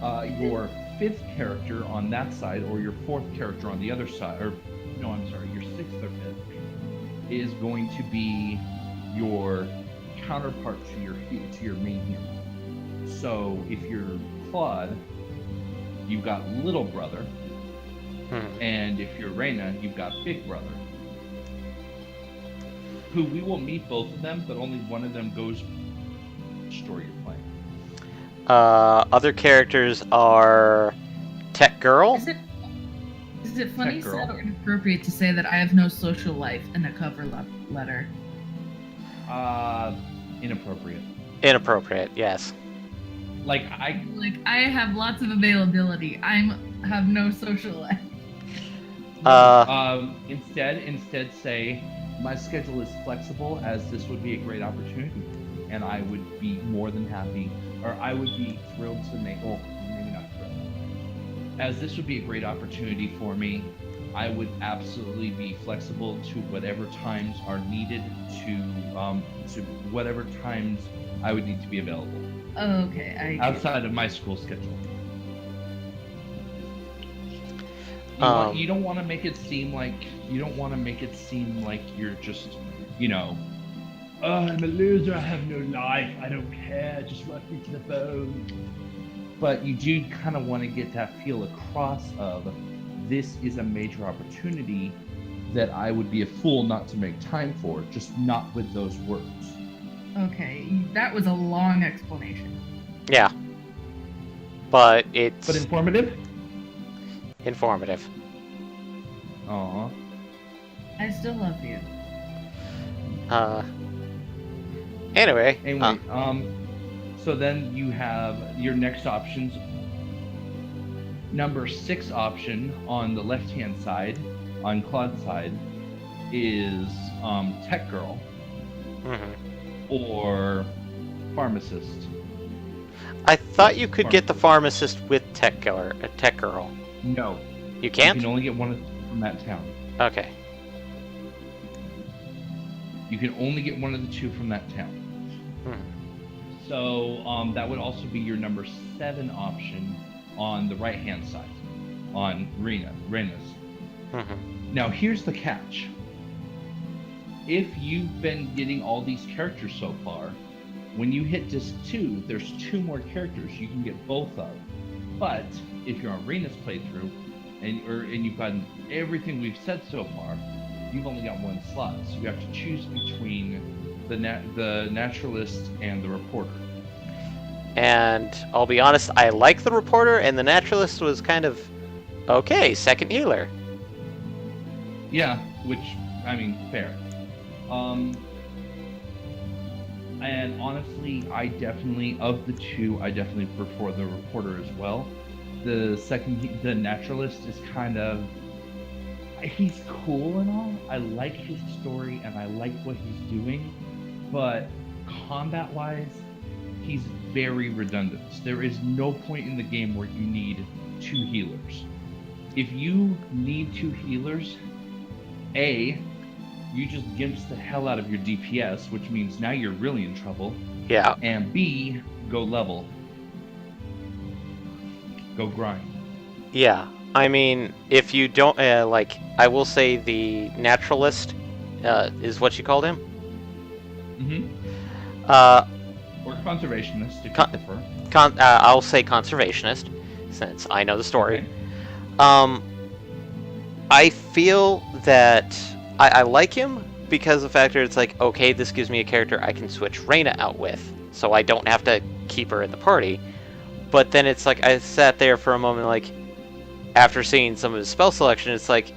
Your 5th character on that side, or your 4th character on the other side, or no, I'm sorry, your 6th or 5th, is going to be your counterpart to your main hero. So if you're Claude, you've got little brother, and if you're Reyna, you've got big brother. Who we will meet both of them, but only one of them goes story you're playing. Other characters are Tech Girl. Is it funny, Tech Girl. sad, or inappropriate to say that I have no social life in a cover letter? Inappropriate. Inappropriate, yes. Like I have lots of availability. Have no social life. Instead say, my schedule is flexible, as this would be a great opportunity, and I would be more than happy, or I would be thrilled to make. Well, maybe not thrilled. As this would be a great opportunity for me, I would absolutely be flexible to whatever times are needed to whatever times I would need to be available. Oh, okay. Outside of my school schedule. You don't want to make it seem like you're just, oh, I'm a loser, I have no life, I don't care, just work me to the bone. But you do kind of want to get that feel across of, this is a major opportunity that I would be a fool not to make time for, just not with those words. Okay, that was a long explanation. Yeah. But it's... But informative? Informative. Aww. I still love you. Anyway. So then you have your next options. Number 6 option on the left-hand side, on Claude's side, is Tech Girl. Or Pharmacist. I thought you could get the Pharmacist with Tech Girl. No. You can't? You can only get one from that town. Okay. You can only get one of the 2 from that town. So that would also be your number 7 option on the right-hand side, on Reyna's. Now here's the catch. If you've been getting all these characters so far, when you hit disc 2, there's 2 more characters you can get both of. But if you're on Reyna's playthrough, and you've gotten everything we've said so far, you've only got 1 slot. So you have to choose between the Naturalist and the Reporter. And I'll be honest, I like the Reporter, and the Naturalist was kind of okay, second healer. Yeah, which, I mean, fair. And honestly, of the 2, I definitely prefer the Reporter as well. The Naturalist is kind of, he's cool and all. I like his story and I like what he's doing, but combat-wise, he's very redundant. There is no point in the game where you need 2 healers. If you need 2 healers, A, you just gimps the hell out of your DPS, which means now you're really in trouble. Yeah. And B, go level. Go grind. Yeah. I mean, if you don't, like, I will say the naturalist is what you called him. Mm-hmm. Or conservationist, if you prefer. I'll say conservationist, since I know the story. Okay. I feel that I like him because of the fact that it's like, okay, this gives me a character I can switch Reyna out with, so I don't have to keep her in the party. But then it's like, I sat there for a moment, like, after seeing some of his spell selection, it's like,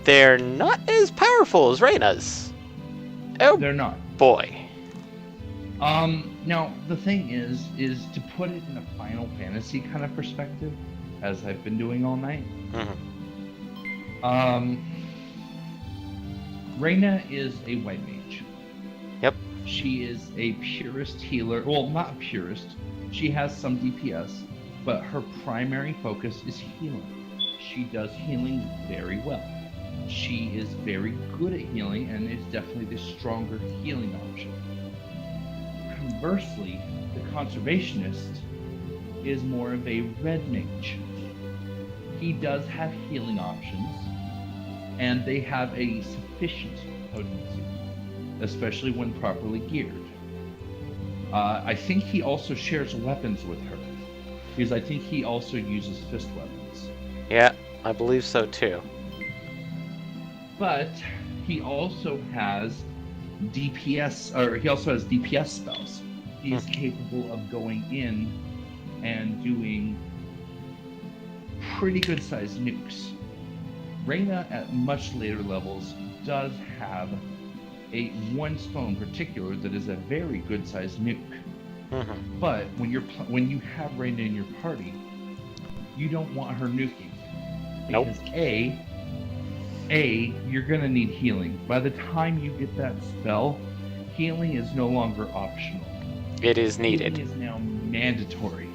they're not as powerful as Reyna's. Oh, they're not. Boy. Now, the thing is to put it in a Final Fantasy kind of perspective, as I've been doing all night. Mm-hmm. Reyna is a white mage. Yep. She is a purist healer. Well, not a purist. She has some DPS, but her primary focus is healing. She does healing very well. She is very good at healing and is definitely the stronger healing option. Conversely, the conservationist is more of a red mage. He does have healing options, and they have a sufficient potency, especially when properly geared. I think he also shares weapons with her, because I think he also uses fist weapons. Yeah, I believe so too. But he also has DPS, or he also has DPS spells. He's capable of going in and doing pretty good sized nukes. Reyna at much later levels does have one spell in particular that is a very good sized nuke. Mm-hmm. But when you have Reyna in your party, you don't want her nuking. Because Nope. you're gonna need healing. By the time you get that spell, healing is no longer optional. It is needed. Healing is now mandatory.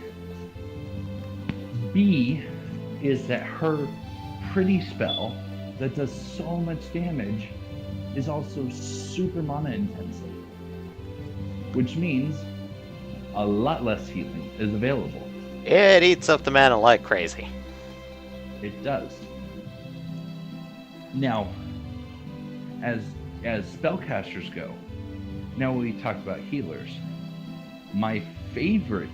B is that her pretty spell that does so much damage is also super mana intensive, which means a lot less healing is available. It eats up the mana like crazy. It does. Now, as spellcasters go, now we talked about healers. My favorite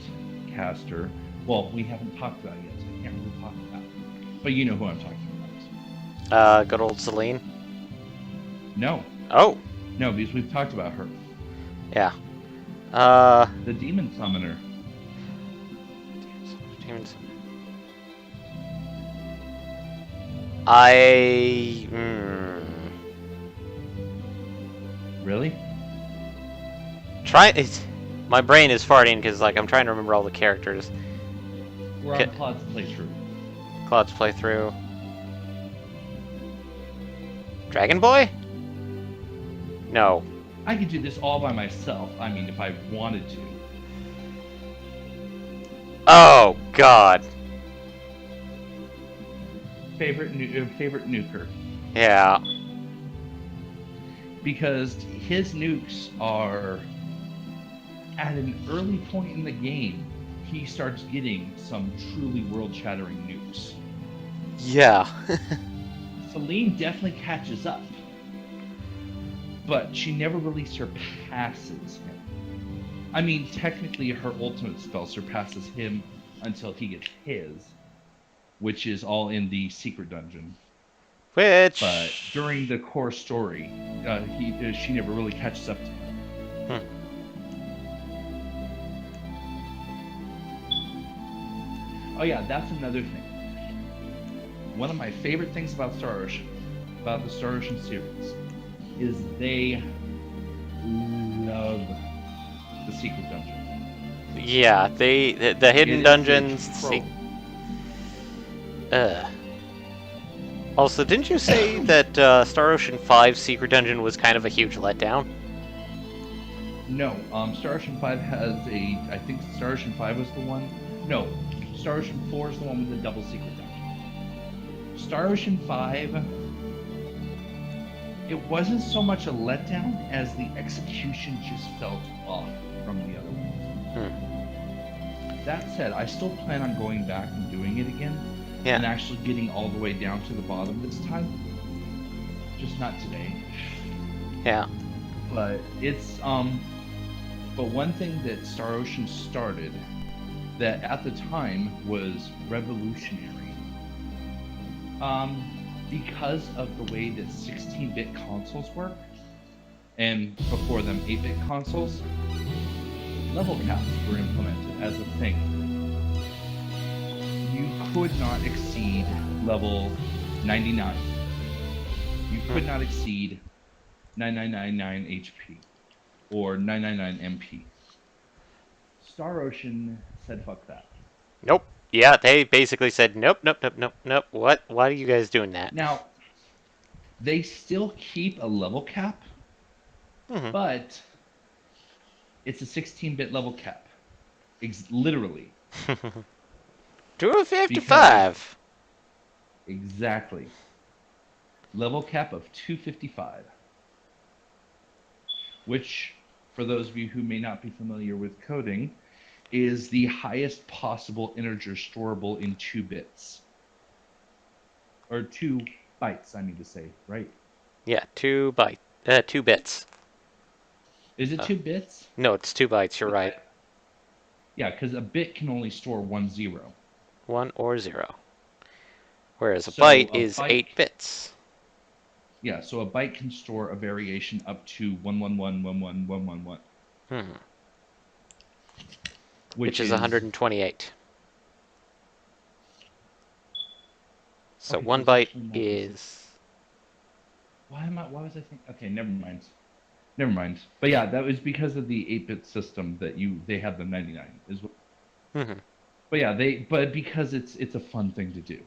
caster, well, we haven't talked about it yet, so I can't really talk about it. But you know who I'm talking about. Good old Celine. No. Oh. No, because we've talked about her. Yeah. The Demon Summoner. Demons. Really? My brain is farting because, like, I'm trying to remember all the characters. We're on Claude's playthrough. Claude's playthrough. Dragon Boy? No. I could do this all by myself. I mean, if I wanted to. Oh, God. Favorite nuker. Yeah. Because his nukes are, at an early point in the game, he starts getting some truly world-shattering nukes. Yeah. Celine definitely catches up, but she never really surpasses him. I mean, technically her ultimate spell surpasses him until he gets his, which is all in the secret dungeon. Which... But during the core story, she never really catches up to him. Oh yeah, that's another thing. One of my favorite things about Star Ocean, about the Star Ocean series, is they love the secret dungeon. Yeah, the hidden dungeons... Also, didn't you say that Star Ocean 5 Secret Dungeon was kind of a huge letdown? No, Star Ocean 5 has I think Star Ocean 5 was the one. No, Star Ocean 4 is the one with the double secret dungeon. Star Ocean 5, it wasn't so much a letdown as the execution just felt off from the other ones. That said, I still plan on going back and doing it again, and Yeah. actually getting all the way down to the bottom this time. Just not today. Yeah. But it's but one thing that Star Ocean started that at the time was revolutionary. Because of the way that 16-bit consoles work, and before them 8-bit consoles, level caps were implemented as a thing. You could not exceed level 99. You could not exceed 9999 HP or 999 MP. Star Ocean said fuck that. Nope. Yeah, they basically said, nope, nope, nope, nope, nope. What? Why are you guys doing that? Now, they still keep a level cap, but it's a 16-bit level cap. Literally. 255. Exactly. Level cap of 255. Which, for those of you who may not be familiar with coding, is the highest possible integer storable in 2 bits. Or 2 bytes, I mean to say, right? Yeah, 2 bits. Is it 2 bits? No, it's 2 bytes. You're right. Yeah, because a bit can only store 1 0. 1 or 0. Whereas a So byte a is byte- 8 bits. Yeah, so a byte can store a variation up to 111111111. Which is 128. So Okay, 1 it's byte actually more precise. is... Why was I thinking? Okay, never mind. But yeah, that was because of the 8-bit system that they have the 99 is what. But yeah, but because it's a fun thing to do.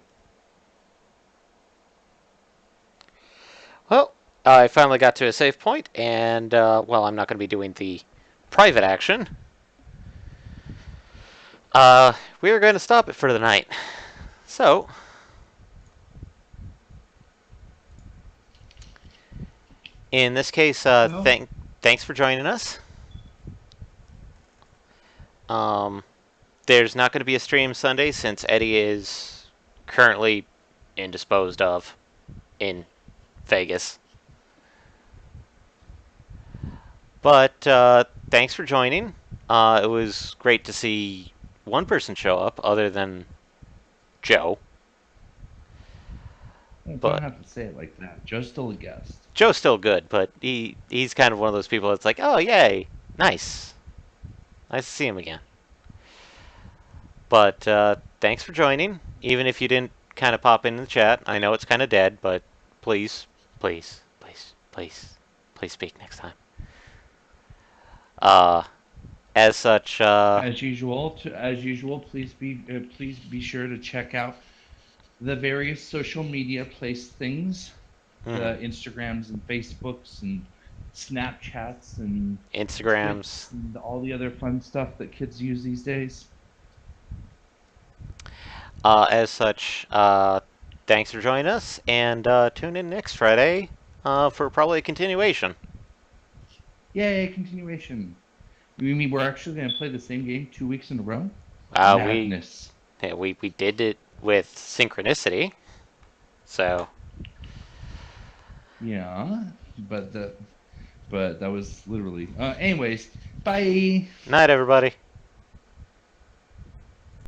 Well, I finally got to a save point, and, well, I'm not going to be doing the private action. We're going to stop it for the night. So, in this case, thanks for joining us. There's not going to be a stream Sunday since Eddie is currently indisposed of in Vegas. But thanks for joining. It was great to see one person show up other than Joe. You But don't have to say it like that. Joe's still a guest. Joe's still good, but he's kind of one of those people that's like, oh, yay, nice. Nice to see him again. But thanks for joining, even if you didn't kind of pop in the chat. I know it's kind of dead, but please, please, please, please, please speak next time. As such, As usual, please be sure to check out the various social media place things, the Instagrams and Facebooks and Snapchats and Instagrams, and all the other fun stuff that kids use these days. As such, thanks for joining us, and tune in next Friday for probably a continuation. Yay, continuation. You mean we're actually going to play the same game 2 weeks in a row? Madness. We did it with Synchronicity, so... Yeah, but that was literally... anyways, bye! Night, everybody.